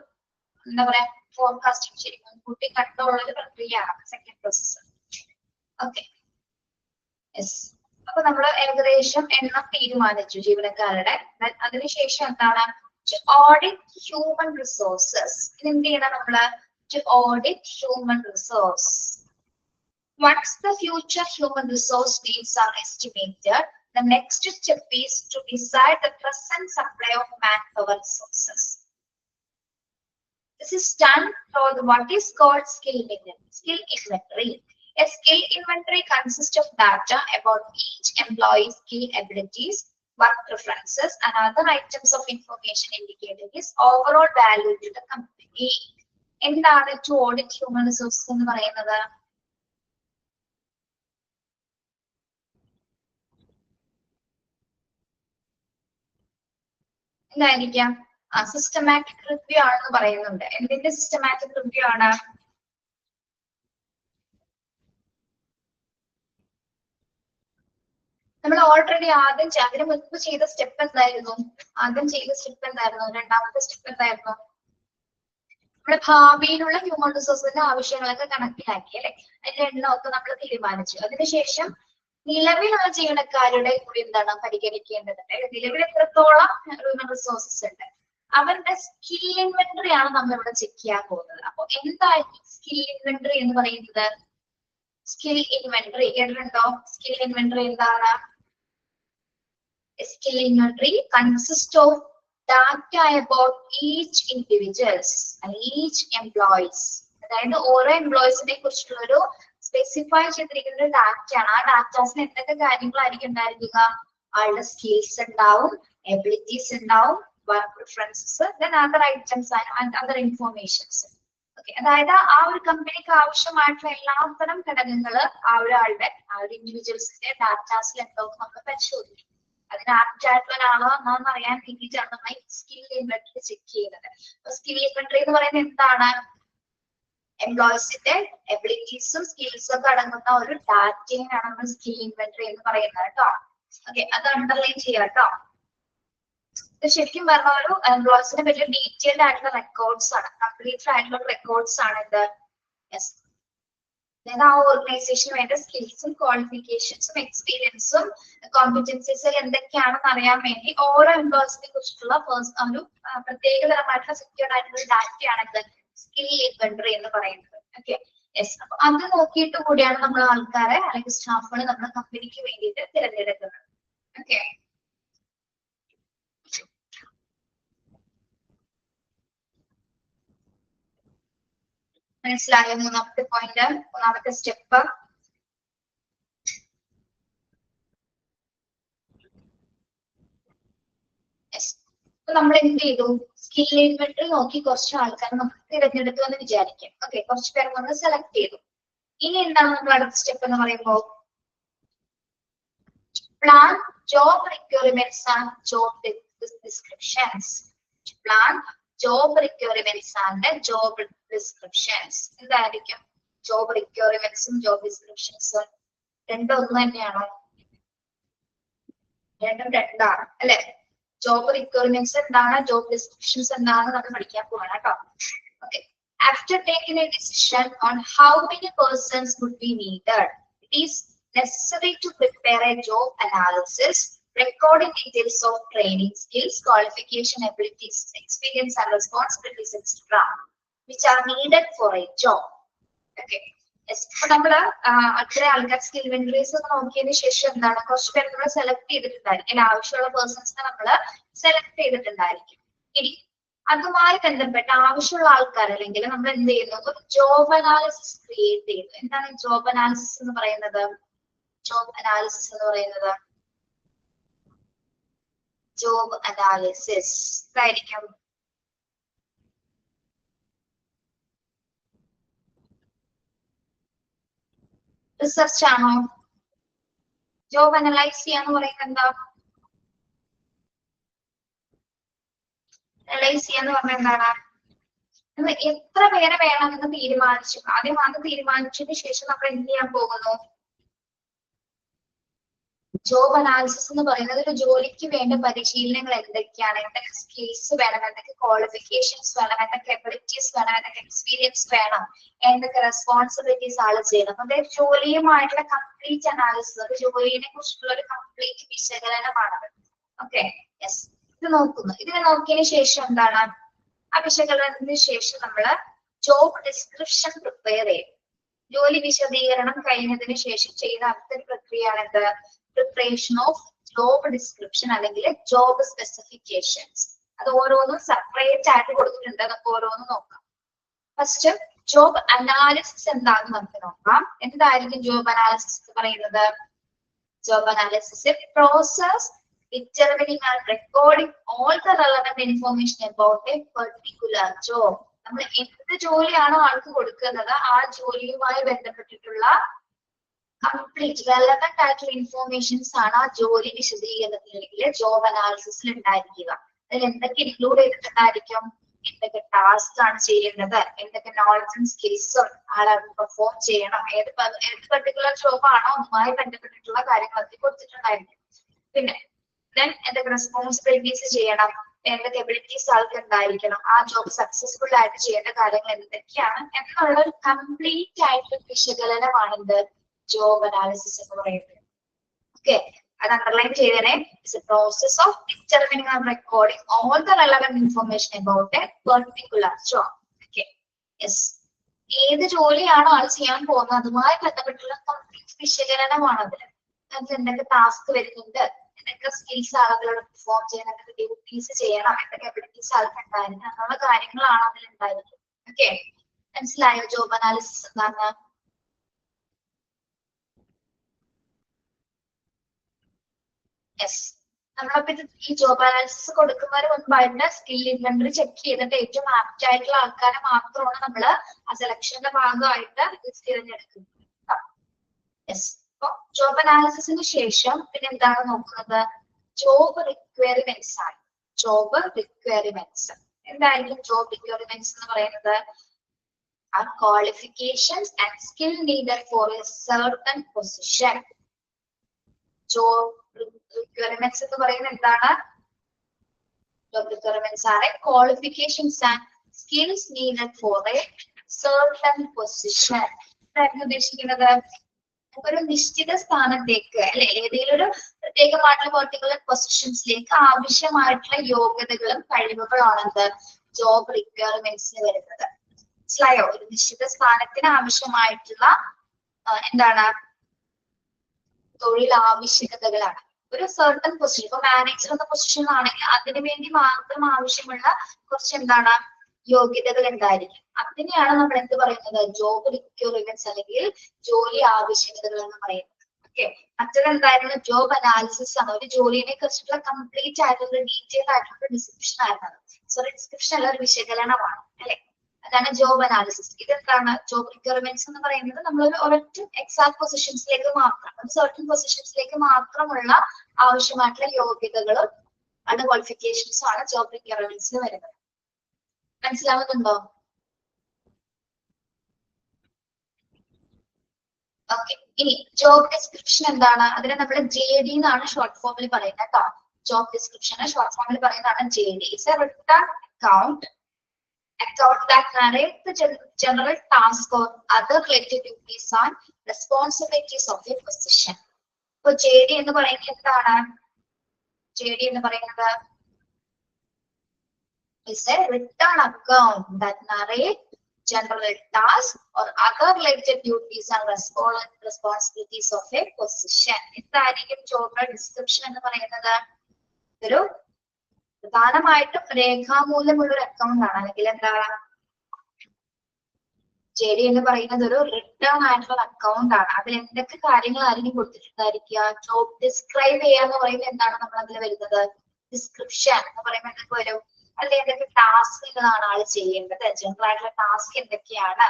എന്താ പറയാ ഫോർകാസ്റ്റിംഗ് ശരിക്കും മുൻകൂട്ടി കണ്ടുള്ള ഒരു പ്രക്രിയയാണ് സെക്കൻഡ് പ്രോസസ്. Okay, yes. അപ്പൊ നമ്മൾ ഏകദേശം എണ്ണം തീരുമാനിച്ചു ജീവനക്കാരുടെ. അതിനുശേഷം എന്താണ്? To audit human resources. എന്ത് ചെയ്യണം നമ്മള്? To audit human resource. Once the future human resource needs are estimated, the next step is to decide the present supply of manpower resources. This is done through what is called skill inventory. A skill inventory consists of data about each employee's skill abilities, work preferences, and other items of information indicating his overall value to the company. എന്താണ് to audit human resources എന്ന് പറയുന്നത്? എന്തായിരിക്കാം? Systematic review ആണെന്ന് പറയുന്നുണ്ട്. എന്തിന്റെ systematic review ആണ്? നമ്മൾ already അതിന് മുൻപ് ചെയ്ത സ്റ്റെപ്പ് എന്തായിരുന്നു? രണ്ടാമത്തെ സ്റ്റെപ്പ് എന്തായിരുന്നു? നമ്മുടെ ഭാവിയിലുള്ള ഹ്യൂമൻ റിസോഴ്സിന്റെ ആവശ്യങ്ങളൊക്കെ കണക്കിലാക്കി അല്ലെ? അതിന്റെ എണ്ണമൊക്കെ നമ്മൾ തീരുമാനിച്ചു. അതിനുശേഷം നിലവിലുള്ള ജീവനക്കാരുടെ കൂടി എന്താണ് പരിഗണിക്കേണ്ടതുണ്ട്. നിലവിൽ എത്രത്തോളം ഹ്യൂമൻ റിസോഴ്സസ് ഉണ്ട്, അവരുടെ സ്കിൽ ഇൻവെന്ററി ആണ് നമ്മൾ ഇവിടെ ചെക്ക് ചെയ്യാൻ പോകുന്നത്. അപ്പൊ എന്തായിരിക്കും സ്കിൽ ഇൻവെന്ററി എന്ന് പറയുന്നത്? സ്കിൽ ഇൻവെന്ററി കേട്ടിട്ടുണ്ടോ? സ്കിൽ ഇൻവെന്ററി എന്താണ്? Skill inventory consists of data about each individuals and each employees. അതായത് ഓരോ എംപ്ലോയീസിനെ കുറിച്ചുള്ള ഒരു സ്പെസിഫൈ ചെയ്തിരിക്കുന്ന ഒരു ഡാറ്റയാണ്. ആ ഡാറ്റാസിന് എന്തൊക്കെ കാര്യങ്ങളായിരിക്കും ഉണ്ടായിരിക്കുക? ആളുടെ സ്കിൽസ് ഉണ്ടാവും, എബിലിറ്റീസ് ഉണ്ടാവും, work preferences, then other items and other informations. Okay, അതായത് ആ ഒരു കമ്പനിക്ക് ആവശ്യമായിട്ടുള്ള എല്ലാത്തരം ഘടകങ്ങള് ആ ഒരു ഇൻഡിവിജ്വൽസിന്റെ ഡാറ്റാസിൽ ഉണ്ടോ എന്ന് നമ്മൾ പരിശോധിക്കും. അതിന് ആപ്റ്റ് ആയിട്ടുള്ളതാണോ എന്നൊന്ന് അറിയാൻ വേണ്ടിയിട്ടാണ് നമ്മൾ സ്കിൽ ഇൻവെന്ററി ചെക്ക് ചെയ്യുന്നത്. അപ്പൊ സ്കിൽ ഇൻവെന്ററി എന്ന് പറയുന്നത് എന്താണ്? എംപ്ലോയീസിന്റെ എബിലിറ്റീസും സ്കിൽസും ഒക്കെ അടങ്ങുന്ന ഒരു ഡാറ്റയാണ് നമ്മൾ സ്കിൽ ഇൻവെന്ററി എന്ന് പറയുന്നത് കേട്ടോ. ഓക്കെ, അത് അണ്ടർലൈൻ ചെയ്യാം കേട്ടോ. ഇത് ശരിക്കും പറഞ്ഞ ഒരു എംപ്ലോയീസിന്റെ വലിയ ഡീറ്റെയിൽഡ് ആയിട്ടുള്ള റെക്കോർഡ്സ് ആണ്, കംപ്ലീറ്റ് ആയിട്ടുള്ള റെക്കോർഡ്സ് ആണ് ഇത്. യെസ്, ആ ഓർഗനൈസേഷന് വേണ്ട സ്കിൽസും ക്വാളിഫിക്കേഷൻസും എക്സ്പീരിയൻസും കോമ്പറ്റൻസീസും എന്തൊക്കെയാണെന്ന് അറിയാൻ വേണ്ടി ഓരോ എംപ്ലോയീസിനെ കുറിച്ചുള്ള ഒരു പ്രത്യേകതരമായിട്ടുള്ള സെക്യൂർഡ് ആയിട്ടുള്ള ഡാറ്റയാണ് ഇത് സ്കിൽ ഇൻവെന്ററി എന്ന് പറയുന്നത്. ഓക്കെ, യെസ്, അപ്പൊ അത് നോക്കിയിട്ട് കൂടിയാണ് നമ്മൾ ആൾക്കാരെ അല്ലെങ്കിൽ സ്റ്റാഫുകളെ നമ്മുടെ കമ്പനിക്ക് വേണ്ടിയിട്ട് തിരഞ്ഞെടുക്കുന്നത്. ഓക്കെ, മനസ്സിലായോ? മൂന്നാമത്തെ പോയിന്റ്, മൂന്നാമത്തെ സ്റ്റെപ്പ്. അപ്പൊ നമ്മൾ എന്ത് ചെയ്തു? സ്കിൽ ഇൻവെന്ററി നോക്കി കുറച്ച് ആൾക്കാരെ നമുക്ക് തിരഞ്ഞെടുത്തു എന്ന് വിചാരിക്കാം. ഓക്കെ, കുറച്ച് പേരെ നമ്മൾ സെലക്ട് ചെയ്തു. ഇനി എന്താണ് നമ്മൾ അടുത്ത സ്റ്റെപ്പ് എന്ന് പറയുമ്പോൾ plan job requirements and job descriptions. Plan job requirements and job descriptions. എന്തായിരിക്കും ജോബ് റിക്വയർമെന്റ്സും ജോബ് ഡിസ്ക്രിപ്ഷൻസും? രണ്ടും ഒന്ന് തന്നെയാണോ? രണ്ടും രണ്ടാണ് അല്ലെ? ജോബ് റിക്വയർമെന്റ്സ് എന്താണ്, ജോബ് ഡിസ്ക്രിപ്ഷൻസ് എന്താണ് നമ്മൾ പഠിക്കാൻ പോവാണ് കേട്ടോ. Okay, after taking a decision on how many persons would be needed, it is necessary to prepare a job analysis recording details of training, skills, qualification, abilities, experience and responsibilities, etc., which are needed for a job. Okay, അപ്പൊ നമ്മള് അത്ര ആൾക്കാർ skill inventories നോക്കിയതിന് ശേഷം എന്താണ്, കുറച്ച് പേര് നമ്മൾ സെലക്ട് ചെയ്തിട്ടുണ്ടായിരിക്കും, ആവശ്യമുള്ള പേഴ്സൺസിനെ നമ്മൾ സെലക്ട് ചെയ്തിട്ടുണ്ടായിരിക്കും. ഇനി അതുമായി ബന്ധപ്പെട്ട ആവശ്യമുള്ള ആൾക്കാർ അല്ലെങ്കിൽ നമ്മൾ എന്ത് ചെയ്യുന്നു, ഒരു ജോബ് അനാലിസിസ് ക്രിയേറ്റ് ചെയ്യുന്നു. എന്താണ് ജോബ് അനാലിസിസ് എന്ന് പറയുന്നത്? ജോബ് അനാലിസിസ് എന്ന് പറയുന്നത് ജോബ് അനാലിസിസ് ആയിരിക്കും റിസർച്ച് ആണോ? ജോബ് അനലൈസ് ചെയ്യാന്ന് പറയുന്നത് എന്താ? അനലൈസ് ചെയ്യാന്ന് പറഞ്ഞാൽ എന്താണ്? എത്ര പേരെ വേണമെന്ന് തീരുമാനിച്ചു. ആദ്യം അത് തീരുമാനിച്ചതിന് ശേഷം നമ്മൾ എന്ത് ചെയ്യാൻ പോകുന്നു? ജോബ് അനാലിസിസ് എന്ന് പറയുന്നത് ഒരു ജോലിക്ക് വേണ്ട പരിശീലനങ്ങൾ എന്തൊക്കെയാണ്, എന്തൊക്കെ സ്കിൽസ് വേണം, എന്തൊക്കെ ക്വാളിഫിക്കേഷൻസ് വേണം, എന്തൊക്കെ എബിലിറ്റീസ് വേണം, എന്തൊക്കെ എക്സ്പീരിയൻസ് വേണം, എന്തൊക്കെ റെസ്പോൺസിബിലിറ്റീസ് ആൾ ചെയ്യണം. അതായത് ജോലിയുമായിട്ടുള്ള കംപ്ലീറ്റ് അനാലിസിസ്, ഒരു ജോലിനെ കുറിച്ചുള്ള ഒരു കംപ്ലീറ്റ് വിശകലനമാണത്. ഓക്കെ, യെസ്, ഇത് നോക്കുന്നു. ഇതിനെ നോക്കിയതിന് ശേഷം എന്താണ്, ആ വിശകലനത്തിന് ശേഷം നമ്മൾ ജോബ് ഡിസ്ക്രിപ്ഷൻ പ്രിപ്പയർ ചെയ്യും. ജോലി വിശദീകരണം കഴിഞ്ഞതിന് ശേഷം ചെയ്യുന്ന അടുത്തൊരു പ്രക്രിയയാണ് എന്ത്? പ്രിപ്പറേഷൻ ഓഫ് ജോബ് ഡിസ്ക്രിപ്ഷൻ അല്ലെങ്കിൽ ജോബ് സ്പെസിഫിക്കേഷൻസ്. അത് ഓരോന്നും സെപ്പറേറ്റ് ആയിട്ട് കൊടുത്തിട്ടുണ്ട്, നമുക്ക് ഓരോന്നും നോക്കാം. ഫസ്റ്റ് ജോബ് അനാലിസിസ് എന്താണെന്ന് നമുക്ക് നോക്കാം. എന്തായിരിക്കും ജോബ് അനാലിസിസ് എന്ന് പറയുന്നത്? Job analysis process determining and recording all the relevant information about a particular job. നമ്മൾ എന്ത് ജോലിയാണോ ആൾക്ക് കൊടുക്കുന്നത് ആ ജോലിയുമായി ബന്ധപ്പെട്ടിട്ടുള്ള കംപ്ലീറ്റ് റെലവെന്റ് ആയിട്ടുള്ള ഇൻഫോർമേഷൻസ് ആണ് ആ ജോലി വിശദീകരണത്തിൽ ജോബ് അനാലിസിസിൽ ഉണ്ടായിരിക്കുക. അതിൽ എന്തൊക്കെ ഇൻക്ലൂഡ് ചെയ്തിട്ടുണ്ടായിരിക്കും? എന്തൊക്കെ ടാസ്ക് ആണ് ചെയ്യുന്നത്, എന്തൊക്കെ നോളജ് ആൻഡ് സ്കിൽസും ആളെ പെർഫോം ചെയ്യണം, ഏത് പർട്ടിക്കുലർ ജോബ് ആണോ അതുമായി ബന്ധപ്പെട്ടിട്ടുള്ള കാര്യങ്ങളൊക്കെ കൊടുത്തിട്ടുണ്ടായിരിക്കും. പിന്നെ എന്തൊക്കെ റെസ്പോൺസിബിലിറ്റീസ് ചെയ്യണം, എന്തൊക്കെ എബിലിറ്റീസ് ആൾക്ക് ഉണ്ടായിരിക്കണം, ആ ജോബ് സക്സസ്ഫുൾ ആയിട്ട് ചെയ്യേണ്ട കാര്യങ്ങൾ എന്തൊക്കെയാണ് എന്നുള്ള ഒരു കംപ്ലീറ്റ് ആയിട്ടുള്ള വിശകലനമാണ് എന്ത്? ജോബ് അനാലിസിസ് എന്ന് പറയുന്നത്. ഓക്കെ, അത് അണ്ടർലൈൻ ചെയ്തേനെ. It's a process of determining and recording all the relevant information about a particular job. Okay, yes, ഏത് ജോലിയാണോ ആൾ ചെയ്യാൻ പോകുന്നത് അതുമായി ബന്ധപ്പെട്ടുള്ള കംപ്ലീറ്റ് വിശകലനമാണ് അതിൽ. അതിൽ എന്തൊക്കെ ടാസ്ക് വരുന്നുണ്ട്, എന്തൊക്കെ സ്കിൽസ് ആളുകളോട് പെർഫോം ചെയ്യണം, എന്തൊക്കെ ഡ്യൂട്ടീസ് ചെയ്യണം, എന്തൊക്കെ എബിലിറ്റീസ് ആൾക്ക് ഉണ്ടായിരിക്കണം എന്നുള്ള കാര്യങ്ങളാണ് അതിൽ ഉണ്ടായിരിക്കും. ഓക്കെ, മനസ്സിലായോ ജോബ് അനാലിസിസ് എന്താണ്? യെസ്, നമ്മളപ്പോ ഈ ജോബ് അനാലിസിസ് കൊടുക്കുന്നതിന് മുൻപായിട്ട് സ്കിൽ ഇൻവെന്ററി ചെക്ക് ചെയ്തിട്ട് ഏറ്റവും ആപ്റ്റ് ആയിട്ടുള്ള ആൾക്കാരെ മാത്രമാണ് നമ്മൾ ആ സെലക്ഷന്റെ ഭാഗമായിട്ട് തിരഞ്ഞെടുക്കുന്നത്. യെസ്, അപ്പൊ ജോബ് അനാലിസിസിന് ശേഷം പിന്നെ എന്താണ് നോക്കുന്നത്? ജോബ് റിക്വയർമെന്റ്സ് ആണ്. ജോബ് റിക്വയർമെന്റ്സ് എന്തായിരിക്കും? ജോബ് റിക്വയർമെന്റ്സ് എന്ന് പറയുന്നത് are qualifications and skill needed for a certain position. Job requirements എന്ന് പറയുന്നത് എന്താണ്? Job requirements are qualifications and skills needed for a certain position. എന്താണ് ഉദ്ദേശിക്കുന്നത്? ഒരു നിശ്ചിത സ്ഥാനത്തേക്ക് അല്ലെ ഏതെങ്കിലും ഒരു പ്രത്യേകമായിട്ടുള്ള പെർട്ടിക്കുലർ പൊസിഷൻസിലേക്ക് ആവശ്യമായിട്ടുള്ള യോഗ്യതകളും കഴിവുകളും ആണ് എന്ത്? ജോബ് റിക്വയർമെന്റ്സിന് വരുന്നത്. മനസ്സിലായോ? ഒരു നിശ്ചിത സ്ഥാനത്തിന് ആവശ്യമായിട്ടുള്ള എന്താണ് തൊഴിൽ ആവശ്യകതകളാണ്. ഒരു സർട്ടൺ പൊസിഷൻ, ഇപ്പൊ മാനേജർ എന്ന പൊസിഷൻ ആണെങ്കിൽ അതിനു വേണ്ടി മാത്രം ആവശ്യമുള്ള കുറച്ച് എന്താണ് യോഗ്യതകൾ ഉണ്ടായിരിക്കും. അതിനെയാണ് നമ്മൾ എന്ത് പറയുന്നത്, ജോബ് റിക്വയർമെന്റ്സ് അല്ലെങ്കിൽ ജോലി ആവശ്യകതകൾ എന്ന് പറയുന്നത്. ഓക്കെ, മറ്റൊരു എന്തായിരുന്നു, ജോബ് അനാലിസിസ് ആണ്. ഒരു ജോലിനെ കുറിച്ചിട്ടുള്ള കംപ്ലീറ്റ് ആയിട്ടുള്ള ഡീറ്റെയിൽ ആയിട്ടുള്ള ഡിസ്ക്രിപ്ഷൻ ആയിരുന്നത്. സോറി, ഡിസ്ക്രിപ്ഷൻ അല്ല, ഒരു വിശകലനമാണ് അല്ലെ. അതാണ് ജോബ് അനാലിസിസ്. ഇതെന്താണ്, ജോബ് റിക്വയർമെന്റ്സ് എന്ന് പറയുന്നത് നമ്മൾ ഒരൊറ്റ എക്സാക്ട് പൊസിഷൻസിലേക്ക് മാത്രം, ഒരു സർട്ടൺ പൊസിഷൻസിലേക്ക് മാത്രമുള്ള ആവശ്യമായിട്ടുള്ള യോഗ്യതകളും ആണ് ക്വാളിഫിക്കേഷൻസും ആണ് ജോബ് റിക്വയർമെന്റ്സിൽ വരുന്നത്. മനസ്സിലാവുന്നുണ്ടോ? ഓക്കെ, ഇനി ജോബ് ഡിസ്ക്രിപ്ഷൻ എന്താണ്, അതിനെ നമ്മൾ JD എന്നാണ് ഷോർട്ട് ഫോമിൽ പറയുന്നത് കേട്ടോ. ജോബ് ഡിസ്ക്രിപ്ഷനെ ഷോർട്ട് ഫോമിൽ പറയുന്നതാണ് JD. It's A written account that narrates the general task or other related duties and responsibilities of a position. ഇപ്പൊ JD എന്ന് പറയുന്നത് എന്താണ്, JD എന്ന് പറയുന്നത് is a written account that narrates general tasks or other related duties and responsibilities of a position. എന്തായിരിക്കും job description എന്ന് പറയുന്നത്? ഒരു പ്രധാനമായിട്ടും രേഖാമൂലമുള്ള ഒരു അക്കൗണ്ട് ആണ്, അല്ലെങ്കിൽ എന്താ JD എന്ന് പറയുന്നത് ഒരു റിട്ടേൺ ആയിട്ടുള്ള അക്കൗണ്ട് ആണ്. അതിൽ എന്തൊക്കെ കാര്യങ്ങളായിരിക്കും കൊടുത്തിട്ടുണ്ടായിരിക്കുക? ജോബ് ഡിസ്ക്രൈബ് ചെയ്യാന്ന് പറയുന്നത് എന്താണ് നമ്മൾ അതിൽ വരുന്നത്, ഡിസ്ക്രിപ്ഷൻ എന്ന് പറയുമ്പോൾ എന്തൊക്കെ വരും, അതിൽ എന്തൊക്കെ ടാസ്കുകളാണ് ആൾ ചെയ്യേണ്ടത്, ജനറൽ ആയിട്ടുള്ള ടാസ്ക് എന്തൊക്കെയാണ്,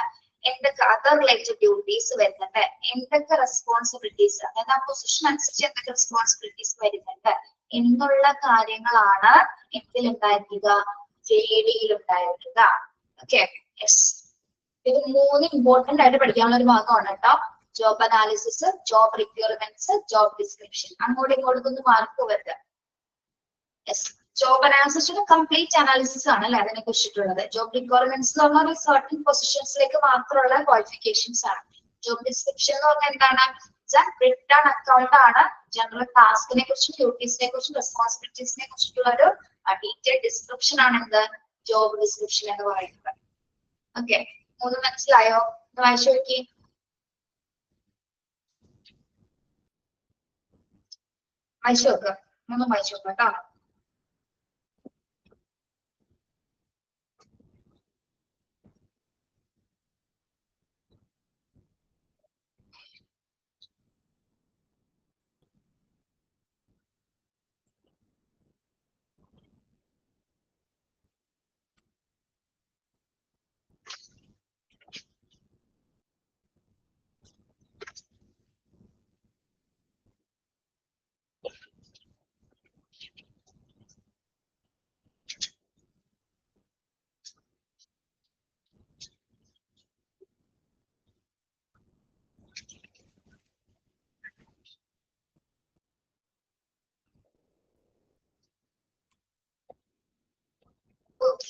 എന്തൊക്കെ അതർ റിലേറ്റഡ് ഡ്യൂട്ടീസ് വരുന്നുണ്ട്, എന്തൊക്കെ റെസ്പോൺസിബിലിറ്റീസ്, അതായത് ആ പൊസിഷൻ അനുസരിച്ച് എന്തൊക്കെ റെസ്പോൺസിബിലിറ്റീസ് വരുന്നുണ്ട് എന്നുള്ള കാര്യങ്ങളാണ് എന്തിൽ ഉണ്ടായിരിക്കുക, JDയിൽ ഉണ്ടായിരിക്കുക. Okay, yes. ഇത് 3 ഇമ്പോർട്ടന്റ് ആയിട്ട് പഠിക്കാനുള്ള ഒരു ഭാഗമാണ് കേട്ടോ. Job analysis, job requirements, job description. അങ്ങോട്ടും ഇങ്ങോട്ടും ഒന്ന് മാർക്ക് വരുക. Yes, job analysis complete analysis ആണ് അല്ലെ അതിനെ കുറിച്ചിട്ടുള്ളത്. ജോബ് റിക്വയർമെന്റ്സ് എന്ന് പറഞ്ഞാൽ സർട്ടൺ പൊസിഷൻസിലേക്ക് മാത്രമുള്ള ക്വാളിഫിക്കേഷൻസ് ആണ്. ജോബ് ഡിസ്ക്രിപ്ഷൻ എന്ന് പറഞ്ഞാൽ എന്താണ്, റിട്ടേൺ അക്കൗണ്ട് ആണ്. ജനറൽ ടാസ്കിനെ കുറിച്ചും ഡ്യൂട്ടീസിനെ കുറിച്ചും റെസ്പോൺസിബിലിറ്റീസിനെ കുറിച്ചിട്ടുള്ള ഒരു ഡീറ്റെയിൽ ഡിസ്ക്രിപ്ഷൻ ആണ് എന്ത്, ജോബ് ഡിസ്ക്രിപ്ഷൻ എന്ന് പറയുന്നത്. ഓക്കെ, 3 മനസ്സിലായോ? വായിച്ചു നോക്കി. വായിച്ചു നോക്കുക, 3 വായിച്ചു നോക്കുക കേട്ടോ.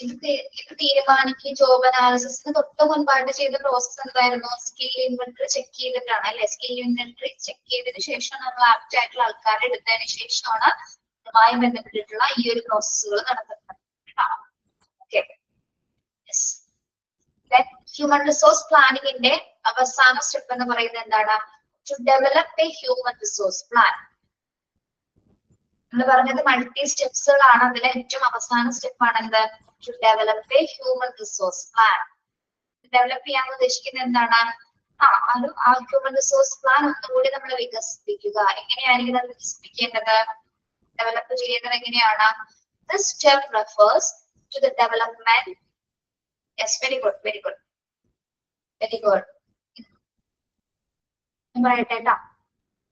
ഇത് തീരുമാനിക്കുകയും ജോബ് അനാലിസിസിന് തൊട്ട് മുൻപായിട്ട് ചെയ്ത പ്രോസസ് എന്തായിരുന്നു, സ്കിൽ ഇൻവെന്ററി ചെക്ക് ചെയ്തിട്ടാണ് അല്ലെ. സ്കിൽ ഇൻവെന്ററി ചെക്ക് ചെയ്തതിനു ശേഷം നമ്മൾ ആപ്റ്റ് ആയിട്ടുള്ള ആൾക്കാരെ എടുത്തതിന് ശേഷമാണ് അതുമായി ബന്ധപ്പെട്ടിട്ടുള്ള ഈ ഒരു പ്രോസസ്സുകൾ നടത്തുന്നത്. ഹ്യൂമൻ റിസോഴ്സ് പ്ലാനിങ്ങിന്റെ അവസാന സ്റ്റെപ്പ് എന്ന് പറയുന്നത് എന്താണ്, to develop a human resource plan. നമ്മൾ പറഞ്ഞത് മൾട്ടി സ്റ്റെപ്സുകളാണ്, അതിലെ ഏറ്റവും അവസാന സ്റ്റെപ്പ് ആണ് എന്ത്, to develop a human resource plan. Develop ചെയ്യാൻ ഉദ്ദേശിക്കുന്നത് എന്താണ്, ആ ഹ്യൂമൻ റിസോഴ്സ് പ്ലാൻ ഒന്നുകൂടി നമ്മൾ വികസിപ്പിക്കുക. എങ്ങനെയായിരിക്കും അത് വികസിപ്പിക്കേണ്ടത്, ഡെവലപ്പ് ചെയ്യേണ്ടത് എങ്ങനെയാണ്? This step refers to the development. Yes, very good, very good, very good.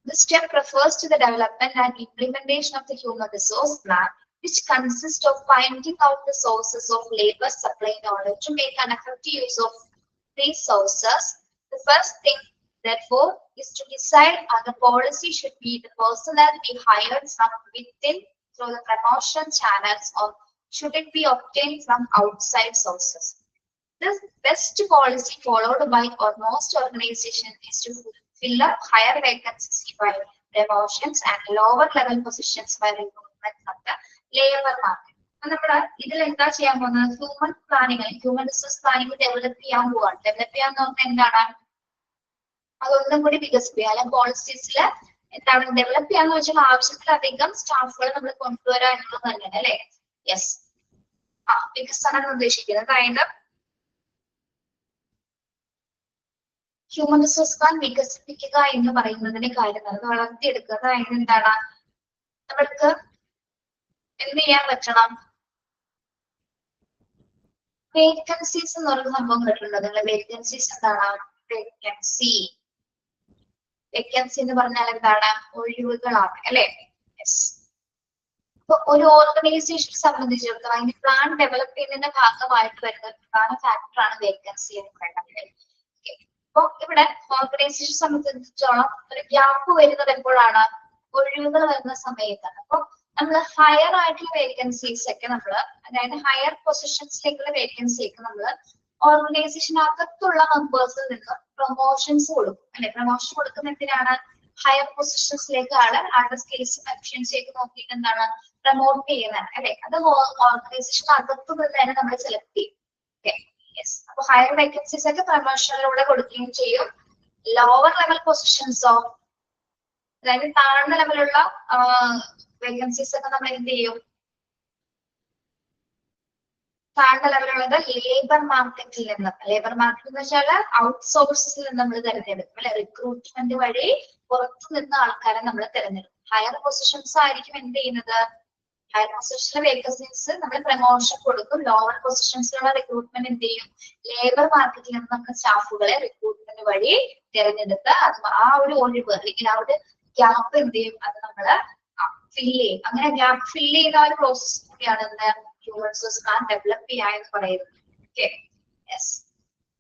This step refers to the development and implementation of the human resource plan, which consists of finding out the sources of labor supply in order to make an effective use of these sources. The first thing, therefore, is to decide how the policy should be the personnel be hired from within through the promotion channels, or should it be obtained from outside sources. The best policy followed by almost organizations is to fill up higher vacancies by promotions and lower level positions by recruitment of the labor market. നമ്മുടെ ഇതിൽ എന്താ ചെയ്യാൻ പോകുന്നത്? Human planning, human resource planning develop ചെയ്യാൻ പോവാണ്. Develop ചെയ്യാന്ന് പറഞ്ഞാൽ എന്താണ്? അതൊന്നും കൂടി വികസിപ്പിക്കുക, അല്ലെങ്കിൽ പോളിസീസിൽ എന്താണ് ഡെവലപ്പ് ചെയ്യാന്ന് വെച്ചാൽ ആവശ്യത്തിലധികം സ്റ്റാഫുകൾ നമ്മൾ കൊണ്ടുവരാ എന്നുള്ളത് തന്നെയാണ് അല്ലെ? യെസ്. വികസനം ഉദ്ദേശിക്കുന്നത് അതായത് ഹ്യൂമൻ റിസോഴ്സ് പ്ലാൻ വികസിപ്പിക്കുക എന്ന് പറയുന്നതിന്റെ കാര്യം വളർത്തിയെടുക്കുക. അതായത് എന്താണ്? നമ്മൾക്ക് എന്ത് ചെയ്യാൻ പറ്റണം? വേക്കൻസീസ് എന്ന് പറയുന്ന സംഭവം കേട്ടിട്ടുണ്ടോ നിങ്ങൾ? വേക്കൻസീസ് എന്താണ്? വേക്കൻസി എന്ന് പറഞ്ഞാൽ എന്താണ്? ഒഴിവുകളാണ് അല്ലെ? യെസ്. അപ്പൊ ഒരു ഓർഗനൈസേഷനെ സംബന്ധിച്ചിടത്തോളം അതിന്റെ പ്ലാൻ ഡെവലപ്പ് ചെയ്യുന്നതിന്റെ ഭാഗമായിട്ട് വരുന്ന ഒരു പ്രധാന ഫാക്ടറാണ് വേക്കൻസി എന്ന് പറയുന്നത്. അപ്പൊ ഇവിടെ ഓർഗനൈസേഷൻ സംബന്ധിച്ചിടത്തോളം ഒരു ഗ്യാപ്പ് വരുന്നത് എപ്പോഴാണ്? ഒഴിവുകൾ വരുന്ന സമയത്താണ്. അപ്പൊ നമ്മൾ ഹയർ ആയിട്ടുള്ള വേക്കൻസീസ് ഒക്കെ അതായത് ഹയർ പൊസിഷൻസിലേക്കുള്ള വേക്കൻസി ഒക്കെ ഓർഗനൈസേഷനകത്തുള്ള മെമ്പേഴ്സിൽ നിന്ന് പ്രൊമോഷൻസ് കൊടുക്കും അല്ലെ? പ്രൊമോഷൻ കൊടുക്കുന്ന എന്തിനാണ്? ഹയർ പൊസിഷൻസിലേക്ക് ആളുടെ സ്കിൽസും എഫിഷ്യൻസി ഒക്കെ നോക്കിയിട്ട് എന്താണ് പ്രൊമോട്ട് ചെയ്യുന്നത് അല്ലെ? അത് ഓർഗനൈസേഷനകത്തു നിന്ന് തന്നെ നമ്മൾ സെലക്ട് ചെയ്യും. Okay, yes. അപ്പൊ ഹയർ വേക്കൻസീസ് ഒക്കെ പ്രൊമോഷനിലൂടെ കൊടുക്കുകയും ചെയ്യും. ലോവർ ലെവൽ പൊസിഷൻസോ, അതായത് താഴ്ന്ന ലെവലുള്ള വേക്കൻസീസ് ഒക്കെ നമ്മൾ എന്ത് ചെയ്യും? താഴ്ന്ന ലെവലുള്ളത് ലേബർ മാർക്കറ്റിൽ നിന്ന്, ലേബർ മാർക്കറ്റ് എന്ന് വെച്ചാൽ ഔട്ട്സോഴ്സിൽ നിന്ന് നമ്മൾ തിരഞ്ഞെടുക്കും അല്ലെ? റിക്രൂട്ട്മെന്റ് വഴി പുറത്തു നിന്ന് ആൾക്കാരെ നമ്മൾ തിരഞ്ഞെടുക്കും. ഹയർ പൊസിഷൻസ് ആയിരിക്കും എന്ത് ചെയ്യുന്നത്? ഹയർ പൊസിഷനിലെ വേക്കൻസീസ് നമ്മൾ പ്രൊമോഷൻ കൊടുക്കും. ലോവർ പൊസിഷൻസിലുള്ള റിക്രൂട്ട്മെന്റ് എന്ത് ചെയ്യും? ലേബർ മാർക്കറ്റിൽ നിന്ന് നമുക്ക് സ്റ്റാഫുകളെ റിക്രൂട്ട്മെന്റ് വഴി തിരഞ്ഞെടുത്ത് ആ ഒരു ഒഴിവ് അല്ലെങ്കിൽ ആ ഒരു ഗ്യാപ്പ് എന്ത് ചെയ്യും? അത് നമ്മള് ഫില്ല് ചെയ്യും. അങ്ങനെ ഗ്യാപ്പ് ഫില്ല് ചെയ്യുന്ന ഒരു പ്രോസസ് കൂടിയാണ് എന്ത്? ഹ്യൂമൻ റിസോഴ്സ് പ്ലാൻ ഡെവലപ്പ് ചെയ്യുക എന്ന് പറയുന്നത്. Okay, yes.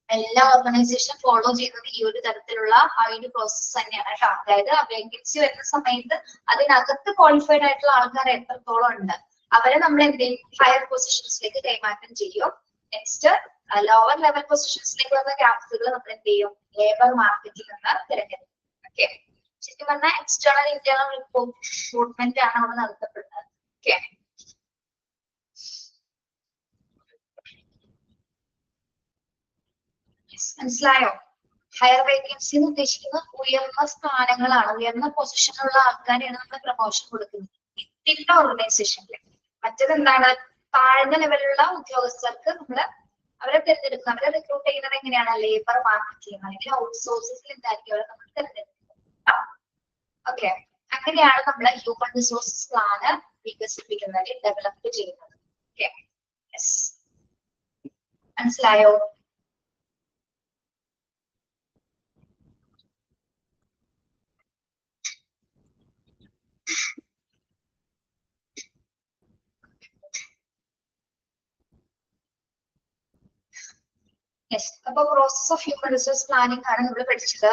എല്ലാ ഓർഗനൈസേഷനും ഫോളോ ചെയ്യുന്നത് ഈ ഒരു തരത്തിലുള്ള ആ ഒരു പ്രോസസ് തന്നെയാണ് കേട്ടോ. അതായത് വേക്കൻസി വരുന്ന സമയത്ത് അതിനകത്ത് ക്വാളിഫൈഡ് ആയിട്ടുള്ള ആൾക്കാർ എത്രത്തോളം ഉണ്ട് അവരെ നമ്മൾ എന്ത് ചെയ്യും? ഹയർ പൊസിഷൻസിലേക്ക് കൈമാറ്റം ചെയ്യും. നെക്സ്റ്റ് ലോവർ ലെവൽ പൊസിഷൻസിലേക്ക് വന്ന ഗ്യാപ്സുകൾ നമ്മൾ എന്ത് ചെയ്യും? ലേബർ മാർക്കറ്റിൽ നിന്ന് തിരഞ്ഞെടുക്കും. ഓക്കെ, ശരിക്കും പറഞ്ഞാൽ എക്സ്റ്റേണൽ ഇന്റേണൽ റിക്രൂട്ട്മെന്റ് ആണ് അവിടെ നടത്തപ്പെടുന്നത്. ഓക്കെ, മനസ്സിലായോ? ഹയർ വേക്കൻസി എന്ന് ഉദ്ദേശിക്കുന്നത് ഉയർന്ന സ്ഥാനങ്ങളാണ്, ഉയർന്ന പൊസിഷനിലുള്ള ആൾക്കാരെയാണ് നമ്മൾ പ്രൊമോഷൻ കൊടുക്കുന്നത് ഇതിന്റെ ഓർഗനൈസേഷനിൽ. മറ്റേത് എന്താണ്? താഴ്ന്ന ലെവലിലുള്ള ഉദ്യോഗസ്ഥർക്ക് അവരെ തിരഞ്ഞെടുക്കുന്നത്, അവരെ റിക്രൂട്ട് ചെയ്യുന്നത് എങ്ങനെയാണ്? ലേബർ മാർക്കറ്റിൽ അല്ലെങ്കിൽ ഔട്ട്സോഴ്സിൽ എന്തായിരിക്കും അവരെ നമ്മൾ തിരഞ്ഞെടുക്കുന്നത്. ഓക്കെ, അങ്ങനെയാണ് നമ്മൾ ഹ്യൂമൻ റിസോഴ്സസ് പ്ലാന് വികസിപ്പിക്കുന്നത്, ഡെവലപ്പ് ചെയ്യുന്നത്. Okay, yes. മനസ്സിലായോ? യെസ്. അപ്പൊ process of human resource planning ആണ് നമ്മൾ പഠിച്ചത്.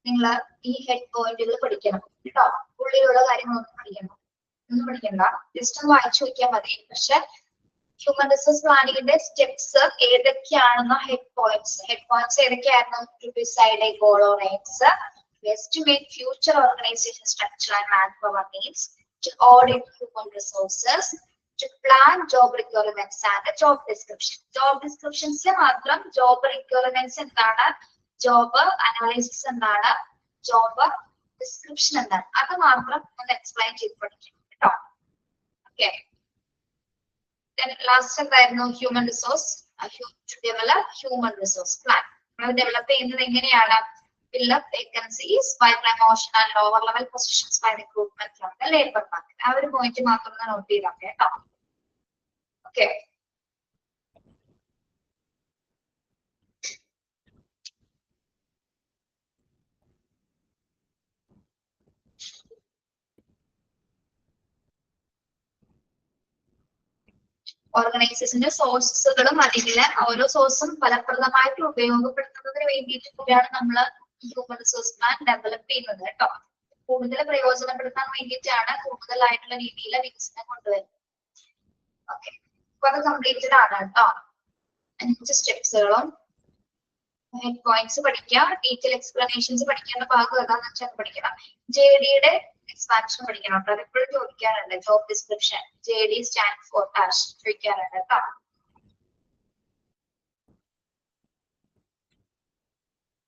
നിങ്ങൾ ഈ ഹെഡ് പോയിന്റുകൾ പഠിക്കണം കേട്ടോ. ഉള്ളിലുള്ള കാര്യങ്ങളൊന്നും പഠിക്കണം, ഒന്നും പഠിക്കണ്ട, ജസ്റ്റ് ഒന്ന് വായിച്ചു നോക്കിയാൽ മതി. പക്ഷെ ഹ്യൂമൻ റിസോഴ്സ് പ്ലാനിങ്ങിന്റെ സ്റ്റെപ്സ് ഏതൊക്കെയാണെന്ന ഹെഡ് പോയിന്റ്സ് ഏതൊക്കെയായിരുന്നു? To decide a goal or aims, estimate future organization structure and manpower needs, to audit human resources, to plan job requirements and job description. Job descriptions മാത്രം job requirements എന്താണ്, job analysis എന്താണ്, job description എന്താണ്, അത് മാത്രം ഒന്ന് explain ചെയ്ത് പഠിക്കും കേട്ടോ. ഓക്കെ, ലാസ്റ്റ് എന്തായിരുന്നു? Human resource to develop human resource plan. നമ്മൾ ഡെവലപ്പ് ചെയ്യുന്നത് എങ്ങനെയാണ്? fill up vacancies by promotion and lower level positions by recruitment from the labor market. ആ ഒരു പോയിന്റ് മാത്രം നോട്ട് ചെയ്താൽ കേട്ടോ. ഓക്കെ, ഓർഗനൈസേഷന്റെ സോഴ്സുകളും അതിലെ ഓരോ സോഴ്സും ഫലപ്രദമായിട്ട് ഉപയോഗപ്പെടുത്തുന്നതിന് വേണ്ടിയിട്ട് കൂടിയാണ് നമ്മൾ ഹ്യൂമൻ റിസോഴ്സ് പ്ലാൻ ഡെവലപ്പ് ചെയ്യുന്നത് കേട്ടോ. കൂടുതൽ പ്രയോജനപ്പെടുത്താൻ വേണ്ടിയിട്ടാണ് കൂടുതലായിട്ടുള്ള രീതിയിലെ വികസനം കൊണ്ടുവരുന്നത്. ഓക്കെ, അപ്പൊ അത് കംപ്ലീറ്റഡ് ആണ് കേട്ടോ. 5 സ്റ്റെപ്സുകളും ഹെഡ് പോയിന്റ്സ് പഠിക്കുക, ഡീറ്റെയിൽ എക്സ്പ്ലനേഷൻസ് പഠിക്കേണ്ട ഭാഗം ഏതാന്ന് വെച്ചാൽ പഠിക്കണം. JD യുടെ എക്സ്പാൻഷൻ പഠിക്കണം കേട്ടോ. അതെപ്പോഴും ചോദിക്കാറുണ്ട്. Job description JD stand for dash ചോദിക്കാറുണ്ട് കേട്ടോ.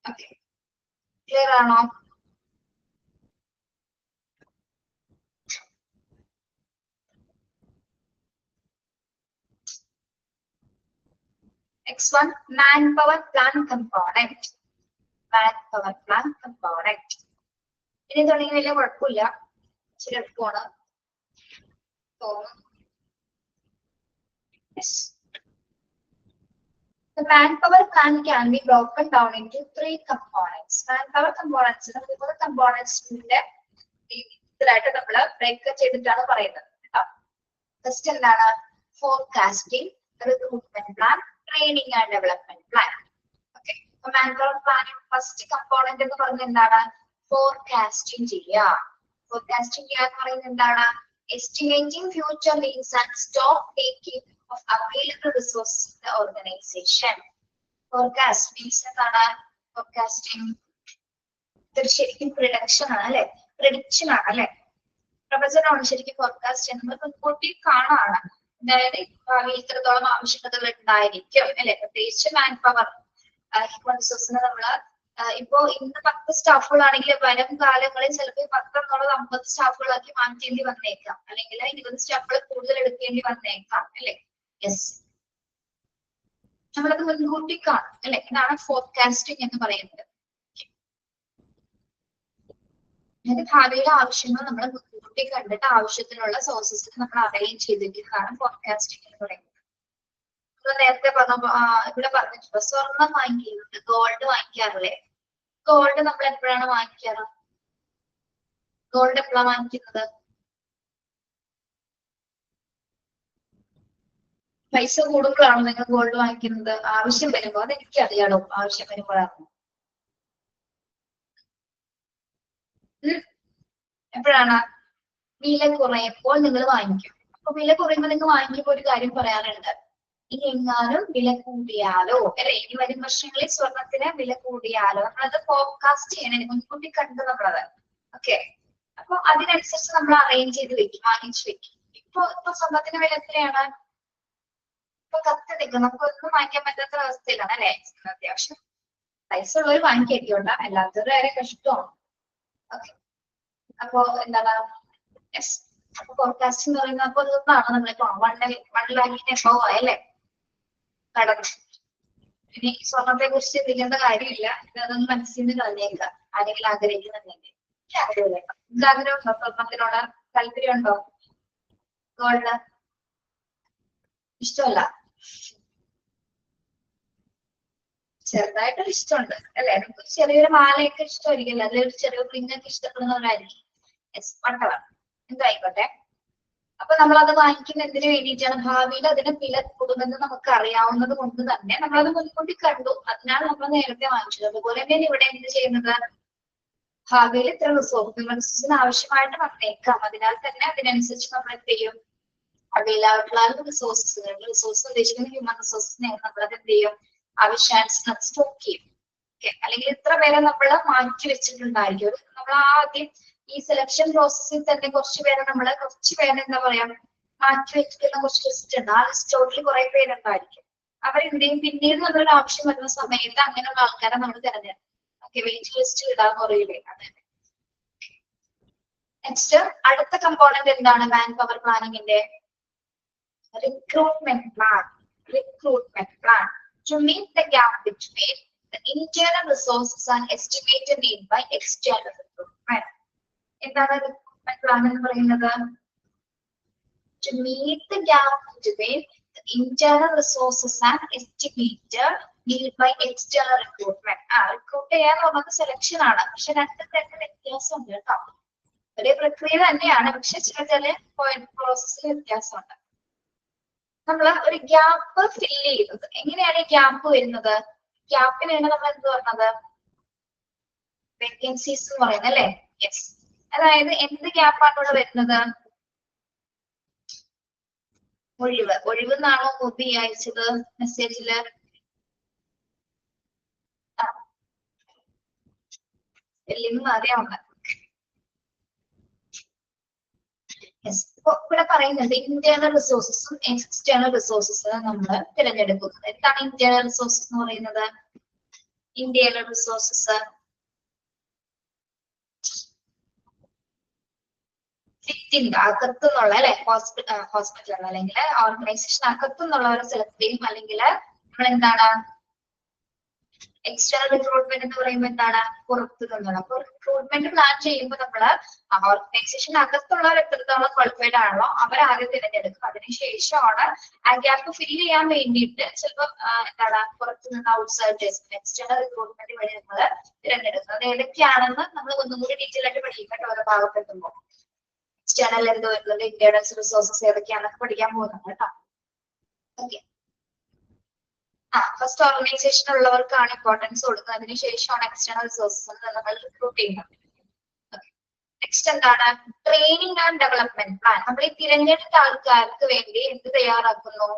ഓക്കെ, ക്ലിയർ ആണോ? X1 manpower plan component. Manpower plan component. ഇനി തുടങ്ങി വലിയ കുഴപ്പമില്ല, ഇച്ചിരി എളുപ്പമാണ് തോന്നുന്നു. The manpower plan can be broken down into 3 components. Manpower components നമുക്ക് 3 componentsന്റെ ഇതിലായിട്ട് നമ്മൾ ബ്രേക്ക് ചെയ്തിട്ടാണ് പറയുന്നത്. ഫസ്റ്റ് എന്താണ്? Forecasting, recruitment plan, training and development plan. Okay, അപ്പൊ മാൻപവർ പ്ലാനിംഗ് ഫസ്റ്റ് കമ്പോണന്റ് എന്ന് പറയുന്നത് എന്താണ്? ഫോർകാസ്റ്റിംഗ് ചെയ്യുക. ഫോർകാസ്റ്റിംഗ് ചെയ്യുക എന്ന് പറയുന്നത് എന്താണ്? Estimating future needs and stock taking of available resources in the organization. Forecast means എന്താണ്? Forecasting ഇതൊരു ശരിക്കും പ്രൊഡക്ഷൻ ആണ് അല്ലെ, പ്രഡിക്ഷൻ ആണ് അല്ലെ, പ്രവചനമാണ് ശരിക്കും ഫോർകാസ്റ്റ് ചെയ്യുന്നത്. മുൻകൂട്ടി കാണാണ്, അതായത് ഭാവിയിൽ ഇത്രത്തോളം ആവശ്യകതകൾ ഉണ്ടായിരിക്കും അല്ലെ. പ്രത്യേകിച്ച് മാൻ പവർ ഹ്യൂമൻ റിസോഴ്സിന് നമ്മള് ഇപ്പോ ഇന്ന് 10 സ്റ്റാഫുകളാണെങ്കിൽ വരും കാലങ്ങളിൽ ചിലപ്പോൾ 10 എന്നുള്ളത് 50 സ്റ്റാഫുകളാക്കി മാറ്റേണ്ടി വന്നേക്കാം, അല്ലെങ്കിൽ 20 സ്റ്റാഫുകൾ കൂടുതൽ എടുക്കേണ്ടി വന്നേക്കാം അല്ലെ. യെസ്, നമ്മളത് മുൻകൂട്ടി കാണും അല്ലെ. ഇതാണ് ഫോർകാസ്റ്റിംഗ് എന്ന് പറയുന്നത്. അതായത് ഭാവിയിലെ ആവശ്യങ്ങൾ നമ്മൾ മുൻകൂട്ടി കണ്ടിട്ട് ആവശ്യത്തിനുള്ള സോഴ്സസ് നമ്മൾ അറേഞ്ച് ചെയ്തിരിക്കുന്നതാണ് ഫോർകാസ്റ്റിംഗ് എന്ന് പറയുന്നത്. നേരത്തെ ഇവിടെ പറഞ്ഞിട്ടുണ്ട് സ്വർണം വാങ്ങിക്കുന്നുണ്ട്, ഗോൾഡ് വാങ്ങിക്കാറില്ലേ? ഗോൾഡ് നമ്മൾ എപ്പോഴാണ് വാങ്ങിക്കാറ്? ഗോൾഡ് എപ്പോഴാണ് വാങ്ങിക്കുന്നത്? പൈസ കൂടുമ്പോഴാണോ നിങ്ങൾ ഗോൾഡ് വാങ്ങിക്കുന്നത്? ആവശ്യം വരുമ്പോ? അത് എനിക്കറിയാലോ, ആവശ്യം വരുമ്പോഴാണ്. എപ്പോഴാണ്? വില കുറയപ്പോൾ നിങ്ങൾ വാങ്ങിക്കും. അപ്പൊ വില കുറയുമ്പോൾ നിങ്ങൾ വാങ്ങിക്കുമ്പോൾ ഒരു കാര്യം പറയാറുണ്ട്, ഇനി എങ്ങാനും വില കൂടിയാലോ അല്ലെ, ഇനി വരും വർഷങ്ങളിൽ സ്വർണത്തിന് വില കൂടിയാലോ നമ്മളത് ഫോർകാസ്റ്റ് ചെയ്യണം, മുൻകൂട്ടി കണ്ട് നമ്മളത്. ഓക്കെ, അപ്പൊ അതിനനുസരിച്ച് നമ്മൾ അറേഞ്ച് ചെയ്ത് വെക്കും, വാങ്ങിച്ചു വെക്കും. ഇപ്പൊ സ്വർണത്തിന് വില എത്രയാണ്? ഇപ്പൊ കത്ത് നിൽക്കും, നമുക്ക് ഒന്നും വാങ്ങിക്കാൻ പറ്റാത്ത അവസ്ഥയിലാണ് അല്ലെ. അത്യാവശ്യം പൈസ ഉള്ളവർ വാങ്ങിക്കേണ്ട, അല്ലാത്തവർ വരെ കഷ്ടമാണ്. ഓക്കെ, അപ്പൊ എന്താണ് അപ്പൊ ഫോർകാസ്റ്റ് എന്ന് പറയുന്നത് അപ്പൊ ഇതാണ് നമ്മളിപ്പോ 1 ലാഖിന് എബോ ആയല്ലേ കടന്നു. ഇനി സ്വർണത്തെ കുറിച്ച് ചിന്തിക്കേണ്ട കാര്യമില്ല, ഇതൊന്നും മനസ്സിൽ നിന്ന് കളഞ്ഞേക്കുക. ആരെങ്കിലും ആഗ്രഹിക്കുന്നുണ്ടെങ്കിൽ ആഗ്രഹമുണ്ടോ? സ്വർണത്തിനോട് താല്പര്യമുണ്ടോ? ഗോൾഡ് ഇഷ്ടമല്ല? ചെറുതായിട്ടൊരു ഇഷ്ടമുണ്ട് അല്ലെ. നമുക്ക് ചെറിയൊരു മാലയൊക്കെ ഇഷ്ടമായിരിക്കില്ല, അതിലൊരു ചെറിയ റിങ്ങൊക്കെ ഇഷ്ടപ്പെടുന്നവരായിരിക്കും. എന്തായിക്കോട്ടെ. അപ്പൊ നമ്മൾ അത് വാങ്ങിക്കുന്ന എന്തിനു വേണ്ടിയിട്ടാണ്? ഭാവിയിൽ അതിന് വില കൂടുമെന്ന് നമുക്ക് അറിയാവുന്നത് കൊണ്ട് തന്നെ നമ്മളത് മുൻകൂട്ടി കണ്ടു, അതിനാൽ നമ്മൾ നേരത്തെ വാങ്ങിച്ചത്. അതുപോലെ തന്നെയാണ് ഇവിടെ എന്ത് ചെയ്യുന്നത്? ഭാവിയിൽ ഇത്ര റിസോഴ്സിന് ആവശ്യമായിട്ട് വന്നേക്കാം, അതിനാൽ തന്നെ അതിനനുസരിച്ച് നമ്മൾ എന്ത് ചെയ്യും? അവൈലബിൾ റിസോഴ്സ് ഉദ്ദേശിക്കുന്ന ഹ്യൂമൻ റിസോഴ്സിനെ നമ്മളത് എന്ത് ചെയ്യും? ആവശ്യാനുസരണം സ്റ്റോക്ക് ചെയ്യും. ഓക്കെ, അല്ലെങ്കിൽ ഇത്ര പേരെ നമ്മൾ മാറ്റി വെച്ചിട്ടുണ്ടായിരിക്കും. നമ്മൾ ആദ്യം ഈ സെലക്ഷൻ പ്രോസസ്സിൽ തന്നെ കുറച്ച് പേരെ എന്താ പറയാ മാറ്റി വെച്ചിട്ടുള്ള കുറച്ച് ലിസ്റ്റ് ഉണ്ട്. ആ ലിസ്റ്റോട്ടിൽ കുറെ പേരുണ്ടായിരിക്കും. അവരെന്ത് ചെയ്യും? പിന്നീട് നമ്മളൊരു ആവശ്യം വരുന്ന സമയത്ത് അങ്ങനെയുള്ള ആൾക്കാരെ നമ്മൾ തിരഞ്ഞെടുക്കും. ഓക്കെ, വെയിറ്റ് ലിസ്റ്റ് ഇടാൻ കുറയില്ലേ? അതെ. നെക്സ്റ്റ് അടുത്ത കമ്പോണന്റ് എന്താണ് മാൻ പവർ പ്ലാനിങ്ങിന്റെ? Recruitment plan. Recruitment plan to meet the gap between the internal resources and estimated need by external recruitment. എന്താണ് റിക്രൂട്ട്മെന്റ് പ്ലാൻ എന്ന് പറയുന്നത്? To meet the gap between the internal resources and estimated need by external recruitment. Recruit ചെയ്യാന്ന് പറഞ്ഞത് selection ആണ്, പക്ഷെ രണ്ട് വ്യത്യാസമുണ്ട് കേട്ടോ. ഒരേ പ്രക്രിയ തന്നെയാണ്, പക്ഷെ ചില പ്രോസസ്സിൽ വ്യത്യാസമുണ്ട്. നമ്മൾ ഒരു ഗ്യാപ്പ് ഫില്ല് ചെയ്യുന്നത് എങ്ങനെയാണ്? ഈ ഗ്യാപ്പ് വരുന്നത്, ഗ്യാപ്പിനാണ് നമ്മൾ എന്ത് പറഞ്ഞത്? വേക്കൻസീസ് എന്ന് പറയുന്നത് അല്ലെ. യെസ്, അതായത് എന്ത് ഗ്യാപ്പാണ് ഇവിടെ വരുന്നത്? ഒഴിവ് എന്നാണോ മുബി അയച്ചത് മെസ്സേജില്? സ്പെല്ലിംഗ് മാറിയാവുന്ന യെസ്, ഇപ്പൊ ഇവിടെ പറയുന്നത് ഇന്റേണൽ റിസോഴ്സസും എക്സ്റ്റേണൽ റിസോഴ്സസും നമ്മൾ തിരഞ്ഞെടുക്കുന്നത്. എന്താണ് ഇന്റേണൽ റിസോഴ്സസ് എന്ന് പറയുന്നത്? ഇന്റേണൽ റിസോഴ്സസ് വിത്തിന്റെ അകത്തുനിന്നുള്ള അല്ലെ, ഹോസ്പിറ്റൽ അല്ലെങ്കിൽ ഓർഗനൈസേഷൻ അകത്തുനിന്നുള്ളവരെ സെലക്ട് ചെയ്യും. അല്ലെങ്കിൽ നമ്മൾ എന്താണ് എക്സ്റ്റേണൽ റിക്രൂട്ട്മെന്റ് എന്ന് പറയുമ്പോൾ എന്താണ് പുറത്തു നിന്നുള്ള. അപ്പൊ റിക്രൂട്ട്മെന്റ് പ്ലാൻ ചെയ്യുമ്പോൾ നമ്മള് ഓർഗനൈസേഷൻ അകത്തുള്ളവർ എത്രത്തോളം ക്വാളിഫൈഡ് ആണല്ലോ അവരെ ആദ്യം തിരഞ്ഞെടുക്കും. അതിനുശേഷമാണ് ആ ഗ്യാപ്പ് ഫില്ല് ചെയ്യാൻ വേണ്ടിയിട്ട് ചിലപ്പോൾ എന്താണ് പുറത്തു നിന്ന് ഔട്ട്സൈഡേഴ്സ് എക്സ്റ്റേണൽ റിക്രൂട്ട്മെന്റ് വഴി നമ്മൾ തിരഞ്ഞെടുക്കുന്നത്. അത് ഏതൊക്കെയാണെന്ന് നമ്മൾ ഒന്നും കൂടി ഡീറ്റെയിൽ ആയിട്ട് പഠിക്കട്ടെ ഓരോ ഭാഗത്തെത്തുമ്പോൾ. എക്സ്റ്റേണൽ എന്ത് വരുന്നത്, ഇന്റേണൽ റിസോഴ്സസ് ഏതൊക്കെയാണെന്നൊക്കെ പഠിക്കാൻ പോകുന്നത് കേട്ടോ. ഓക്കെ, ഫസ്റ്റ് ഓർഗനൈസേഷൻ ഉള്ളവർക്കാണ് ഇമ്പോർട്ടൻസ് കൊടുക്കുന്നത്. അതിനുശേഷമാണ് എക്സ്റ്റേണൽ റിസോഴ്സസ് നമ്മൾ റിക്രൂട്ട് ചെയ്യുന്നത്. നെക്സ്റ്റ് എന്താണ് ട്രെയിനിങ് ആൻഡ് ഡെവലപ്മെന്റ് പ്ലാൻ. നമ്മൾ ഈ തിരഞ്ഞെടുത്ത ആൾക്കാർക്ക് വേണ്ടി എന്ത് തയ്യാറാക്കുന്നു?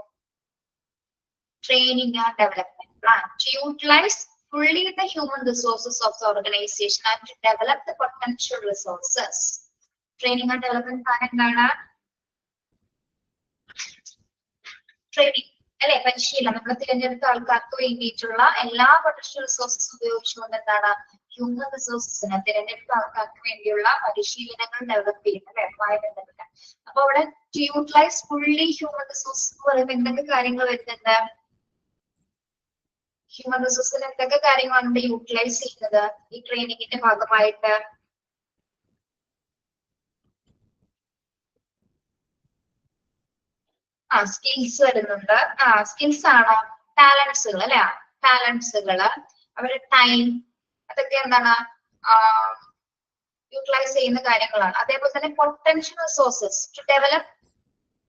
Training and development plan to utilise fully the human resources of the organization and to develop the potential resources. Training and development plan എന്താണ്? ട്രെയിനിങ് അല്ലെ, പരിശീലനം. നമ്മൾ തിരഞ്ഞെടുത്ത ആൾക്കാർക്ക് വേണ്ടിയിട്ടുള്ള എല്ലാ പൊട്ടൻഷ്യൽ റിസോഴ്സസ് ഉപയോഗിച്ചുകൊണ്ട് എന്താണ് ഹ്യൂമൻ റിസോഴ്സസിനെ തിരഞ്ഞെടുത്ത ആൾക്കാർക്ക് വേണ്ടിയുള്ള പരിശീലനങ്ങൾ ഡെവലപ്പ് ചെയ്യുന്നത് അല്ലെ, അതുമായി ബന്ധപ്പെട്ട. അപ്പൊ അവിടെ to utilise fully human resources എന്ന് പറയുമ്പോൾ എന്തൊക്കെ കാര്യങ്ങൾ വരുന്നുണ്ട്? ഹ്യൂമൻ റിസോഴ്സിന് എന്തൊക്കെ കാര്യങ്ങളാണ് ഇവിടെ യൂട്ടിലൈസ് ചെയ്യുന്നത് ഈ ട്രെയിനിങ്ങിന്റെ ഭാഗമായിട്ട്? സ്കിൽസ് വരുന്നുണ്ട്. സ്കിൽസ് ആണ് ടാലൻസുകൾ അല്ലെ, ടാലൻസുകള് അവരുടെ ടൈം അതൊക്കെ എന്താണ് യൂട്ടിലൈസ് ചെയ്യുന്ന കാര്യങ്ങളാണ്. അതേപോലെ തന്നെ potential resources to develop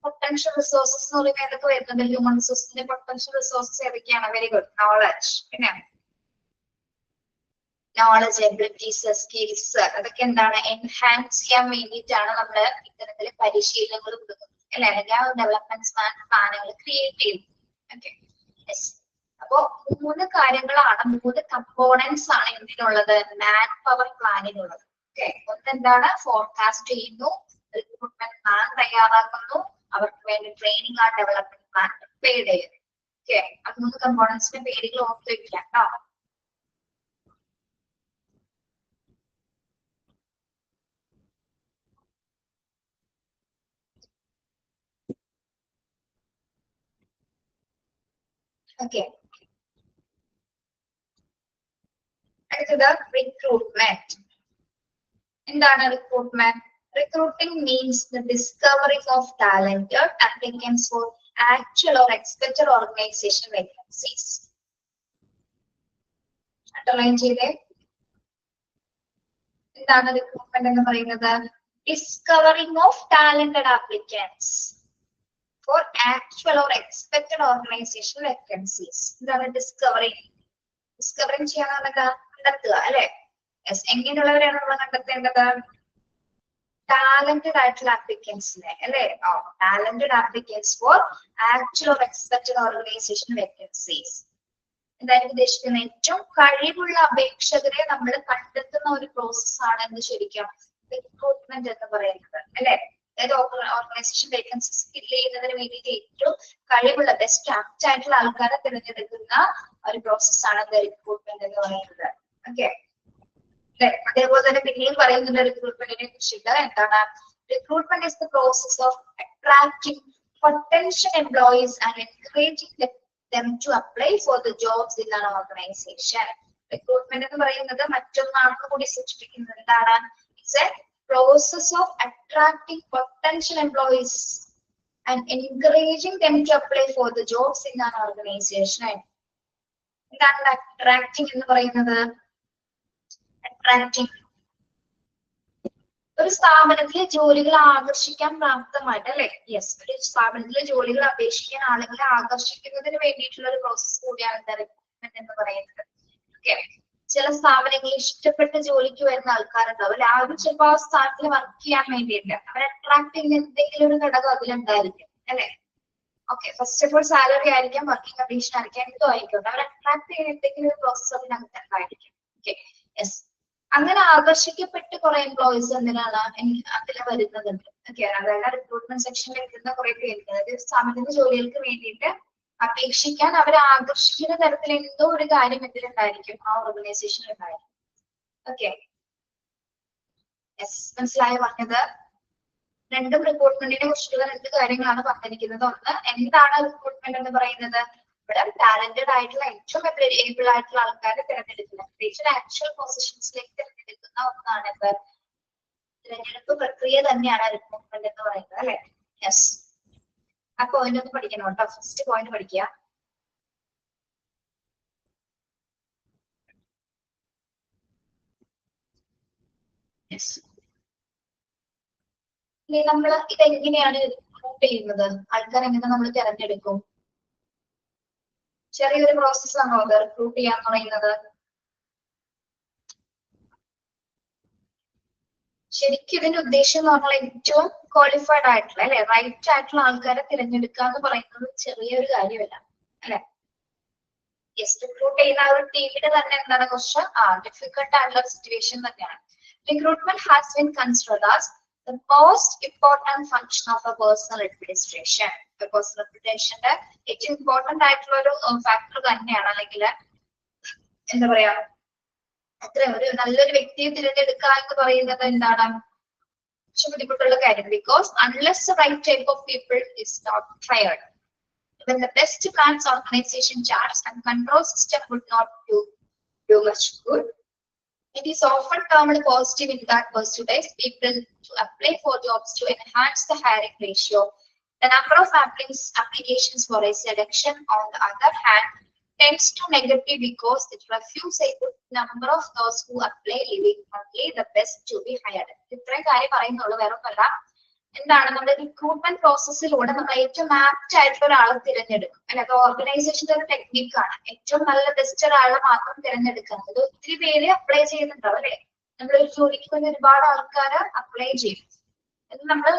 potential resources എന്ന് പറയുമ്പോൾ ഏതൊക്കെ വരുന്നുണ്ട്? ഹ്യൂമൻ റിസോഴ്സിന്റെ പൊട്ടൻഷ്യൽ റിസോഴ്സസ് ഏതൊക്കെയാണ്? Very good, knowledge. പിന്നെ നോളജ്, എബിലിറ്റീസ്, സ്കിൽസ് അതൊക്കെ എന്താണ് എൻഹാൻസ് ചെയ്യാൻ വേണ്ടിയിട്ടാണ് നമ്മൾ ഇത്തരത്തില് പരിശീലനങ്ങൾ കൊടുക്കുന്നത് അല്ലെ, അല്ലെങ്കിൽ ഡെവലപ്മെന്റ് പ്ലാനുകൾ ക്രിയേറ്റ് ചെയ്യുന്നത്. Okay, yes. അപ്പോ 3 കാര്യങ്ങളാണ്, 3 കമ്പോണൻസ് ആണ് എന്തിനുള്ളത്? മാൻ പവർ പ്ലാനിനുള്ളത്. ഓക്കെ, ഒന്നെന്താണ് ഫോർകാസ്റ്റ് ചെയ്യുന്നു, റിക്രൂട്ട്മെന്റ് പ്ലാൻ തയ്യാറാക്കുന്നു, അവർക്ക് വേണ്ടി training and development plan prepare ചെയ്യുന്നു. ഓക്കെ, ആ 3 കമ്പോണൻസിന്റെ പേരുകൾ ഓർത്ത് വെക്കാം കേട്ടോ. ഓക്കെ, അടുത്തത് റിക്രൂട്ട്മെന്റ്. എന്താണ് recruitment? Recruiting means the discovering of talented applicants for actual or expected organization vacancies. Underline ചെയ്തേ. എന്താണ് റിക്രൂട്ട്മെന്റ് എന്ന് പറയുന്നത്? Discovering of talented applicants for actual or expected organization vacancies. എന്താണ് ഡിസ്കവറിംഗ്? ഡിസ്കവറിംഗ് ചെയ്യാന്ന് കണ്ടെത്തുക അല്ലെ. എങ്ങനെയുള്ളവരെയാണ് നമ്മൾ കണ്ടെത്തേണ്ടത്? ടാലന്റഡ് ആയിട്ടുള്ള ആപ്ലിക്കൻസിനെ അല്ലെ, talented applicants for actual or expected organisation vacancies. എന്തായാലും ഉദ്ദേശിക്കുന്ന ഏറ്റവും കഴിവുള്ള അപേക്ഷകരെ നമ്മൾ കണ്ടെത്തുന്ന ഒരു പ്രോസസ് ആണ് എന്ന് ശരിക്കും റിക്രൂട്ട്മെന്റ് എന്ന് പറയുന്നത് അല്ലെ. അതായത് ഓർഗനൈസേഷൻ വേക്കൻസീസ് ഫിൽ ചെയ്യുന്നതിന് വേണ്ടിയിട്ട് ഏറ്റവും കഴിവുള്ള ബെസ്റ്റ് ആപ്റ്റ് ആയിട്ടുള്ള ആൾക്കാരെ തിരഞ്ഞെടുക്കുന്ന ഒരു പ്രോസസ് ആണ് റിക്രൂട്ട്മെന്റ് എന്ന് പറയുന്നത്. ഓക്കെ, അതേപോലെ തന്നെ പിന്നെയും പറയുന്നുണ്ട് റിക്രൂട്ട്മെന്റിനെ കുറിച്ചിട്ട്. എന്താണ് recruitment? Is the process of attracting potential employees and encouraging them to apply for the jobs in an organization. Recruitment എന്ന് പറയുന്നത് മറ്റൊന്നാണെന്ന് കൂടി സൂചിപ്പിക്കുന്നത്. എന്താണ്? It's a process of attracting potential employees and encouraging them to apply for the jobs in an organization. എന്താണ് attracting എന്ന് പറയുന്നത്? ഒരു സ്ഥാപനത്തിലെ ജോലികൾ ആകർഷിക്കാൻ പ്രാപ്തമായിട്ട് അല്ലെ. യെസ്, ഒരു സ്ഥാപനത്തിലെ ജോലികൾ അപേക്ഷിക്കാൻ ആളുകളെ ആകർഷിക്കുന്നതിന് വേണ്ടിയിട്ടുള്ള ഒരു പ്രോസസ് കൂടിയാണ് റിക്രൂട്ട്മെന്റ് എന്ന് പറയുന്നത്. ഓക്കെ, ചില സ്ഥാപനങ്ങളിൽ ഇഷ്ടപ്പെട്ട ജോലിക്ക് വരുന്ന ആൾക്കാരുണ്ടാവും അല്ലെ, അവർ ചിലപ്പോൾ ആ സ്ഥാനത്തിൽ വർക്ക് ചെയ്യാൻ വേണ്ടിയിട്ട് അവരെ അട്രാക്ട് ചെയ്യുന്ന എന്തെങ്കിലും ഒരു ഘടകം അതിലുണ്ടായിരിക്കും അല്ലെ. Okay, first of all salary ആയിരിക്കാം, വർക്കിംഗ് കണ്ടീഷൻ ആയിരിക്കാം, എന്തോ ആയിക്കോട്ടെ, അവരെ അട്രാക്ട് ചെയ്യുന്ന എന്തെങ്കിലും ഒരു പ്രോസസ് അതിനകത്ത് ഉണ്ടായിരിക്കും. Okay, yes. അങ്ങനെ ആകർഷിക്കപ്പെട്ട് കുറെ എംപ്ലോയീസ് എന്തിനാണ് അതിൽ വരുന്നതുണ്ട്. ഓക്കെ, അതായത് റിക്രൂട്ട്മെന്റ് സെക്ഷനിൽ എത്തുന്ന കുറെ പേർക്ക്, അതായത് സ്ഥാപനത്തിന്റെ ജോലികൾക്ക് വേണ്ടിയിട്ട് അപേക്ഷിക്കാൻ അവരെ ആകർഷിക്കുന്ന തരത്തിൽ എന്തോ ഒരു കാര്യം ഇതിലുണ്ടായിരിക്കും, ആ ഓർഗനൈസേഷനിൽ ഉണ്ടായിരിക്കും. ഓക്കെ, യെസ്, മനസ്സിലായി പറഞ്ഞത്? രണ്ടും റിക്രൂട്ട്മെന്റിനെ കുറിച്ചുള്ള രണ്ട് കാര്യങ്ങളാണ് പറഞ്ഞിരിക്കുന്നത്. ഒന്ന്, എന്താണ് റിക്രൂട്ട്മെന്റ് എന്ന് പറയുന്നത്? ഇവിടെ ടാലന്റഡ് ആയിട്ടുള്ള ഏറ്റവും ഏബിൾ ആയിട്ടുള്ള ആൾക്കാരെ തിരഞ്ഞെടുക്കുന്ന, പ്രത്യേകിച്ച് ആക്ച്വൽ പൊസിഷൻസിലേക്ക് തിരഞ്ഞെടുക്കുന്ന ഒന്നാണ് ഇത്. തിരഞ്ഞെടുപ്പ് പ്രക്രിയ തന്നെയാണ് റിക്രൂട്ട്മെന്റ് എന്ന് പറയുന്നത്, അല്ലെ? യെസ്, ആ പോയിന്റ് ഒന്ന് പഠിക്കണം കേട്ടോ. ഫസ്റ്റ് പോയിന്റ് പഠിക്കുക. യെസ്, ഇനി നമ്മൾ ഇതെങ്ങനെയാണ് റിക്രൂട്ട് ചെയ്യുന്നത്? ആൾക്കാർ എങ്ങനെ നമ്മൾ തിരഞ്ഞെടുക്കും? ചെറിയൊരു പ്രോസസ് ആണോ അത് റിക്രൂട്ട് ചെയ്യാൻ പറയുന്നത്? ശരിക്കും ഇതിന്റെ ഉദ്ദേശം എന്ന് പറഞ്ഞാൽ ഏറ്റവും ക്വാളിഫൈഡ് ആയിട്ടുള്ള, അല്ലെ, റൈറ്റ് ആയിട്ടുള്ള ആൾക്കാരെ തിരഞ്ഞെടുക്കുക എന്ന് പറയുന്നത് ചെറിയൊരു കാര്യമല്ല, അല്ലെ? യെസ്, റിക്രൂട്ട് ചെയ്യുന്ന ഒരു ടീമിന് തന്നെ എന്താണ് കുറച്ച് ഡിഫിക്കൽട്ട് ആയിട്ടുള്ള സിറ്റുവേഷൻ തന്നെയാണ്. Recruitment has been considered as the most important function of a personal administration. Personnel അഡ്മിനിസ്ട്രേഷന്റെ ഏറ്റവും ഇമ്പോർട്ടന്റ് ആയിട്ടുള്ള ഒരു ഫാക്ടർ തന്നെയാണ്, അല്ലെങ്കിൽ എന്താ പറയാ, അത്ര ഒരു നല്ലൊരു വ്യക്തിയെ തിരഞ്ഞെടുക്കുക എന്ന് പറയുന്നത് എന്താണ് കുറച്ച് ബുദ്ധിമുട്ടുള്ള കാര്യം. Because unless the right type of people is not tried, then the best plans, organization charts and control system would not do much good. It is often termed positive in that persuades people to apply for jobs to enhance the hiring ratio. The number of applications for a selection, on the other hand, tends to negative because it refutes a good number of those who apply, leaving only the best to be hired. ഇത്രയും കാര്യം പറയുന്നുള്ളൂ, വേറെ ഒന്നല്ല. എന്താണ് നമ്മുടെ recruitment പ്രോസസ്സിലൂടെ നമ്മൾ ഏറ്റവും apt ആയിട്ടുള്ള ഒരാളെ തിരഞ്ഞെടുക്കും, അല്ലെ? അത് ഓർഗനൈസേഷന്റെ ഒരു ടെക്നിക്കാണ്. ഏറ്റവും നല്ല ബെസ്റ്റ് ഒരാളെ മാത്രം തിരഞ്ഞെടുക്കുന്നത്. അത് ഒത്തിരി പേര് അപ്ലൈ ചെയ്യുന്നുണ്ടാവും, അല്ലെ? നമ്മളൊരു ജോലിക്ക് തന്നെ ഒരുപാട് ആൾക്കാർ അപ്ലൈ ചെയ്യും. നമ്മൾ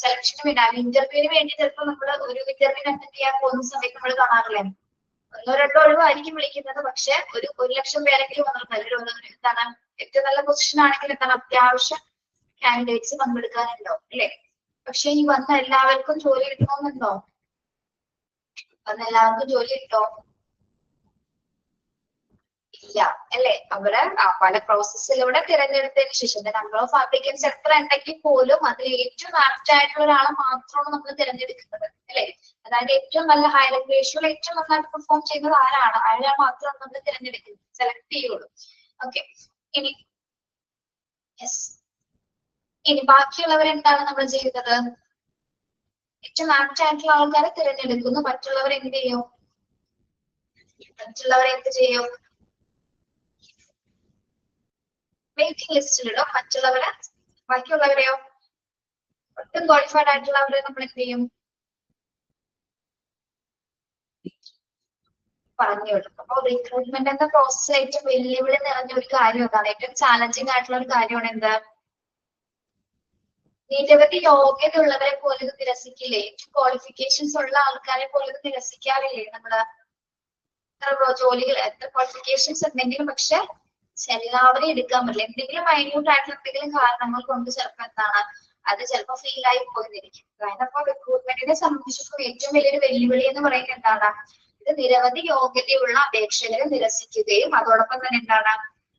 സെലക്ഷന് വേണ്ടി, ഇന്റർവ്യൂവിന് വേണ്ടി ചിലപ്പോൾ നമ്മൾ ഒരു ഇന്റർവ്യൂ അറ്റൻഡ് ചെയ്യാൻ പോകുന്ന സമയത്ത് നമ്മൾ കാണാറില്ലേ, ഒന്നോ രണ്ടോ ഒഴിവായിരിക്കും വിളിക്കുന്നത്, പക്ഷെ ഒരു ലക്ഷം പേരെങ്കിലും വന്നിട്ടുണ്ട്. എന്താണ് ഏറ്റവും നല്ല പൊസിഷൻ ആണെങ്കിൽ എന്താണ് അത്യാവശ്യം കാൻഡിഡേറ്റ്സ് പങ്കെടുക്കാനുണ്ടാവും, അല്ലെ? പക്ഷെ ഈ വന്ന എല്ലാവർക്കും ജോലി കിട്ടണമെന്നുണ്ടോ? വന്ന എല്ലാവർക്കും ജോലി കിട്ടോ? ഇല്ല, അല്ലെ? അവര് പല പ്രോസസ്സിലൂടെ തിരഞ്ഞെടുത്തതിന് ശേഷം നമ്പർ ഓഫ് ആപ്ലിക്കൻസ് എത്ര ഉണ്ടെങ്കിൽ പോലും അതിൽ ഏറ്റവും ആപ്റ്റ് ആയിട്ടുള്ള ഒരാളെ മാത്രമാണ് നമ്മൾ തിരഞ്ഞെടുക്കുന്നത്, അല്ലെ? അതായത് ഏറ്റവും നല്ല ഹയറിംഗ് റേഷ്യോയിൽ ഏറ്റവും നന്നായിട്ട് പെർഫോം ചെയ്യുന്നത് ആരാണ്, അയാളെ മാത്രമാണ് നമ്മൾ തിരഞ്ഞെടുക്കുന്നത്, സെലക്ട് ചെയ്യുള്ളൂ. ഓക്കെ, ഇനി യെസ്, ഇനി ബാക്കിയുള്ളവരെന്താണ് നമ്മൾ ചെയ്യുന്നത്? ഏറ്റവും ആപ്റ്റ് ആയിട്ടുള്ള ആൾക്കാരെ തിരഞ്ഞെടുക്കുന്നു. മറ്റുള്ളവർ എന്ത് ചെയ്യും? വെയിറ്റിംഗ് ലിസ്റ്റിലിടും. മറ്റുള്ളവരെ, ബാക്കിയുള്ളവരെയോ, ഒട്ടും ക്വാളിഫൈഡ് ആയിട്ടുള്ളവരെ നമ്മൾ എന്ത് ചെയ്യും? പറഞ്ഞു വിടും. അപ്പൊ റിക്രൂട്ട്മെന്റ് എന്ന പ്രോസസ്സിൽ ഏറ്റവും വെല്ലുവിളി നിറഞ്ഞ ഒരു കാര്യം അതാണ്, ഏറ്റവും ചാലഞ്ചിങ് ആയിട്ടുള്ള ഒരു കാര്യമാണ് എന്താ? നിരവധി യോഗ്യതയുള്ളവരെ പോലും ഇത് നിരസിക്കില്ലേ? ഏറ്റവും ക്വാളിഫിക്കേഷൻസ് ഉള്ള ആൾക്കാരെ പോലും ഇത് നിരസിക്കാറില്ലേ? നമ്മള് എത്ര ജോലികൾ, എത്ര ക്വാളിഫിക്കേഷൻസ് ഉണ്ടെങ്കിലും പക്ഷെ എല്ലാവരെയും എടുക്കാൻ പറ്റില്ല. എന്തെങ്കിലും മൈന്യൂട്ട് ആയിട്ടുള്ള എന്തെങ്കിലും കാരണങ്ങൾ കൊണ്ട് ചിലപ്പോൾ എന്താണ് അത് ചിലപ്പോൾ ഫെയിൽ ആയി പോയിരിക്കും. കാരണം അപ്പൊ റിക്രൂട്ട്മെന്റിനെ സംബന്ധിച്ചിടത്തോളം ഏറ്റവും വലിയൊരു വെല്ലുവിളി എന്ന് പറയുന്നത് എന്താണ്? ഇത് നിരവധി യോഗ്യതയുള്ള അപേക്ഷകരെ നിരസിക്കുകയും അതോടൊപ്പം തന്നെ എന്താണ്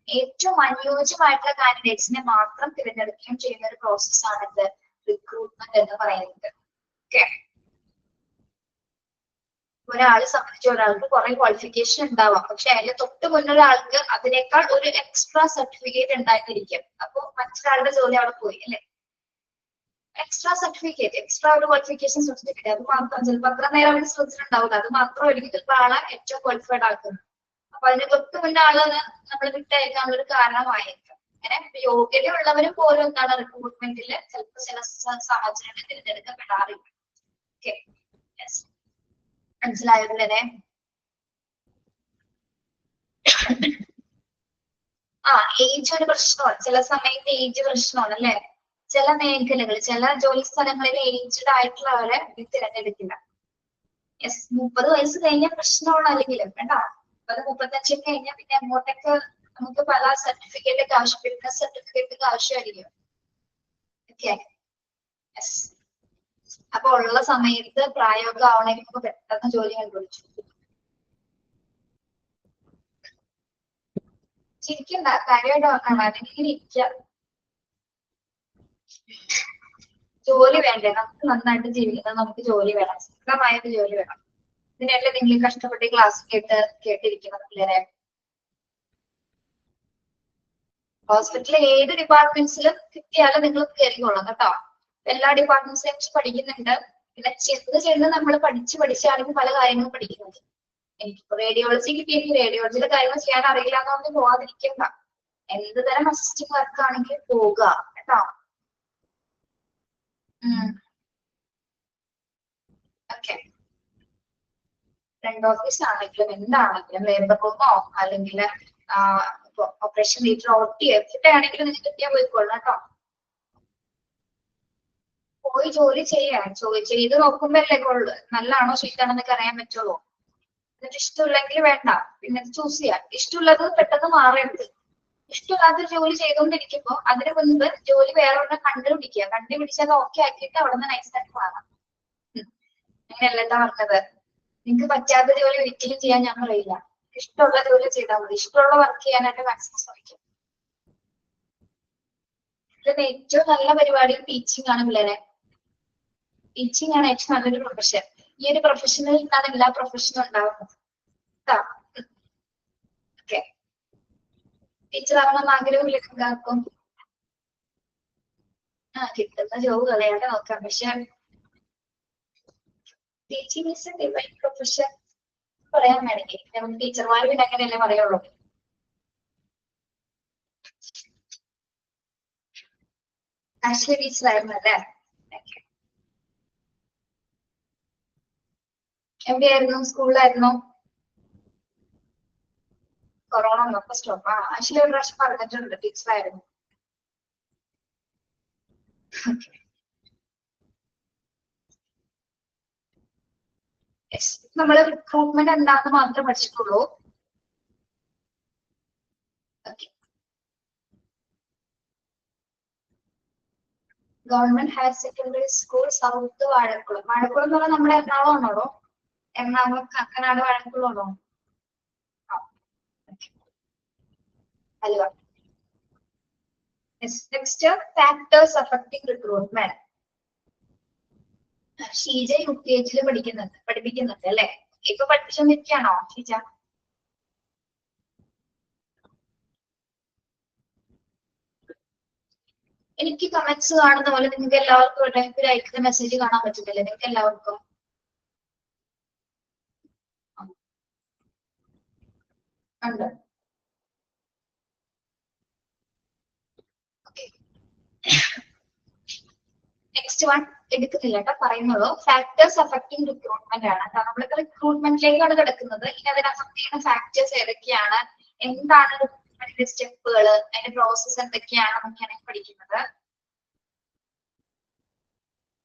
ഏറ്റവും അനുയോജ്യമായിട്ടുള്ള കാൻഡിഡേറ്റ്സിനെ മാത്രം തിരഞ്ഞെടുക്കുകയും ചെയ്യുന്ന ഒരു പ്രോസസ്സാണ് ഇത് റിക്രൂട്ട്മെന്റ് എന്ന് പറയുന്നത്. ഓക്കെ, ഒരാളെ സംബന്ധിച്ച് ഒരാൾക്ക് കുറെ ക്വാളിഫിക്കേഷൻ ഉണ്ടാവാം, പക്ഷെ അതിന്റെ തൊട്ട് മുന്നൊരു ആൾക്ക് അതിനേക്കാൾ ഒരു എക്സ്ട്രാ സർട്ടിഫിക്കറ്റ് ഉണ്ടായിരിക്കും. അപ്പൊ മറ്റൊരാളുടെ ജോലി അവിടെ പോയി, അല്ലെ? എക്സ്ട്രാ സർട്ടിഫിക്കറ്റ്, എക്സ്ട്രാ ഒരു ക്വാളിഫിക്കേഷൻ സർട്ടിഫിക്കറ്റ്, അത് മാത്രം ചിലപ്പോൾ അത്ര നേരം അവർ ശ്രദ്ധിച്ചിട്ടുണ്ടാവില്ല, അത് മാത്രമായിരിക്കും ചിലപ്പോൾ ആളെ ഏറ്റവും ക്വാളിഫൈഡ് ആക്കുന്നത്. അപ്പൊ അതിന് തൊട്ട് മുന്നേ ആള് നമ്മൾ വിട്ടയക്കാനുള്ള ഒരു കാരണമായിരിക്കും. അങ്ങനെ യോഗ്യതയുള്ളവരും പോലും എന്താണ് റിക്രൂട്ട്മെന്റിൽ ചിലപ്പോൾ ചില സാഹചര്യങ്ങളിൽ തിരഞ്ഞെടുക്കപ്പെടാറില്ല. ഓക്കെ, മനസ്സിലായല്ലേ? ഏജ് ഒരു പ്രശ്നമാണ്, ചില സമയത്ത് ഏജ് പ്രശ്നമാണ്, അല്ലെ? ചില മേഖലകൾ, ചില ജോലി സ്ഥലങ്ങളിൽ ഏജ്ഡ് ആയിട്ടുള്ളവരെ തിരഞ്ഞെടുക്കില്ല. യെസ്, 30 വയസ്സ് കഴിഞ്ഞ പ്രശ്നമുള്ള അല്ലെങ്കിൽ വേണ്ട 30-35 കഴിഞ്ഞാൽ പിന്നെ അങ്ങോട്ടേക്ക് നമുക്ക് പല സർട്ടിഫിക്കറ്റ് ഒക്കെ ആവശ്യം, ഫിറ്റ്നസ് സർട്ടിഫിക്കറ്റ് ഒക്കെ ആവശ്യമായിരിക്കും. ഓക്കെ, അപ്പൊ ഉള്ള സമയത്ത് പ്രായമൊക്കെ ആവണമെങ്കിൽ പെട്ടെന്ന് ജോലി കണ്ടുപിടിച്ചു. ചിരിക്കണ്ട, കാര്യമായിട്ട് നോക്കണം, അല്ലെങ്കിൽ ഇങ്ങനെ ഇരിക്കാം. ജോലി വേണ്ടേ, നമുക്ക് നന്നായിട്ട് ജീവിക്കുന്നത്, നമുക്ക് ജോലി വേണം, സ്വന്തമായിട്ട് ജോലി വേണം. ഇതിനല്ലേ നിങ്ങൾ കഷ്ടപ്പെട്ട് ക്ലാസ് കേട്ടിരിക്കുന്നത് പിള്ളേരെ. ഹോസ്പിറ്റലിൽ ഏത് ഡിപ്പാർട്ട്മെന്റ്സിലും കിട്ടിയാലും നിങ്ങൾ കയറിക്കോളാം കേട്ടോ. എല്ലാ ഡിപ്പാർട്ട്മെന്റ്സിനെ കുറിച്ച് പഠിക്കുന്നുണ്ട്. പിന്നെ ചെന്ന് നമ്മൾ പഠിച്ചാണെങ്കിൽ പല കാര്യങ്ങളും പഠിക്കുന്നത്. എനിക്കിപ്പോ റേഡിയോളജി കിട്ടിയെങ്കിൽ റേഡിയോളജിയുടെ കാര്യങ്ങൾ ചെയ്യാൻ അറിയില്ല എന്ന് പറഞ്ഞ് പോവാതിരിക്കണ്ട. എന്ത് തരം അസിസ്റ്റിംഗ് വർക്ക് ആണെങ്കിൽ പോവുക കേട്ടോ. ഓക്കെ, ഫ്രണ്ട് ഓഫീസ് ആണെങ്കിലും എന്താണെങ്കിലും ലേബർ റൂമോ അല്ലെങ്കിൽ ഓപ്പറേഷൻ തിയേറ്റർ OT എവിടെയാണെങ്കിലും നിങ്ങൾക്ക് കിട്ടിയാൽ പോയിക്കോളൂ കേട്ടോ. പോയി ജോലി ചെയ്ത് നോക്കുമ്പോഴല്ലേ കൊള്ളു നല്ലതാണോ ചീത്താണെന്നൊക്കെ അറിയാൻ പറ്റുള്ളൂ. എന്നിട്ട് ഇഷ്ടമില്ലെങ്കിൽ വേണ്ട, പിന്നെ ചൂസ് ചെയ്യാം. ഇഷ്ടമുള്ളത് പെട്ടെന്ന് മാറരുത്. ഇഷ്ടമില്ലാത്ത ജോലി ചെയ്തുകൊണ്ടിരിക്കുമ്പോ അതിന് മുൻപ് ജോലി വേറെ കണ്ടുപിടിച്ചത് ഓക്കെ ആക്കിയിട്ട് അവിടെ നിന്ന് നൈസായിട്ട് മാറാം. അങ്ങനെയല്ല എന്താ പറഞ്ഞത്, നിങ്ങൾക്ക് പറ്റാത്ത ജോലി ഒരിക്കലും ചെയ്യാൻ ഞാൻ പറയില്ല. ഇഷ്ടമുള്ള ജോലി ചെയ്താൽ മതി, ഇഷ്ടമുള്ള വർക്ക് ചെയ്യാനായിട്ട് മാക്സിമം ശ്രമിക്കും. ഇതിന് ഏറ്റവും നല്ല പരിപാടി ടീച്ചിങ് ആണ് പിള്ളേരെ. ടീച്ചിങ് ആണ് ഏറ്റവും നല്ലൊരു പ്രൊഫഷൻ. ഈ ഒരു പ്രൊഫഷനിൽ നിന്നാണ് എല്ലാ പ്രൊഫഷനും ഉണ്ടാവുന്നത്. ഓക്കെ, ടീച്ചർ ആവണമെന്ന് ആഗ്രഹമില്ല എല്ലാവർക്കും. കിട്ടുന്ന ജോബ് കളയാതെ നോക്കാം. പക്ഷെ teaching is A divine profession പറയാൻ വേണമെങ്കിൽ നമുക്ക് ടീച്ചർമാർ പിന്നെ അങ്ങനെയല്ലേ പറയുള്ളൂ. ആശ്വി ടീച്ചറായിരുന്നു അല്ലേ? എവിടെയായിരുന്നു? സ്കൂളിലായിരുന്നു? കൊറോണ വന്നപ്പോ സ്റ്റോപ്പ്. ആശ്വി ഒരു പ്രാവശ്യം പറഞ്ഞിട്ടുണ്ട് ടീച്ചറായിരുന്നു. നമ്മൾ റിക്രൂട്ട്മെന്റ് എന്താണെന്ന് മാത്രമേ പഠിച്ചിട്ടുള്ളൂ. Government higher secondary school south Vazhakkulam. Vazhakkulam എന്ന് പറഞ്ഞാൽ നമ്മുടെ എറണാകുളം ആണോ? എറണാകുളം കാക്കനാട് വാഴക്കുളം ആണോ? അല്ല. Next factors affecting recruitment. Sheeja UKG പഠിപ്പിക്കുന്നുണ്ട് അല്ലെ? ഇപ്പൊ പഠിപ്പിച്ചോണ്ടിരിക്കുകയാണോ ഷീജ? എനിക്ക് കമന്റ്സ് കാണുന്ന പോലെ നിങ്ങൾക്ക് എല്ലാവർക്കും ഒരു അയക്കുന്ന മെസ്സേജ് കാണാൻ പറ്റുന്നില്ലേ നിങ്ങൾക്ക് എല്ലാവർക്കും? ഉണ്ട്. നെക്സ്റ്റ് വൺ എടുക്കുന്നില്ല കേട്ടോ, പറയുന്നുള്ളൂ. ഫാക്ടേഴ്സ് അഫക്റ്റിംഗ് റിക്രൂട്ട്മെന്റ് ആണ്. നമ്മളിപ്പോ റിക്രൂട്ട്മെന്റിലേക്കാണ് കിടക്കുന്നത്. ഇനി അതിനെ അഫക്ട് ചെയ്യുന്ന ഫാക്ടേഴ്സ് ഏതൊക്കെയാണ്, എന്താണ് റിക്രൂട്ട്മെന്റിന്റെ സ്റ്റെപ്പുകൾ, അതിന്റെ പ്രോസസ് എന്തൊക്കെയാണെന്നൊക്കെയാണ് പഠിക്കുന്നത്.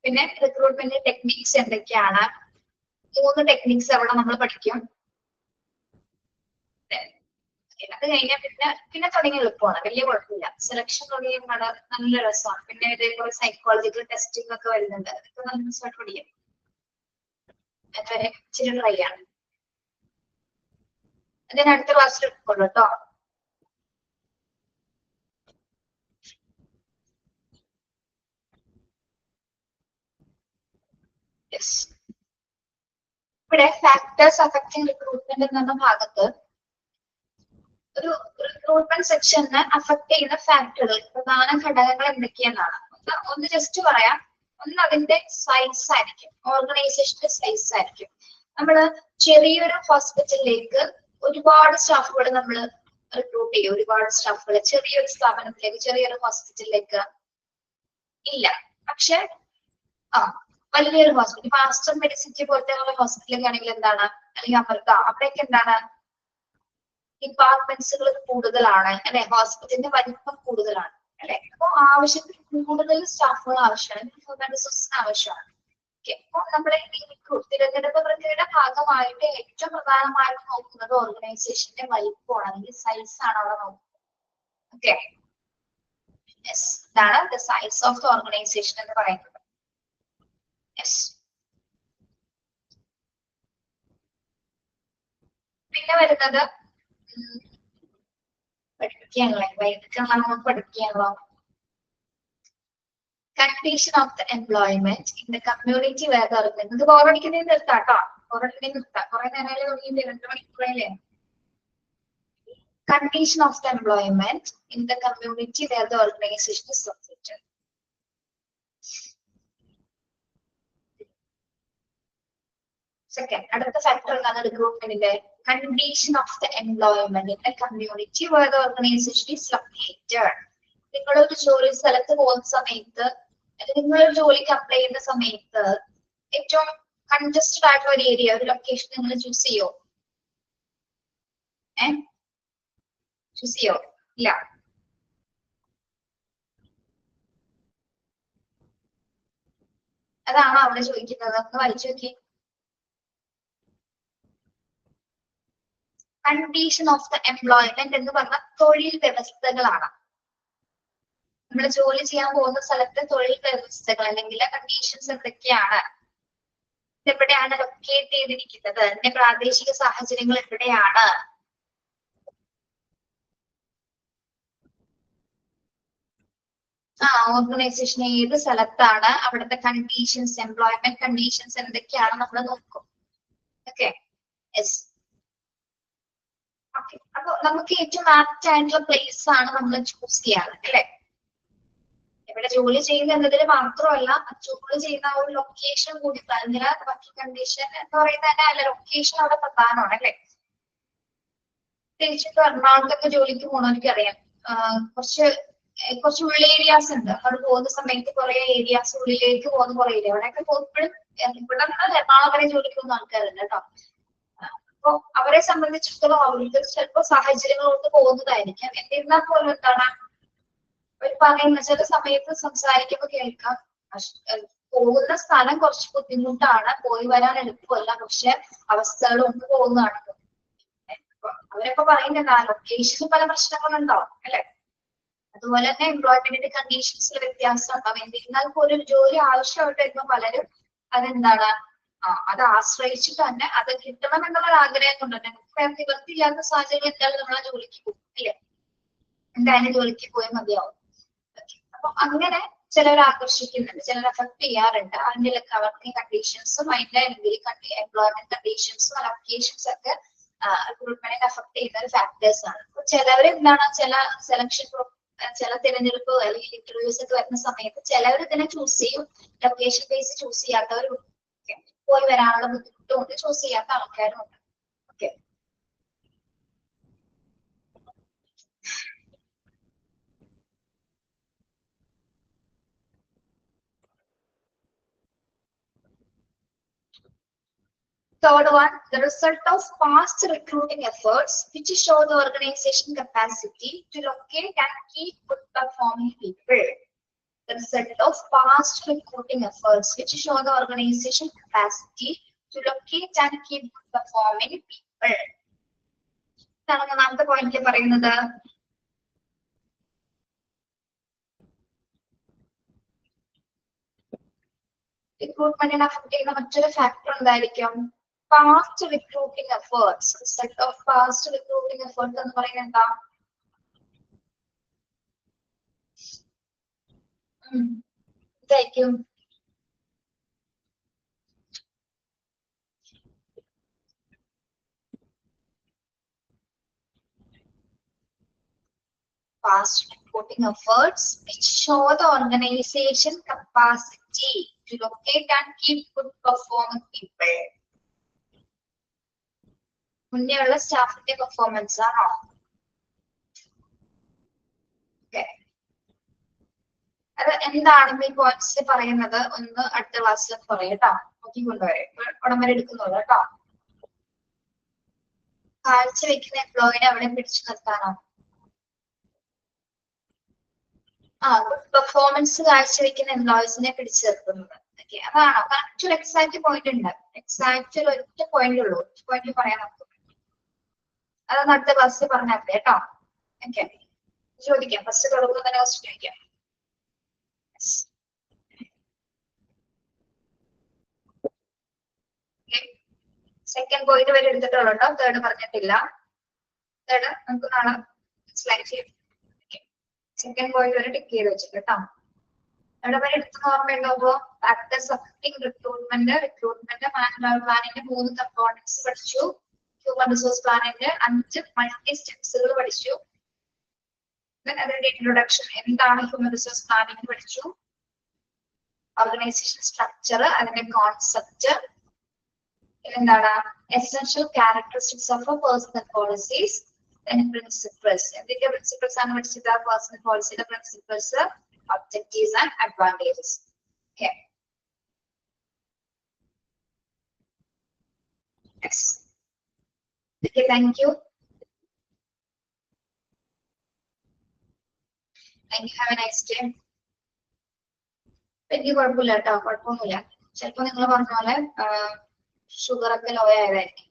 പിന്നെ റിക്രൂട്ട്മെന്റ് ടെക്നിക്സ് എന്തൊക്കെയാണ്, 3 ടെക്നിക്സ് അവിടെ നമ്മൾ പഠിക്കും. അത് കഴിഞ്ഞാൽ പിന്നെ തുടങ്ങി എളുപ്പമാണ്, വലിയ കുഴപ്പമില്ല. സെലക്ഷൻ തുടങ്ങിയ നല്ല രസമാണ്. പിന്നെ ഇതേപോലെ സൈക്കോളജിക്കൽ ടെസ്റ്റിംഗ് ഒക്കെ വരുന്നുണ്ട്. അതൊക്കെ നല്ല രസമായിട്ട് പഠിക്കും. അതുവരെ ഇച്ചിരി ട്രൈ ആണ്. അതിന് അടുത്ത ക്ലാസ്സിൽ എടുക്കുള്ളൂ കേട്ടോ. ഇവിടെ ഫാക്ടേഴ്സ് അഫക്റ്റിംഗ് റിക്രൂട്ട്മെന്റ് എന്ന ഭാഗത്ത് ഒരു റിക്രൂട്ട്മെന്റ് സെക്ഷനെ അഫക്ട് ചെയ്യുന്ന ഫാക്ടറുകൾ, പ്രധാന ഘടകങ്ങൾ എന്തൊക്കെയെന്നാണ്. ഒന്ന് ജസ്റ്റ് പറയാം. ഒന്ന് അതിന്റെ സൈസ് ആയിരിക്കും, ഓർഗനൈസേഷന്റെ സൈസ് ആയിരിക്കും. നമ്മള് ചെറിയൊരു ഹോസ്പിറ്റലിലേക്ക് ഒരുപാട് സ്റ്റാഫുകൾ നമ്മൾ റിക്രൂട്ട് ചെയ്യും. ഒരുപാട് സ്റ്റാഫുകൾ ചെറിയൊരു സ്ഥാപനത്തിലേക്ക്, ചെറിയൊരു ഹോസ്പിറ്റലിലേക്ക് ഇല്ല. പക്ഷെ വലിയൊരു ഹോസ്പിറ്റൽ, മാസ്റ്റർ മെഡിസിറ്റി പോലത്തെ ഹോസ്പിറ്റലൊക്കെ ആണെങ്കിൽ എന്താണ്, അല്ലെങ്കിൽ അമൃത, അവിടെയൊക്കെ എന്താണ്, ഡിപ്പാർട്ട്മെന്റ്സുകൾ കൂടുതലാണ് അല്ലെ, ഹോസ്പിറ്റലിന്റെ വലിപ്പം കൂടുതലാണ് അല്ലെ. അപ്പൊ ആവശ്യത്തിന് കൂടുതൽ സ്റ്റാഫുകൾ ആവശ്യമാണ്, ആവശ്യമാണ്. അപ്പൊ നമ്മളെ തിരഞ്ഞെടുപ്പ് പ്രക്രിയയുടെ ഭാഗമായിട്ട് ഏറ്റവും പ്രധാനമായിട്ട് നോക്കുന്നത് ഓർഗനൈസേഷന്റെ വലിപ്പമാണ്, അല്ലെങ്കിൽ സൈസ് ആണ് അവിടെ നോക്കുന്നത്. ഓക്കെ, ഇതാണ് the size of the organisation എന്ന് പറയുന്നത്. യെസ്. പിന്നെ വരുന്നത് പഠിപ്പിക്കാനുള്ള വൈകിട്ടാണ് നമുക്ക് പഠിപ്പിക്കാനുള്ള condition of the employment in the community where the organisation. ഇത് ബോറടിക്കുന്നതിന് നിർത്താം കേട്ടോ, ബോറടിക്കുന്നതിന് നിർത്താം. കുറെ നേരം തുടങ്ങിയില്ലേ, 2 മണിക്കൂറല്ലേ. Condition of the employment in the community where the organization is located. Second, അടുത്ത ഫാക്ടർ എന്താണ് റിക്രൂട്ട്മെന്റിന്റെ? Condition of the employment in the community where the organisation is located. നിങ്ങളൊരു ജോലി സ്ഥലത്ത് പോകുന്ന സമയത്ത്, അല്ലെങ്കിൽ നിങ്ങളൊരു ജോലിക്ക് അപ്ലൈ ചെയ്യുന്ന സമയത്ത് ഏറ്റവും കൺജസ്റ്റഡ് ആയിട്ടുള്ള ഒരു ഏരിയ, ഒരു ലൊക്കേഷൻ നിങ്ങൾ ചൂസ് ചെയ്യോ? ചൂസ് ചെയ്യോ? ഇല്ല. അതാണോ അവിടെ ചോദിക്കുന്നത്? ഒന്ന് വായിച്ചു നോക്കി. കണ്ടീഷൻ ഓഫ് ദ എംപ്ലോയ്മെന്റ് എന്ന് പറഞ്ഞ തൊഴിൽ വ്യവസ്ഥകളാണ്. നമ്മൾ ജോലി ചെയ്യാൻ പോകുന്ന സ്ഥലത്തെ തൊഴിൽ വ്യവസ്ഥകൾ അല്ലെങ്കിൽ കണ്ടീഷൻസ് എന്തൊക്കെയാണ്, എവിടെയാണ് ലൊക്കേറ്റ് ചെയ്തിരിക്കുന്നത്, അതിന്റെ പ്രാദേശിക സാഹചര്യങ്ങൾ എവിടെയാണ്, ഓർഗനൈസേഷൻ ഏത് സ്ഥലത്താണ്, അവിടുത്തെ കണ്ടീഷൻസ്, എംപ്ലോയ്മെന്റ് കണ്ടീഷൻസ് എന്തൊക്കെയാണ് നമ്മൾ നോക്കും. Okay, yes. ഓക്കെ, അപ്പൊ നമുക്ക് ഏറ്റവും ആപ്റ്റ് ആയിട്ടുള്ള പ്ലേസ് ആണ് നമ്മൾ ചൂസ് ചെയ്യാറ് അല്ലെ. ഇവിടെ ജോലി ചെയ്യുന്ന എന്നതിൽ മാത്രമല്ല, ജോലി ചെയ്യുന്ന ഒരു ലൊക്കേഷൻ കൂടി പറഞ്ഞ ബാക്കി കണ്ടീഷൻ എന്ന് പറയുന്നത് തന്നെ അല്ല, ലൊക്കേഷൻ അവിടെ പ്രധാനമാണ് അല്ലെ. തിരിച്ചിട്ട് എറണാകുളത്തൊക്കെ ജോലിക്ക് പോകണമെങ്കിൽ അറിയാം, കുറച്ച് ഉള്ള ഏരിയാസ് ഉണ്ട്. അവിടെ പോകുന്ന സമയത്ത് കുറെ ഏരിയാസ് ഉള്ളിലേക്ക് പോകുന്ന കുറെ ഏരിയ, അവിടെയൊക്കെ പോകുമ്പോഴും ഇവിടെ എറണാകുളം വരെ ജോലിക്ക് പോകുന്ന ആൾക്കാരുണ്ട് കേട്ടോ. അപ്പൊ അവരെ സംബന്ധിച്ചിടത്തോളം അവർക്ക് ചിലപ്പോൾ സാഹചര്യങ്ങൾ കൊണ്ട് പോകുന്നതായിരിക്കാം. എന്നിരുന്നാൽ പോലും എന്താണ് അവർ പറയുന്ന ചില സമയത്ത് സംസാരിക്കുമ്പോൾ കേൾക്കാം, പോകുന്ന സ്ഥലം കുറച്ച് ബുദ്ധിമുട്ടാണ്, പോയി വരാൻ എളുപ്പമല്ല, പക്ഷെ അവസ്ഥകൾ കൊണ്ട് പോകുന്നതാണ്. അവരൊക്കെ പറയുന്നത് ലൊക്കേഷനിൽ പല പ്രശ്നങ്ങളുണ്ടാവും അല്ലെ. അതുപോലെ തന്നെ എംപ്ലോയ്മെന്റിന്റെ കണ്ടീഷൻസിൽ വ്യത്യാസം ഉണ്ടാവും. എന്നിരുന്നാൽ പോലും ജോലി ആവശ്യമായിട്ട് വരുമ്പോൾ പലരും അതെന്താണ് അത് ആശ്രയിച്ചിട്ട് തന്നെ അത് കിട്ടണം എന്നുള്ള ആഗ്രഹം കൊണ്ട് തന്നെ വേറെ നിവൃത്തിയില്ലാത്ത സാഹചര്യം എന്തായാലും നമ്മൾ ആ ജോലിക്ക് പോകും ഇല്ലേ, എന്തായാലും ജോലിക്ക് പോയി മതിയാവും. അപ്പൊ അങ്ങനെ ചിലർ ആകർഷിക്കുന്നുണ്ട്, ചിലർ അഫക്ട് ചെയ്യാറുണ്ട്. അതിന്റെ അവർക്ക് കണ്ടീഷൻസും അതിന്റെ എംപ്ലോയ്മെന്റ് കണ്ടീഷൻസും അലോക്കേഷൻസ് ഒക്കെ റിക്രൂട്ട്മെന്റിനെ അഫക്ട് ചെയ്യുന്ന ഒരു ഫാക്ടേഴ്സ് ആണ്. അപ്പൊ ചിലവർ എന്താണ് ചില സെലക്ഷൻ ചില തിരഞ്ഞെടുപ്പ് അല്ലെങ്കിൽ ഇന്റർവ്യൂസ് ഒക്കെ വരുന്ന സമയത്ത് ചിലവർ ഇതിനെ ചൂസ് ചെയ്യും, ലൊക്കേഷൻ ബേസ് ചൂസ് ചെയ്യാത്തവരും പോയി വരാനുള്ള ബുദ്ധിമുട്ടുകൊണ്ട് ചൂസ് ചെയ്യാത്ത ആൾക്കാരും ഉണ്ട്. Okay, third one, the result of past recruiting efforts which show the organization capacity to locate and keep good performing people. The result of past recruiting efforts which show the organization capacity to locate and keep good performing people. ഇതാണ് ഒന്നാമത്തെ point പറയുന്നത്. റിക്രൂട്ട്മെന്റിനെ affect ചെയ്യുന്ന മറ്റൊരു factor എന്തായിരിക്കും? past recruiting efforts. Result of past recruiting efforts എന്ന് പറയുന്നത് എന്താ? ഇതായിരിക്കും past recruiting efforts which show the organization capacity to locate and keep good performing people. മുന്നേയുള്ള സ്റ്റാഫിന്റെ പെർഫോമൻസ് ആണോ? അത് എന്താണെന്ന് ഈ പോയിന്റ്സ് പറയുന്നത് ഒന്ന് അടുത്ത ക്ലാസ്സിൽ പറയാം കേട്ടോ. നോക്കിക്കൊണ്ടുവരെ ഉടൻ വരെ എടുക്കുന്നുള്ളൂ കേട്ടോ. കാഴ്ചവെക്കുന്ന എംപ്ലോയിനെ അവിടെ പിടിച്ചു നിർത്താനോ? ഗുഡ് പെർഫോമൻസ് കാഴ്ചവെക്കുന്ന എംപ്ലോയീസിനെ പിടിച്ചു നിർത്തുന്നത്. ഓക്കെ, അതാണോ? കറക്റ്റ് ഒരു എക്സാക്ട് പോയിന്റ് ഉണ്ട്. എക്സാക്ട് ഒരു ഒറ്റ പോയിന്റ് ഉള്ളൂ, പോയിന്റ് പറയാൻ നമുക്ക്. അതൊന്ന് അടുത്ത ക്ലാസ്സിൽ പറഞ്ഞാൽ കേട്ടോ. ഓക്കെ, ചോദിക്കാം. ഫസ്റ്റ് തുടങ്ങുമ്പോൾ തന്നെ ക്വസ്റ്റ്യൻ ചോദിക്കാം. സെക്കൻഡ് പോയിന്റ് വരെ എടുത്തിട്ടുള്ളൂ കേട്ടോ, തേർഡ് പറഞ്ഞിട്ടില്ല. തേർഡ് നമുക്ക് നാളെ സ്ലൈഡ് ചെയ്യും. സെക്കൻഡ് പോയിന്റ് വരെ ടിക്ക് ചെയ്ത് വെച്ചിട്ട് കേട്ടോ. അവിടെ വരെ എടുത്ത് ഓർമ്മയുണ്ടാവുമ്പോ ഫാക്ടേഴ്സ് അഫക്റ്റിംഗ് റിക്രൂട്ട്മെന്റ്, മാനുവൽ പ്ലാനിന്റെ 3 കമ്പോണൻസ് പഠിച്ചു. ഹ്യൂമൻ റിസോഴ്സ് പ്ലാനിന്റെ 5 മൾട്ടി സ്റ്റെപ്സുകൾ പഠിച്ചു. അതിന്റെ ഇൻട്രൊഡക്ഷൻ, എന്താണ് ഹ്യൂമൻ റിസോഴ്സ് പ്ലാനിങ് പഠിച്ചു. ഓർഗനൈസേഷൻ സ്ട്രക്ചർ, അതിന്റെ കോൺസെപ്റ്റ്, എന്താണ് essential characteristics of personnel policies, principles. എന്തൊക്കെ പ്രിൻസിപ്പിൾസ് ആണ് പഠിച്ചത്? പേഴ്സണൽ പോളിസിയുടെ principles, objectives and advantages. Okay, thank you. Have a nice day. എനിക്ക് കുഴപ്പമില്ല കേട്ടോ, കുഴപ്പമൊന്നുമില്ല. ചിലപ്പോ നിങ്ങൾ പറഞ്ഞ പോലെ ഷുഗർ ഒക്കെ ലോ ആയതായിരിക്കും.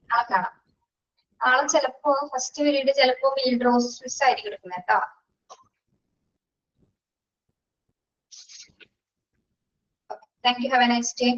നാളെ കാണാം. നാളെ ചിലപ്പോ ഫസ്റ്റ് പീരീഡ് ചിലപ്പോ ഫീൽഡ് റോസ്റ്റേഴ്സ് ആയിരിക്കും എടുക്കുന്നത് കേട്ടോ. Thank you. Have a nice day.